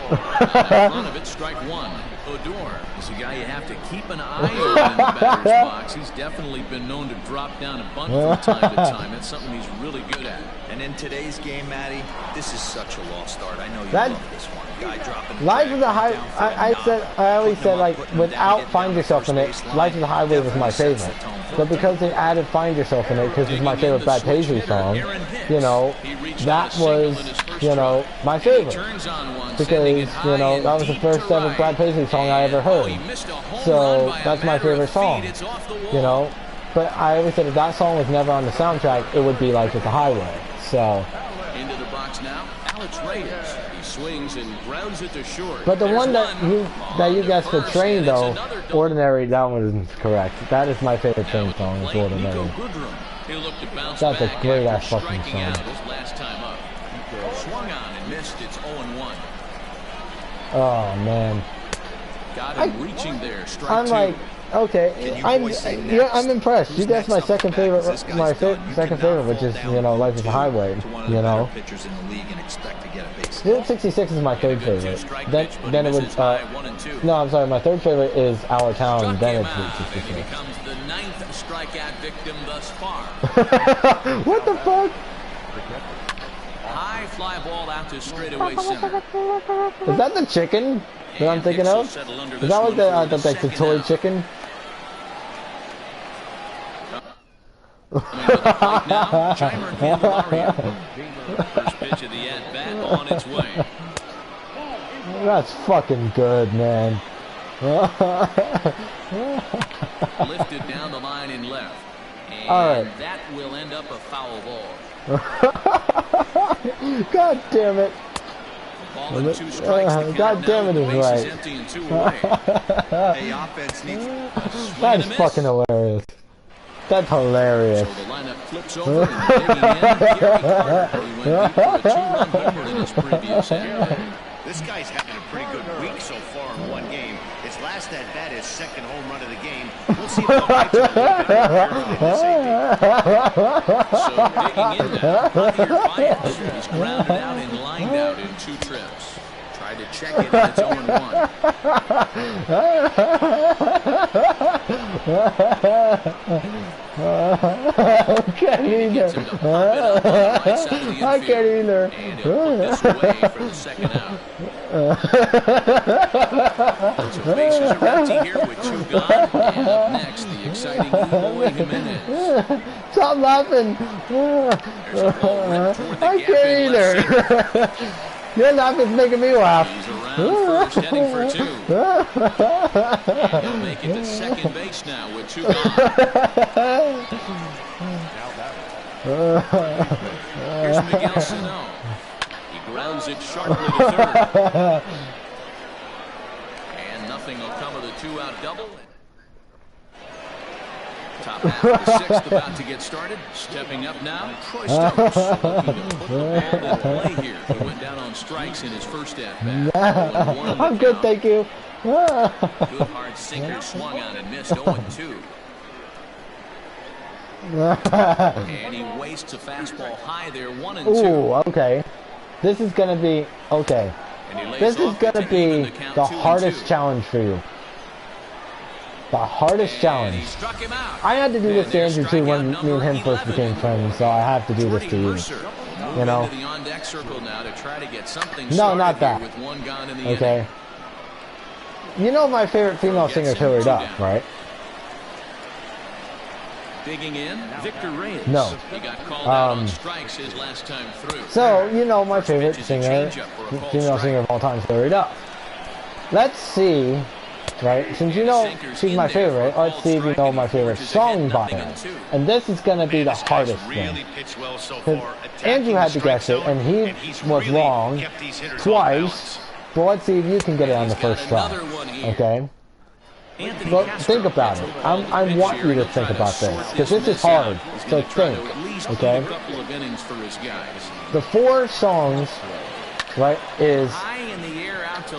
[SPEAKER 2] In front of it, strike one. Odor is a guy you have to keep an eye on in the batter's box. He's definitely been known to drop down a bunt from time to time. That's something he's really good at.
[SPEAKER 3] And in today's game, Matty, this is such a lost start. I know you love this one. Guy dropping
[SPEAKER 1] Life is a High. I always said, like, without Find Yourself in it, Life is a Highway was my favorite. But because they added Find Yourself in it, because it's my favorite Brad Paisley song, you know, that was, you know, my favorite. Because, you know, that was the first ever Brad Paisley song I ever heard. So that's my favorite song, you know. But I always said if that song was never on the soundtrack, it would be Life is a Highway. So.
[SPEAKER 2] Into the box now, Alex Reyes. He swings and grounds it to short.
[SPEAKER 1] But the one that you guys for Train though, Ordinary, that one is correct. That is my favorite Train song. Is Ordinary. That's a great ass fucking song.
[SPEAKER 2] Last time up. Swung on and missed. It's 0-1.
[SPEAKER 1] Oh man.
[SPEAKER 2] Got him reaching there. Strike
[SPEAKER 1] I'm
[SPEAKER 2] two.
[SPEAKER 1] like, okay, I'm impressed. You guys my second favorite, second favorite, which is, you know, Life is a Highway, you know. Route 66 is my third favorite. Then it would, no, I'm sorry, my third favorite is Our Town, then it's Route 66.
[SPEAKER 2] He becomes the 9th strikeout victim thus far.
[SPEAKER 1] What the fuck?
[SPEAKER 2] High fly ball out to straightaway center.
[SPEAKER 1] Is that the chicken that I'm thinking of? Is that like the toy chicken?
[SPEAKER 2] First pitch of the at-bat on its way.
[SPEAKER 1] That's fucking good, man.
[SPEAKER 2] Lifted down the line in left. And
[SPEAKER 1] alright.
[SPEAKER 2] That will end up a foul ball.
[SPEAKER 1] God damn it. God damn it is right. That's fucking hilarious. That's hilarious.
[SPEAKER 2] So the lineup flips over and digging in. Gary Carter, he went deep for a 2-run homer in his previous at-bat.
[SPEAKER 5] This guy's having a pretty good week so far in one game. His last at-bat is second home run of the game. We'll see if they'll get to a little bit
[SPEAKER 2] So digging in now, Javier Baez. He's grounded out and lined out in 2 trips. Tried to check it, and it's 0-1.
[SPEAKER 1] I can't either. I can't either.
[SPEAKER 2] And he'll put this away for the second out. So bases are empty here with 2 gone. And up next, the exciting Eloy Jimenez.
[SPEAKER 1] Stop laughing. I can't either. Your laugh is making me laugh.
[SPEAKER 2] He's around first, heading for 2. And he'll make it to second base now with 2 gone. Here's Miguel Sano. He grounds it sharply to third. And nothing will come of the 2-out double. Top half of the 6th about to get started. Stepping up now, Troy Stokes looking to put the ball in play here. He went down on strikes in his first at-bat.
[SPEAKER 1] I'm good, thank you.
[SPEAKER 2] Good hard sinker swung on and missed 0-2. And he wastes a fastball high there, 1-2.
[SPEAKER 1] Ooh, okay. This is gonna be okay. This is gonna be the hardest challenge for you. The hardest challenge. I had to do this to Andrew too when me and him first became friends, so I have to do this to you. You know? No, not that. Okay. You know my favorite female singer is Hillary Duff, right?
[SPEAKER 2] Digging in, Victor Reyes.
[SPEAKER 1] No.
[SPEAKER 2] He got called out on strikes his last time through.
[SPEAKER 1] So, you know my favorite singer, female singer of all time, Hurry Up. Let's see, right, since you know she's my favorite, let's see if you know my favorite song by her. And this is going to be the hardest thing. Andrew had to guess it, and he was wrong twice. But let's see if you can get it on the first try. Okay? But think about it. I want you to think about this, because this is hard. So think, okay? The 4 songs, right, is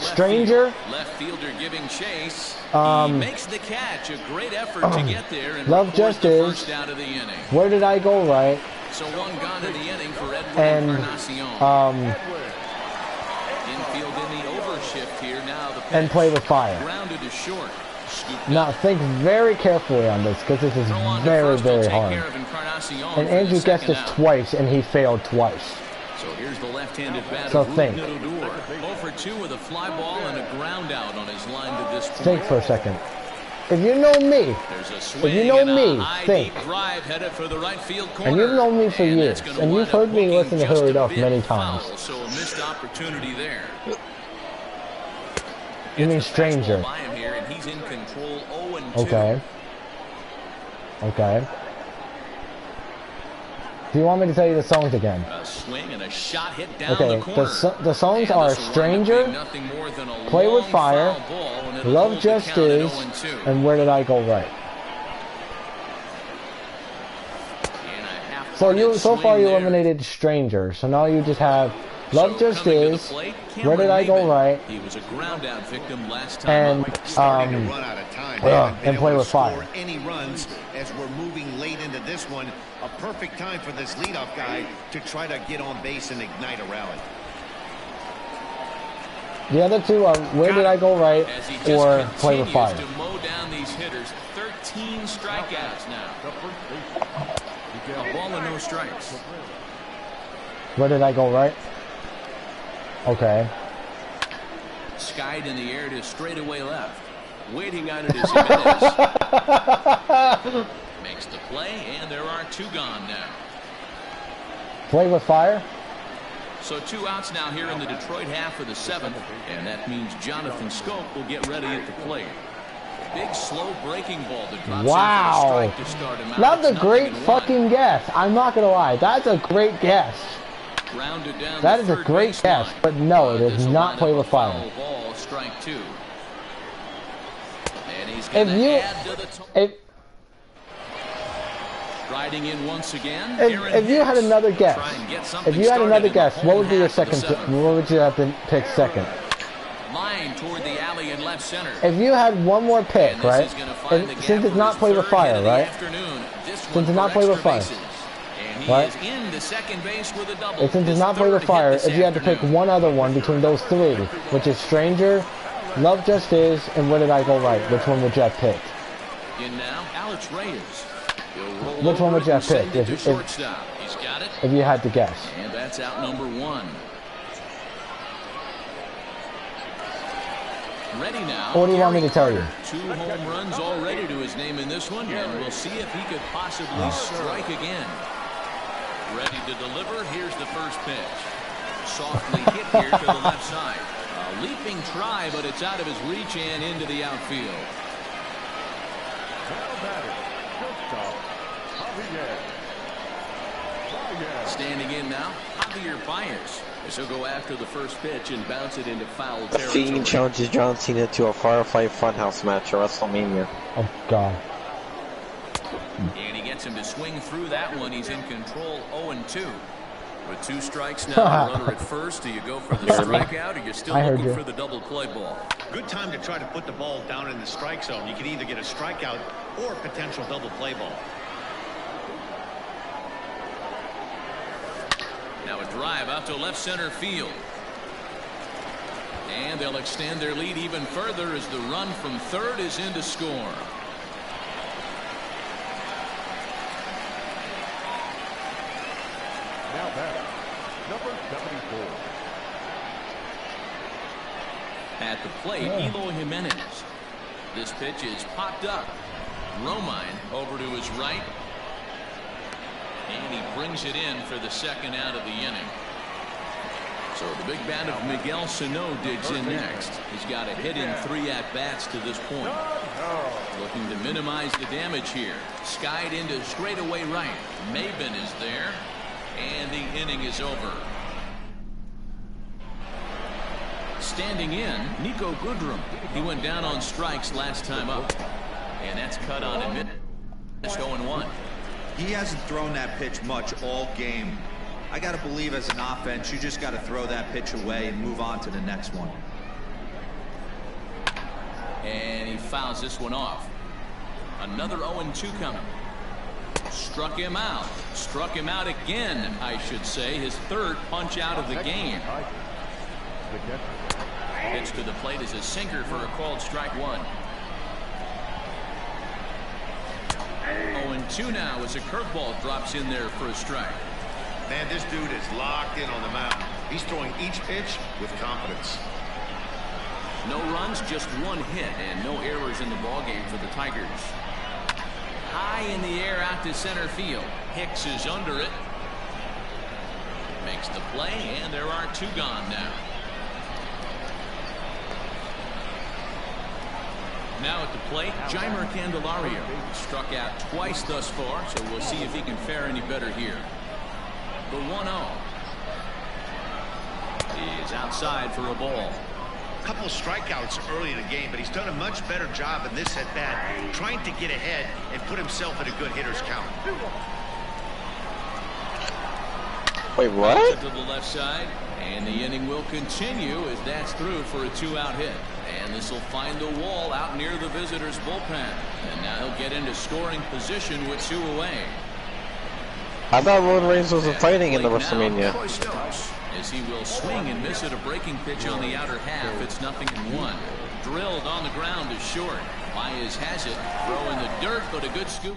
[SPEAKER 1] Stranger,
[SPEAKER 2] left fielder giving chase. He makes the catch. A great effort to get there and
[SPEAKER 1] Love Just Is,
[SPEAKER 2] out of the inning.
[SPEAKER 1] Where Did I Go Right,
[SPEAKER 2] So 1 gone in the inning for Edward
[SPEAKER 1] and
[SPEAKER 2] infield in the overshift here now. The
[SPEAKER 1] and Play with Fire.
[SPEAKER 2] Grounded to short.
[SPEAKER 1] Now think very carefully on this, because this is very, very hard. And Andrew guessed this twice, and he failed twice.
[SPEAKER 2] So here's the left-handed batter.
[SPEAKER 1] So think.
[SPEAKER 2] 0 for 2 with a fly ball and a ground out on his line to this point.
[SPEAKER 1] Think for a second. If you know me, think.
[SPEAKER 2] For the right field corner.
[SPEAKER 1] And you've known me for years, and you've heard me listen to Hurry Up many times.
[SPEAKER 2] So a missed opportunity there.
[SPEAKER 1] You mean Stranger. Okay. Okay. Do you want me to tell you the songs again?
[SPEAKER 2] A swing and a shot hit down
[SPEAKER 1] okay,
[SPEAKER 2] the corner.
[SPEAKER 1] The songs are Stranger, Play with Fire, Love Just Is, and Where Did I Go Right. So far you eliminated Stranger, so now you just have Love Just Is, Where Did I Go Right,
[SPEAKER 2] he was a ground out victim last time
[SPEAKER 1] and Play with Fire.
[SPEAKER 5] Any runs as we're moving late into this one, a perfect time for this leadoff guy to try to get on base and ignite a rally.
[SPEAKER 1] The other 2 are Where Did I Go Right or Play with Fire.
[SPEAKER 2] To mow down these hitters, 13 strikeouts now. A ball and no strikes.
[SPEAKER 1] Where Did I Go Right? Okay.
[SPEAKER 2] Skied in the air to straightaway left. Waiting on it is Jimenez. Makes the play, and there are 2 gone now.
[SPEAKER 1] Play with Fire?
[SPEAKER 2] So 2 outs now here in the Detroit half of the 7th, and that means Jonathan Scope will get ready at the plate. Big slow breaking ball that drops in for a strike to start him out.
[SPEAKER 1] That's a great fucking guess. I'm not gonna lie. That's a great guess. That is a great guess, but no, it is not Play with Fire.
[SPEAKER 2] Ball, strike 2. Riding in once again.
[SPEAKER 1] If you had another guess, what would be your second? What would you have to pick second?
[SPEAKER 2] Line toward the alley in left center.
[SPEAKER 1] If you had one more pick, right? Since it's not Play with Fire, right? Since it's not Play with Fire, right? Since it's not Play with Fire, if you had to pick one other one between those 3, which is Stranger, Love Just Is, and Where Did I Go Right, which one would you have picked?
[SPEAKER 2] In now, Alex Reyes.
[SPEAKER 1] Which one would you have picked if you had to guess?
[SPEAKER 2] And that's out number 1. Ready now.
[SPEAKER 1] What do you want me to tell you?
[SPEAKER 2] 2 home runs already to his name in this one, and we'll see if he could possibly strike again. Ready to deliver. Here's the first pitch. Softly hit here to the left side. A leaping try, but it's out of his reach and into the outfield. Standing in now, Javier Baez. He'll go after the first pitch and bounce it into foul territory.
[SPEAKER 4] Fiend challenges John Cena to a Firefly Funhouse match at WrestleMania.
[SPEAKER 1] Oh, God.
[SPEAKER 2] And he gets him to swing through that one. He's in control 0-2. With 2 strikes now, the runner at first. Do you go for the strikeout, or you're still looking for the double play ball?
[SPEAKER 5] Good time to try to put the ball down in the strike zone. You can either get a strikeout or a potential double play ball.
[SPEAKER 2] Now a drive out to left center field. And they'll extend their lead even further as the run from third is in to score.
[SPEAKER 6] Now batter, number 74.
[SPEAKER 2] At the plate, Eloy Jimenez. This pitch is popped up. Romine over to his right. And he brings it in for the second out of the inning. So the big bat of Miguel Sano digs in next. He's got a hit in 3 at-bats to this point. Looking to minimize the damage here. Skied into straightaway right. Maben is there. And the inning is over. Standing in, Nico Goodrum. He went down on strikes last time up. And that's cut on in mid. It's 0-1.
[SPEAKER 3] He hasn't thrown that pitch much all game. I got to believe as an offense, you just got to throw that pitch away and move on to the next one.
[SPEAKER 2] And he fouls this one off. Another 0-2 coming. Struck him out. Struck him out again, I should say. His third punch out of the game. Pitch to the plate is a sinker for a called strike 1. 0-2 now as a curveball drops in there for a strike.
[SPEAKER 5] Man, this dude is locked in on the mound. He's throwing each pitch with confidence.
[SPEAKER 2] No runs, just 1 hit, and no errors in the ballgame for the Tigers. High in the air out to center field. Hicks is under it. Makes the play, and there are 2 gone now. Now at the plate, Jeimer Candelario. Struck out twice thus far, so we'll see if he can fare any better here. The 1-0 is outside for a ball.
[SPEAKER 5] A couple of strikeouts early in the game, but he's done a much better job in this at-bat, trying to get ahead and put himself in a good hitter's count.
[SPEAKER 4] Wait, what?
[SPEAKER 2] To the left side, and the inning will continue as that's through for a 2-out hit. And this will find the wall out near the visitors' bullpen. And now he'll get into scoring position with 2 away.
[SPEAKER 4] I thought Road Reigns was fighting in the WrestleMania.
[SPEAKER 2] As he will swing and miss at a breaking pitch on the outer half. It's 0-1. Drilled on the ground is short. Baez has it. Throw in the dirt, but a good scoop.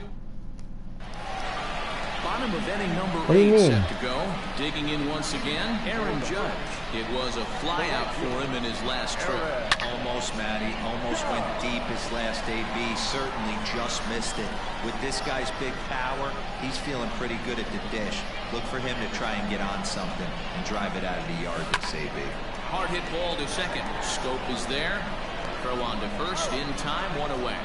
[SPEAKER 2] Bottom of inning number 8 set to go. Digging in once again, Aaron Judge. It was a fly out for him in his last trip.
[SPEAKER 3] Almost, Matty. Almost went deep his last AB. Certainly just missed it. With this guy's big power, he's feeling pretty good at the dish. Look for him to try and get on something and drive it out of the yard this AB.
[SPEAKER 2] Hard hit ball to second. Scope is there. Throw on to first in time, 1 away.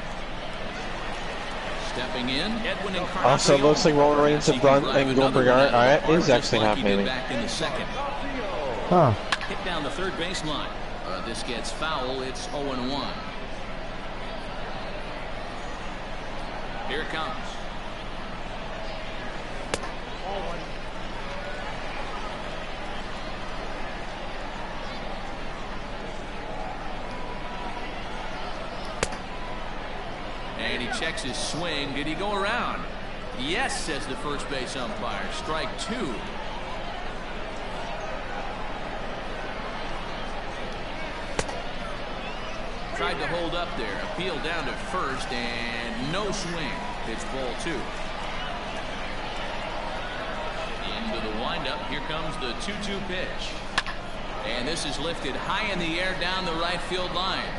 [SPEAKER 2] Stepping in, Edwin Encarnacion.
[SPEAKER 4] Also, looks like Roman Reigns and Goldberg are. Alright, he's actually happening.
[SPEAKER 2] Back in the second.
[SPEAKER 1] Huh.
[SPEAKER 2] Hit down the third baseline. This gets foul. It's 0-1. Here it comes. And he checks his swing. Did he go around? Yes, says the first base umpire. Strike 2. Tried to hold up there. Appeal down to first, and no swing. It's ball 2. Into the windup. Here comes the 2-2 pitch. And this is lifted high in the air down the right field line.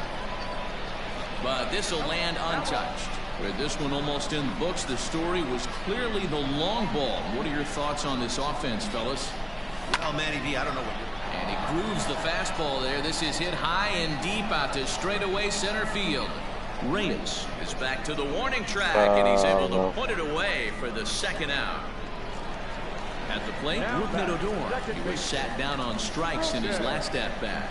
[SPEAKER 2] But this will land untouched. With this one almost in the books, the story was clearly the long ball. What are your thoughts on this offense, fellas?
[SPEAKER 5] Well, Manny B, I don't know what you're...
[SPEAKER 2] And he grooves the fastball there. This is hit high and deep out to straightaway center field. Reyes is back to the warning track, and he's able to put it away for the second out. At the plate, Rougned Odor. He was sat down on strikes in his last at-bat.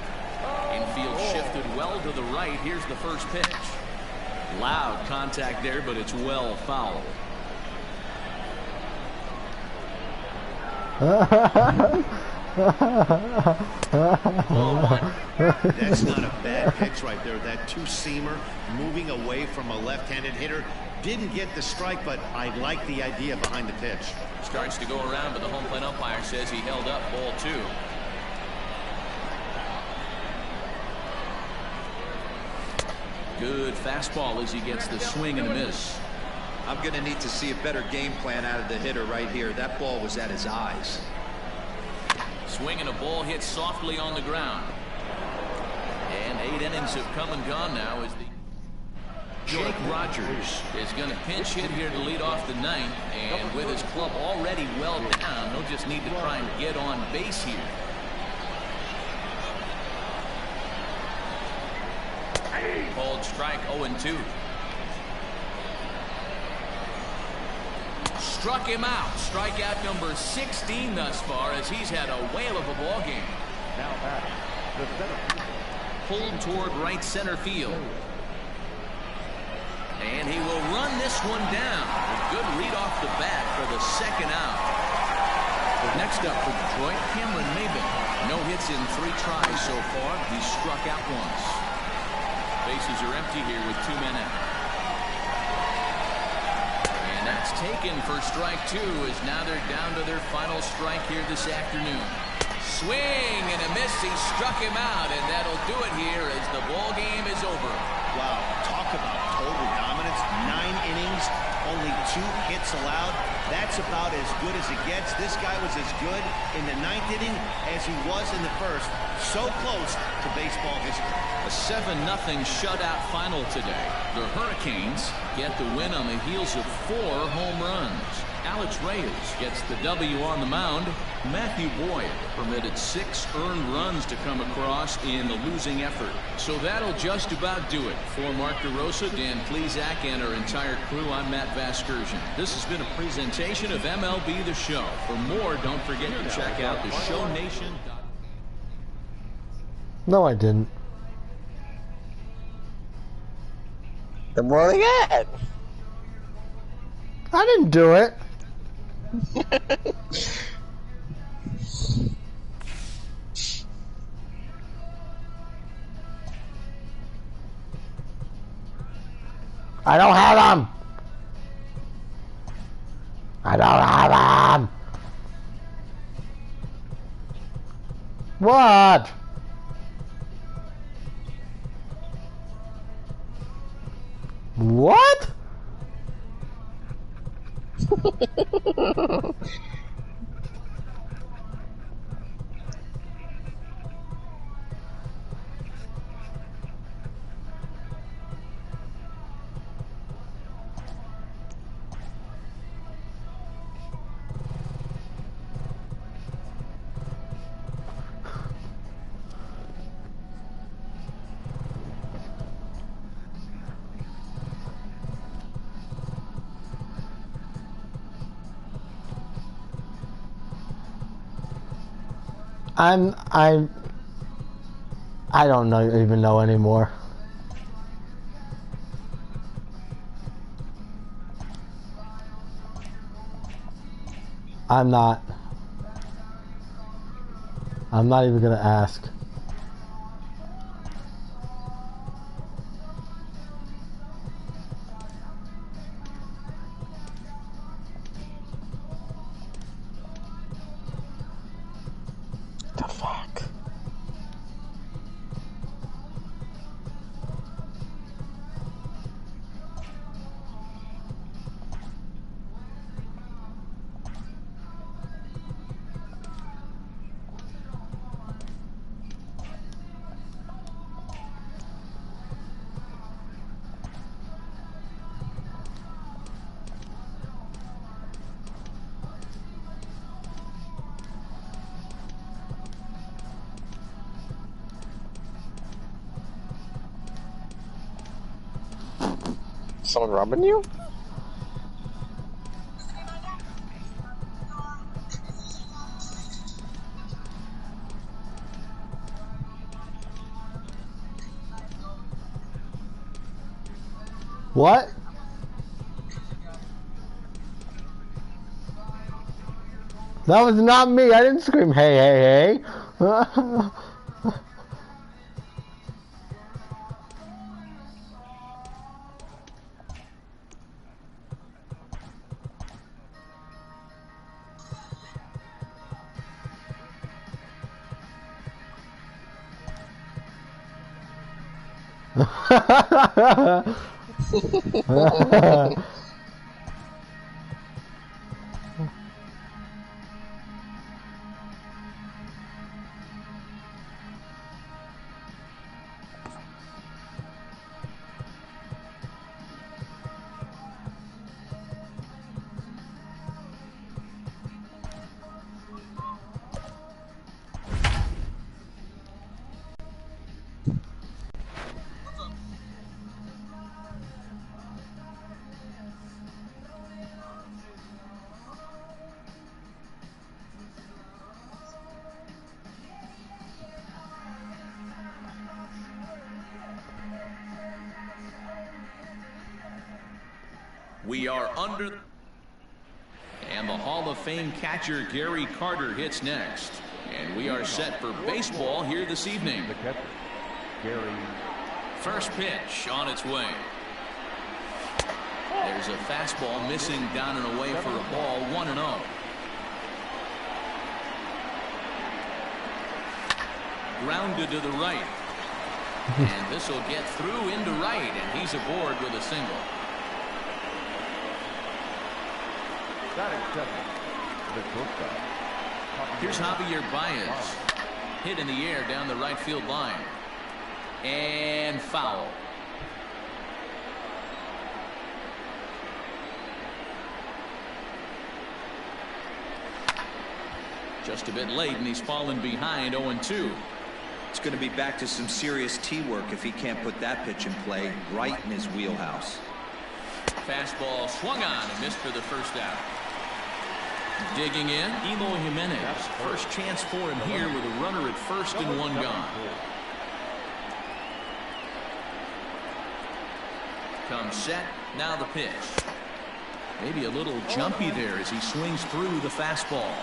[SPEAKER 2] Infield shifted well to the right. Here's the first pitch. Loud contact there, but it's well fouled.
[SPEAKER 5] That's not a bad pitch right there. That 2-seamer moving away from a left-handed hitter. Didn't get the strike, but I like the idea behind the pitch.
[SPEAKER 2] Starts to go around, but the home plate umpire says he held up ball 2. Good fastball as he gets the swing and a miss.
[SPEAKER 3] I'm going to need to see a better game plan out of the hitter right here. That ball was at his eyes.
[SPEAKER 2] Swing and a ball hit softly on the ground. And 8 innings have come and gone now as the Jake Rogers is going to pinch hit here to lead off the ninth, and with his club already well down, he'll just need to try and get on base here. Called strike 0-2. Struck him out. Strikeout number 16 thus far, as he's had a whale of a ball game.
[SPEAKER 6] Now back, the center.
[SPEAKER 2] Pulled toward right center field. And he will run this one down. A good read off the bat for the second out. Next up for Detroit, Cameron Maybin. No hits in 3 tries so far. He's struck out once. Bases are empty here with 2 men out. And that's taken for strike 2, as now they're down to their final strike here this afternoon. Swing and a miss. He struck him out, and that'll do it here as the ball game is over.
[SPEAKER 5] Wow, talk about total dominance. 9 innings, only 2 hits allowed. That's about as good as it gets. This guy was as good in the 9th inning as he was in the 1st. So close to baseball history.
[SPEAKER 2] A 7-0 shutout final today. The Hurricanes get the win on the heels of 4 home runs. Alex Reyes gets the W on the mound. Matthew Boyd permitted 6 earned runs to come across in the losing effort. So that'll just about do it. For Mark DeRosa, Dan Plesac, and our entire crew, I'm Matt Vasgersian. This has been a presentation of MLB The Show. For more, don't forget to check out theshownation.com.
[SPEAKER 1] No, I didn't.
[SPEAKER 4] Then what again?
[SPEAKER 1] I didn't do it. I don't have them. I don't have them. What? What? I don't even know anymore. I'm not even gonna ask.
[SPEAKER 4] The fuck? Someone robbing you?
[SPEAKER 1] What? That was not me. I didn't scream, hey, hey, hey.
[SPEAKER 2] We are under. And the Hall of Fame catcher Gary Carter hits next. And we are set for baseball here this evening.
[SPEAKER 6] The catcher, Gary.
[SPEAKER 2] First pitch on its way. There's a fastball missing down and away for a ball, 1-0. Grounded to the right. And this will get through into right, and he's aboard with a single. Here's Javier Baez. Hit in the air down the right field line. And foul. Just a bit late, and he's fallen behind 0-2.
[SPEAKER 3] It's going to be back to some serious tee work if he can't put that pitch in play right in his wheelhouse.
[SPEAKER 2] Fastball swung on and missed for the first out. Digging in, Eloy Jimenez. First chance for him here with a runner at first and one gone. Comes set, now the pitch. Maybe a little jumpy there as he swings through the fastball.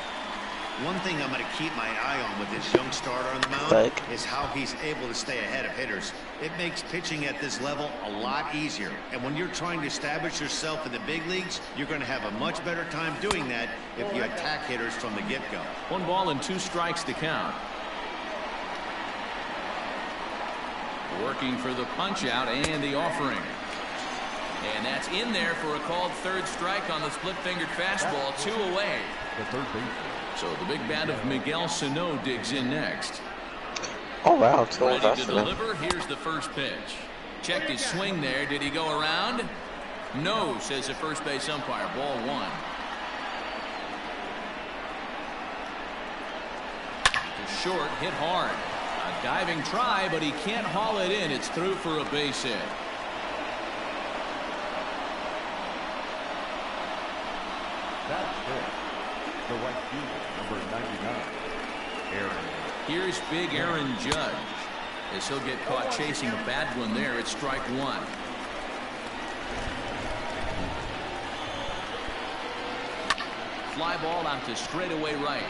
[SPEAKER 5] One thing I'm going to keep my eye on with this young starter on the mound is how he's able to stay ahead of hitters. It makes pitching at this level a lot easier. And when you're trying to establish yourself in the big leagues, you're going to have a much better time doing that if you attack hitters from the get-go.
[SPEAKER 2] 1 ball and 2 strikes to count. Working for the punch-out and the offering. And that's in there for a called third strike on the split-fingered fastball. 2 away.
[SPEAKER 6] The third baseman.
[SPEAKER 2] So the big bat of Miguel Sano digs in next.
[SPEAKER 4] Oh wow, it's going
[SPEAKER 2] Ready
[SPEAKER 4] fast
[SPEAKER 2] to deliver. Here's the first pitch. Checked his swing there. Did he go around? No, says the first base umpire. Ball 1. To short, hit hard. A diving try, but he can't haul it in. It's through for a base hit.
[SPEAKER 6] That's it. The right fielder, number 99, Aaron.
[SPEAKER 2] Here's big Aaron Judge. As he'll get caught chasing a bad one there. It's strike 1. Fly ball out to straightaway right.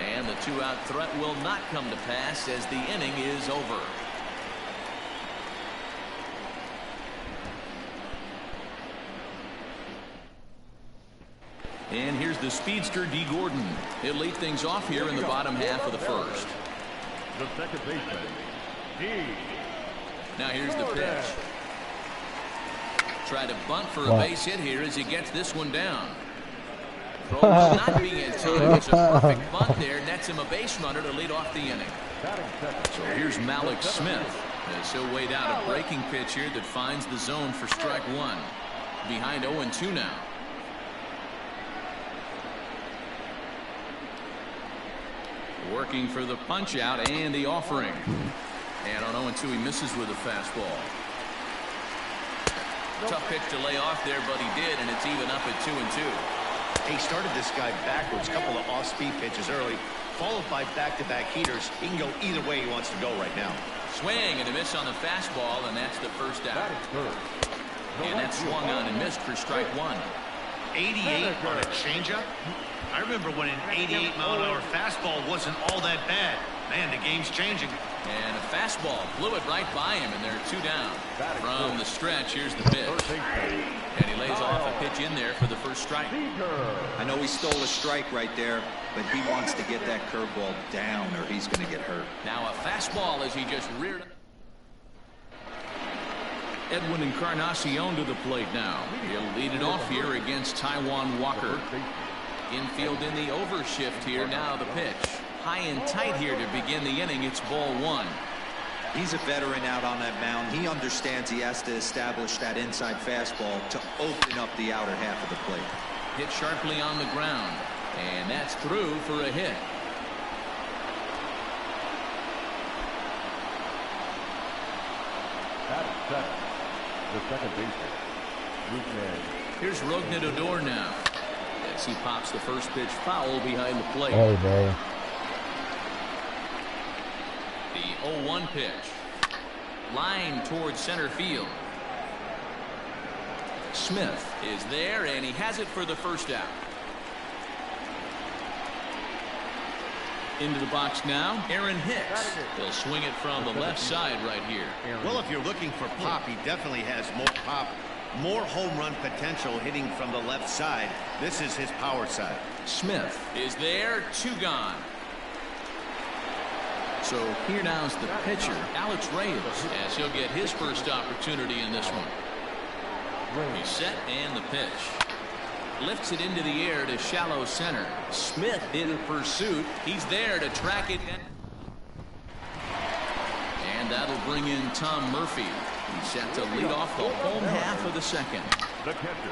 [SPEAKER 2] And the 2-out threat will not come to pass as the inning is over. And here's the speedster D. Gordon. He'll lead things off here in the bottom half of the first.
[SPEAKER 6] The second baseman, D.
[SPEAKER 2] Now here's the pitch. Try to bunt for a base hit here as he gets this one down. Throw will not be in time. It's a perfect bunt there. Nets him a base runner to lead off the inning. So here's Malik Smith as he'll wait out a breaking pitch here that finds the zone for strike 1. Behind 0-2 now. Working for the punch out and the offering. And on 0-2 he misses with a fastball. Tough pitch to lay off there, but he did, and it's even up at 2-2.
[SPEAKER 5] He started this guy backwards, couple of off-speed pitches early, followed by back-to-back heaters. He can go either way he wants to go right now.
[SPEAKER 2] Swing and a miss on the fastball, and that's the first out. And that swung on and missed for strike 1.
[SPEAKER 5] 88 on a changeup. I remember when an 88-mile-an-hour fastball wasn't all that bad. Man, the game's changing.
[SPEAKER 2] And a fastball blew it right by him, and there are 2 down. From the stretch, here's the pitch. And he lays off a pitch in there for the first strike.
[SPEAKER 3] I know he stole a strike right there, but he wants to get that curveball down or he's going to get hurt.
[SPEAKER 2] Now a fastball as he just reared. Edwin Encarnacion to the plate now. He'll lead it off here against Taijuan Walker. Infield in the overshift here. Now the pitch. High and tight here to begin the inning. It's ball 1.
[SPEAKER 3] He's a veteran out on that mound. He understands he has to establish that inside fastball to open up the outer half of the plate.
[SPEAKER 2] Hit sharply on the ground. And that's through for a hit.
[SPEAKER 6] The second baseman,
[SPEAKER 2] here's Rougned Odor now. As he pops the first pitch foul behind the plate.
[SPEAKER 1] Hey, bro.
[SPEAKER 2] The 0-1 pitch. Line towards center field. Smith is there, and he has it for the first out. Into the box now, Aaron Hicks. He'll swing it from the left side right here.
[SPEAKER 5] Well, if you're looking for pop, he definitely has more pop, more home run potential hitting from the left side. This is his power side.
[SPEAKER 2] Smith is there, 2 gone. So here now is the pitcher, Alex Reyes, as he'll get his first opportunity in this one. He's set, and the pitch. Lifts it into the air to shallow center. Smith in pursuit. He's there to track it. And that'll bring in Tom Murphy. He's set to lead off the home half of the second.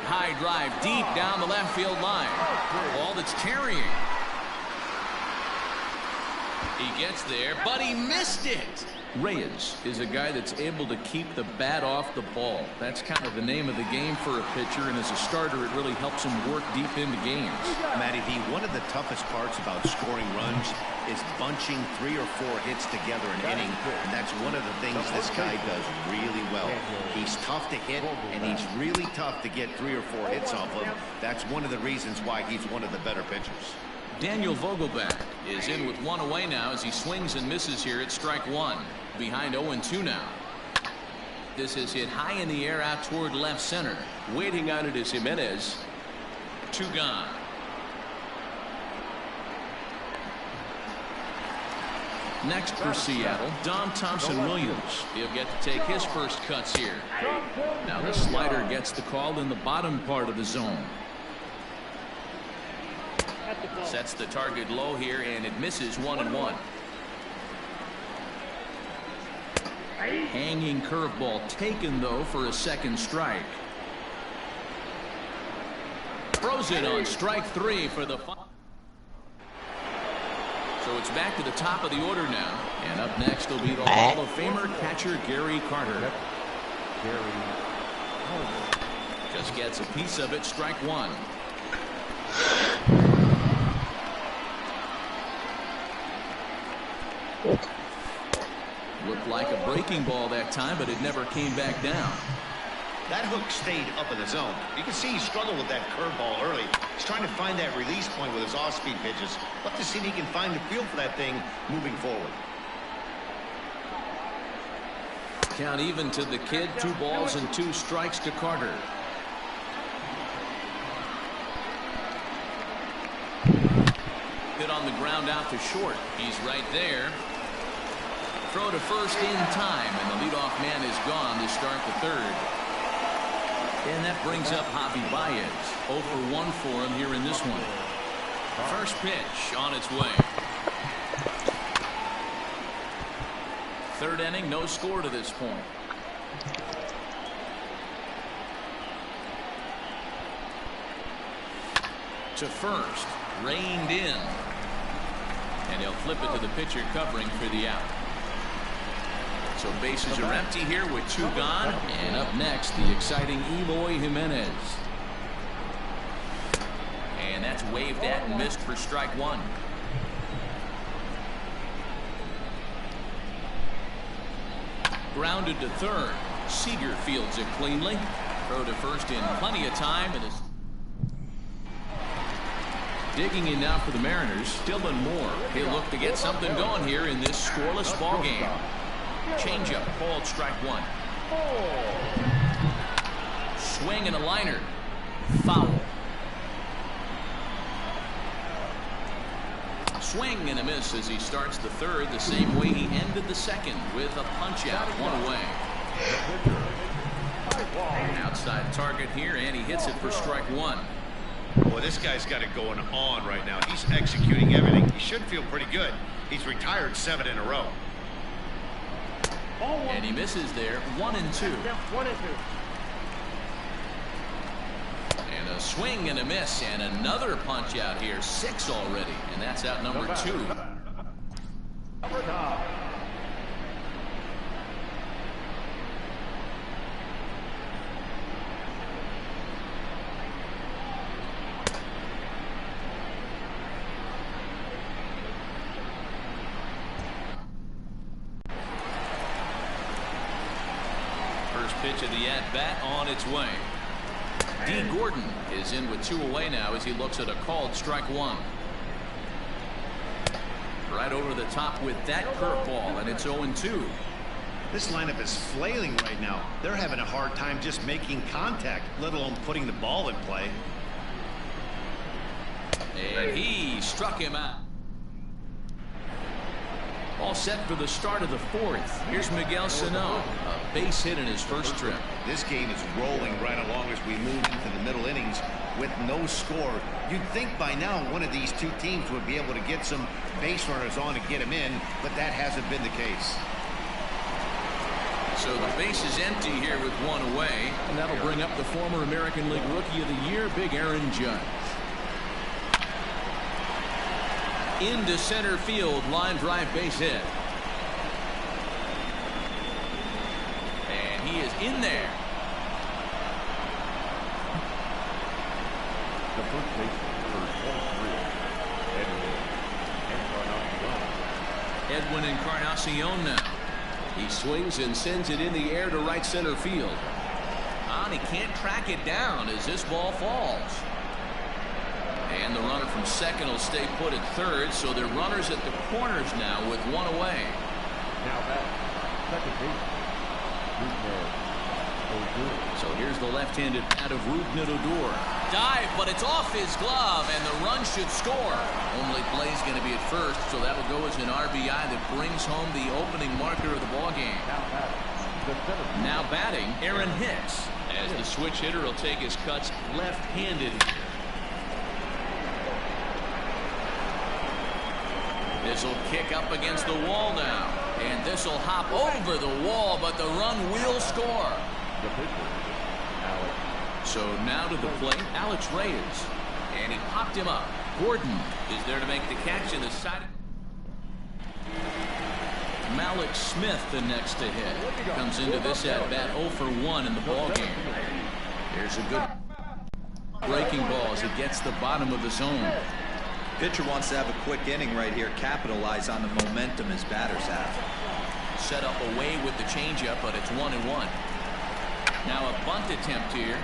[SPEAKER 2] High drive deep down the left field line. Ball that's carrying. He gets there, but he missed it. Reyes is a guy that's able to keep the bat off the ball. That's kind of the name of the game for a pitcher, and as a starter, it really helps him work deep into games.
[SPEAKER 5] Matty V, one of the toughest parts about scoring runs is bunching 3 or 4 hits together an inning, and that's one of the things this guy does really well. He's tough to hit, and he's really tough to get 3 or 4 hits off of. That's one of the reasons why he's one of the better pitchers.
[SPEAKER 2] Daniel Vogelbach is in with 1 away now as he swings and misses here at strike 1. Behind 0-2 now. This is hit high in the air out toward left center. Waiting on it is Jimenez. 2 gone. Next for Seattle, Don Thompson-Williams. He'll get to take his first cuts here. Now the slider gets the call in the bottom part of the zone. Sets the target low here, and it misses 1-1. Hanging curveball taken, though, for a second strike. Throws it on strike 3 for the final. So it's back to the top of the order now. And up next will be the Hall of Famer catcher Gary Carter. Just gets a piece of it, strike 1. Looked like a breaking ball that time, but it never came back down.
[SPEAKER 5] That hook stayed up in the zone. You can see he struggled with that curveball early. He's trying to find that release point with his off-speed pitches. Love to see if he can find the feel for that thing moving forward.
[SPEAKER 2] Count even to the kid. 2 balls and 2 strikes to Carter. Hit on the ground out to short. He's right there. Throw to first in time, and the leadoff man is gone to start the 3rd. And that brings up Javi Baez. 0 for 1 for him here in this one. First pitch on its way. 3rd inning, no score to this point. To first, reined in. And he'll flip it to the pitcher covering for the out. So bases are empty here with 2 gone. And up next, the exciting Eloy Jimenez. And that's waved at and missed for strike 1. Grounded to 3rd. Seager fields it cleanly. Throw to first in plenty of time. And digging in now for the Mariners, Dylan Moore. He'll look to get something going here in this scoreless ball game. Changeup called strike 1. Swing and a liner. Foul. Swing and a miss as he starts the 3rd the same way he ended the 2nd with a punch out, 1 away. Outside target here, and he hits it for strike 1.
[SPEAKER 5] Well, this guy's got it going on right now. He's executing everything. He should feel pretty good. He's retired 7 in a row.
[SPEAKER 2] And he misses there, 1-2. And a swing and a miss, and another punch out here, 6 already, and that's out number 2. Pitch of the at-bat on its way. D. Gordon is in with 2 away now as he looks at a called strike 1. Right over the top with that curveball, and it's 0-2.
[SPEAKER 5] This lineup is flailing right now. They're having a hard time just making contact, let alone putting the ball in play.
[SPEAKER 2] And he struck him out. All set for the start of the 4th. Here's Miguel Sano, a base hit in his first trip.
[SPEAKER 5] This game is rolling right along as we move into the middle innings with no score. You'd think by now one of these 2 teams would be able to get some base runners on and get them in, but that hasn't been the case.
[SPEAKER 2] So the base is empty here with 1 away, and that'll bring up the former American League Rookie of the Year, Big Aaron Judge. Into center field, line drive base hit. And he is in there.
[SPEAKER 6] The first baseman for 23,
[SPEAKER 2] Edwin Encarnacion now. He swings and sends it in the air to right center field. And he can't track it down as this ball falls. And the runner from second will stay put at third, so they're runners at the corners now with 1 away.
[SPEAKER 6] Now back, second baseman,
[SPEAKER 2] So here's the left-handed bat of Rougned Odor. Dive, but it's off his glove, and the run should score. Only play's going to be at first, so that'll go as an RBI that brings home the opening marker of the ballgame. Now batting, Aaron Hicks, as the switch hitter will take his cuts left-handed. This will kick up against the wall now, and this will hop over the wall, but the run will score. So now to the plate, Alex Reyes, and he popped him up. Gordon is there to make the catch in the side. Malik Smith the next to hit. Comes into this at bat 0 for 1 in the ballgame. There's a good breaking ball as it gets the bottom of the zone.
[SPEAKER 3] Pitcher wants to have a quick inning right here, capitalize on the momentum his batters have.
[SPEAKER 2] Set up away with the changeup, but it's 1-1. Now a bunt attempt here,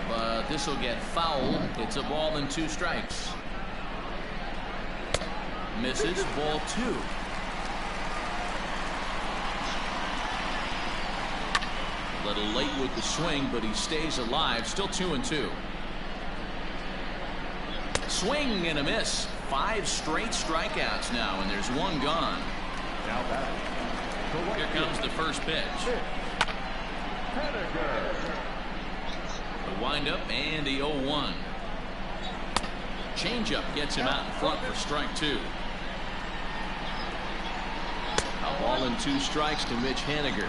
[SPEAKER 2] but this will get fouled. It's a ball and 2 strikes. Misses, ball 2. A little late with the swing, but he stays alive. Still 2-2. Swing and a miss. 5 straight strikeouts now, and there's 1 gone.
[SPEAKER 6] now back.
[SPEAKER 2] Here comes the first pitch. The windup and the 0-1. Changeup gets him out in front for strike 2. A ball and 2 strikes to Mitch Haniger.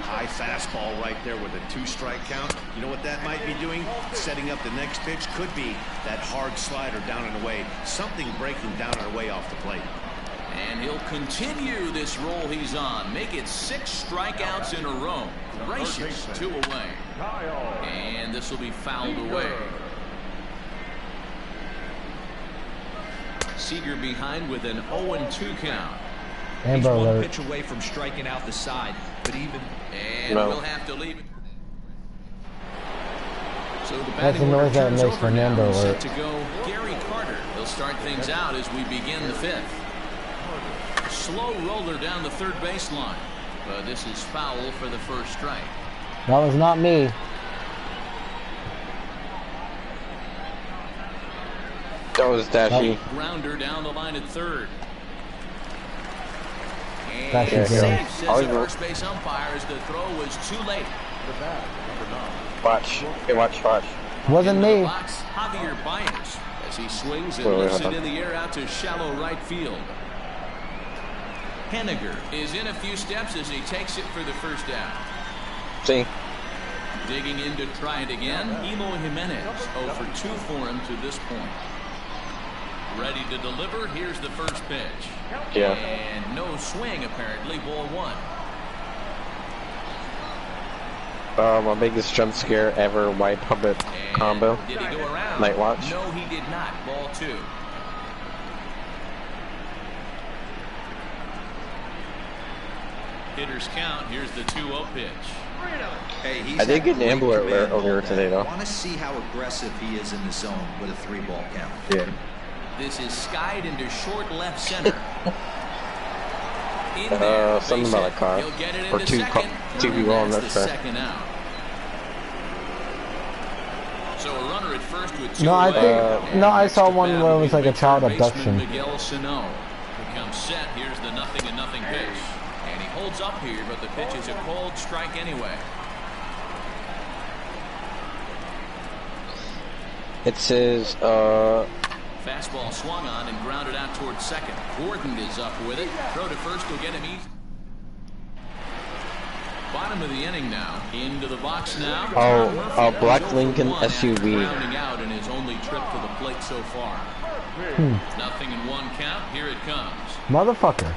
[SPEAKER 5] High fastball right there with a 2-strike count. You know what that might be doing? Setting up the next pitch. Could be that hard slider down and away. Something breaking down and away off the plate.
[SPEAKER 2] And he'll continue this roll he's on. Make it 6 strikeouts in a row. Gracious, 2 away. And this will be fouled away. Seager behind with an 0-2 count.
[SPEAKER 3] He's 1 pitch away from striking out the side, but even
[SPEAKER 2] we'll have to leave it. So the
[SPEAKER 1] That's the noise that makes Fernando alert.
[SPEAKER 2] Set to go Gary Carter. He'll start things out as we begin the 5th. Slow roller down the third baseline, but this is foul for the first strike.
[SPEAKER 1] That was not me.
[SPEAKER 4] That was Dashy.
[SPEAKER 2] Grounder down the line at third.
[SPEAKER 1] That's
[SPEAKER 2] And
[SPEAKER 1] good.
[SPEAKER 2] safe, says the first base umpire, as the throw was too late.
[SPEAKER 4] Watch. Hey, watch.
[SPEAKER 1] Wasn't
[SPEAKER 2] Into the
[SPEAKER 1] me.
[SPEAKER 2] box, Javier Baez, as he swings and lifts it in the air out to shallow right field. Haniger is in a few steps as he takes it for the first down.
[SPEAKER 4] See?
[SPEAKER 2] Digging in to try it again, Eloy Jimenez, 0 for 2 for him to this point. Ready to deliver. Here's the first pitch.
[SPEAKER 4] Yeah.
[SPEAKER 2] And no swing, apparently. Ball 1.
[SPEAKER 4] My biggest jump scare ever, white puppet combo.
[SPEAKER 2] Did he go around?
[SPEAKER 4] Night watch.
[SPEAKER 2] No, he did not. Ball 2. Hitters count. Here's the 2-0 pitch.
[SPEAKER 3] Hey,
[SPEAKER 4] I did get an amber alert earlier today, though.
[SPEAKER 3] I want to see how aggressive he is in the zone with a 3-ball count.
[SPEAKER 4] Yeah.
[SPEAKER 2] This is skied into short left center. In there,
[SPEAKER 4] something about a car.
[SPEAKER 2] He'll get it
[SPEAKER 4] Or
[SPEAKER 2] into
[SPEAKER 4] two people on that side.
[SPEAKER 2] second out. So a runner at first with 2
[SPEAKER 1] No, I
[SPEAKER 2] away.
[SPEAKER 1] think I saw one where it was like a child abduction.
[SPEAKER 2] Miguel Sano becomes set. Here's the 0-0 pitch, and he holds up here, but the pitch is a cold strike anyway.
[SPEAKER 4] It says,
[SPEAKER 2] Fastball swung on and grounded out towards second. Gordon is up with it. Throw to first will get him easy. Bottom of the inning now. Into the box now.
[SPEAKER 4] a black Lincoln SUV.
[SPEAKER 2] Rounding out in his only trip to the plate so far. 0-1 count. Here it comes.
[SPEAKER 1] Motherfucker.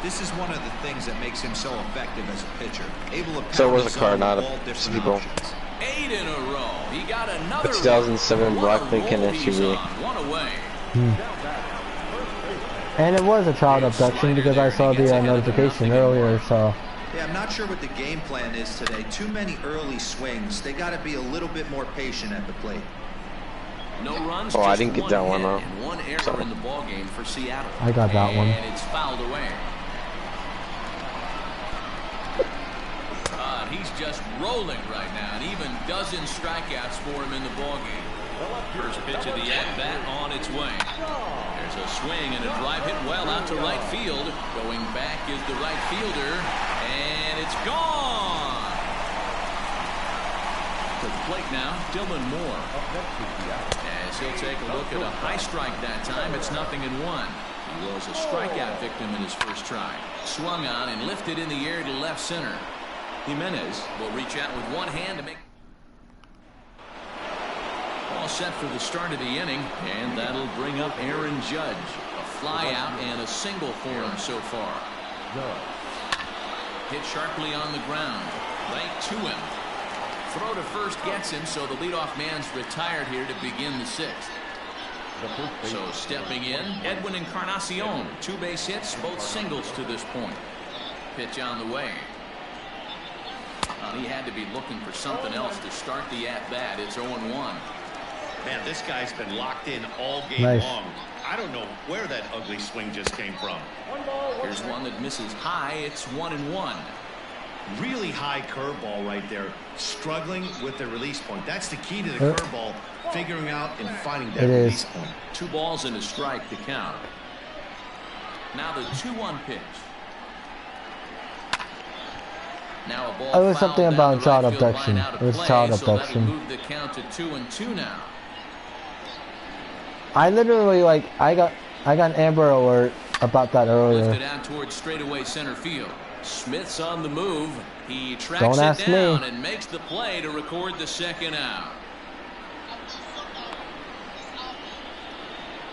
[SPEAKER 3] This is one of the things that makes him so effective as a pitcher. Able to
[SPEAKER 4] So it was a
[SPEAKER 3] pound
[SPEAKER 4] car,
[SPEAKER 3] his
[SPEAKER 4] not
[SPEAKER 3] own
[SPEAKER 4] a
[SPEAKER 3] ball, different
[SPEAKER 4] people.
[SPEAKER 3] options.
[SPEAKER 2] 8 in a row. He got another.
[SPEAKER 4] A 2007 black Lincoln SUV.
[SPEAKER 2] One away.
[SPEAKER 1] And it was a child abduction because I saw the notification earlier, so.
[SPEAKER 3] Yeah, I'm not sure what the game plan is today. Too many early swings. They got to be a little bit more patient at the plate.
[SPEAKER 2] No runs.
[SPEAKER 4] Oh, I
[SPEAKER 2] just
[SPEAKER 4] didn't get that one off.
[SPEAKER 2] And one error
[SPEAKER 4] So.
[SPEAKER 2] in the ball game for Seattle.
[SPEAKER 1] I got that one.
[SPEAKER 2] And it's fouled away. He's just rolling right now, and even dozen strikeouts for him in the ball game. First pitch of the at-bat on its way. There's a swing and a drive hit well out to right field. Going back is the right fielder, and it's gone. To the plate now, Dylan Moore. As he'll take a look at a high strike that time, it's 0-1. He was a strikeout victim in his first try. Swung on and lifted in the air to left center. Jimenez will reach out with one hand to make. All set for the start of the inning, and that'll bring up Aaron Judge. A fly out and a single for him so far. Hit sharply on the ground. Right to him. Throw to first gets him, so the leadoff man's retired here to begin the 6th. So stepping in, Edwin Encarnacion. 2 base hits, both singles to this point. Pitch on the way. He had to be looking for something else to start the at-bat. It's 0-1.
[SPEAKER 5] Man, this guy's been locked in all game long. I don't know where that ugly swing just came from.
[SPEAKER 2] Here's one that misses high. It's 1-1.
[SPEAKER 5] Really high curveball right there. Struggling with the release point. That's the key to the curveball. Figuring out and finding that release point.
[SPEAKER 2] 2 balls and a strike to count. Now the 2-1 pitch. Now a ball
[SPEAKER 1] It was something about child abduction. It was child abduction.
[SPEAKER 2] Move the count to 2-2 now.
[SPEAKER 1] I literally I got an Amber Alert about that earlier.
[SPEAKER 2] Lifted out towards straightaway center field. Smith's on the move. He tracks
[SPEAKER 1] Don't ask
[SPEAKER 2] it down
[SPEAKER 1] me.
[SPEAKER 2] and makes the play to record the 2nd out.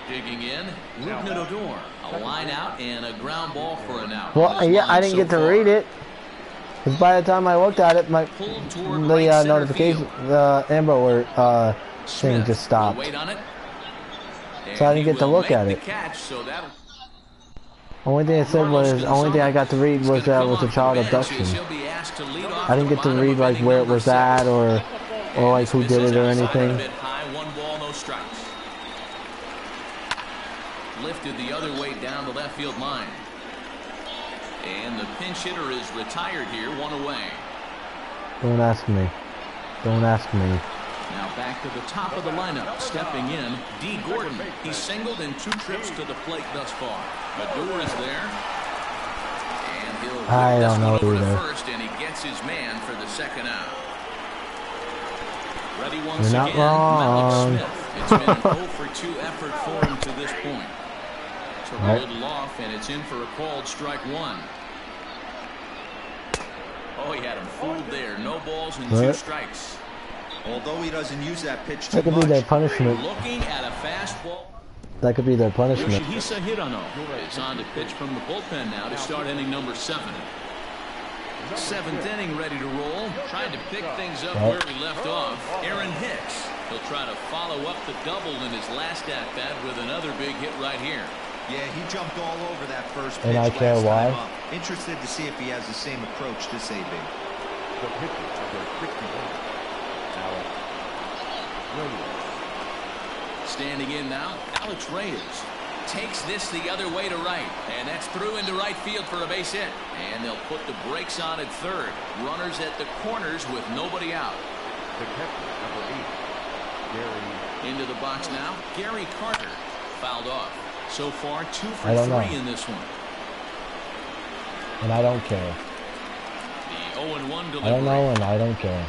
[SPEAKER 2] Digging in, Rougned Odor. A line out and a ground ball for an out.
[SPEAKER 1] Well, yeah, I didn't get to read it. Because by the time I looked at it, the notification, the Amber Alert thing just stopped. So I didn't get to look at it. Only thing it said was, only thing I got to read was that it was a child abduction. I didn't get to read where it was at or who did it or anything.
[SPEAKER 2] Lifted the other way down the left field line. And the pinch hitter is retired here, 1 away.
[SPEAKER 1] Don't ask me. Don't ask me.
[SPEAKER 2] Now back to the top of the lineup. Stepping in, D. Gordon. He's singled in 2 trips to the plate thus far. Madura is there. And he'll
[SPEAKER 1] I don't know
[SPEAKER 2] over to
[SPEAKER 1] either.
[SPEAKER 2] first, and he gets his man for the 2nd out. Ready once
[SPEAKER 1] You're not
[SPEAKER 2] again,
[SPEAKER 1] wrong.
[SPEAKER 2] Malek Smith. It's been an 0 for 2 effort for him to this point. Took a little off, and it's in for a called strike 1. Oh, he had him fooled there. No balls and 2 strikes.
[SPEAKER 3] Although he doesn't use that pitch too
[SPEAKER 1] That could be their punishment.
[SPEAKER 2] Looking at a fastball.
[SPEAKER 1] That could be their punishment.
[SPEAKER 2] Yoshihisa Hirano is on to pitch from the bullpen now to start inning number 7. 7th inning ready to roll. Trying to pick things up where we left off. Aaron Hicks. He'll try to follow up the double in his last at-bat with another big hit right here.
[SPEAKER 3] Yeah, he jumped all over that first pitch.
[SPEAKER 1] And I care why.
[SPEAKER 3] Interested to see if he has the same approach to AB.
[SPEAKER 6] The pitcher, number 61, Alex Reyes.
[SPEAKER 2] Standing in now, Alex Reyes takes this the other way to right, and that's through into right field for a base hit. And they'll put the brakes on at third. Runners at the corners with nobody out.
[SPEAKER 6] The catcher, number 8, Gary.
[SPEAKER 2] Into the box now, Gary Carter fouled off. So far, 2 for 3 in this one.
[SPEAKER 1] And I don't care.
[SPEAKER 2] The 0-1 delivery.
[SPEAKER 1] I don't know, and I don't care.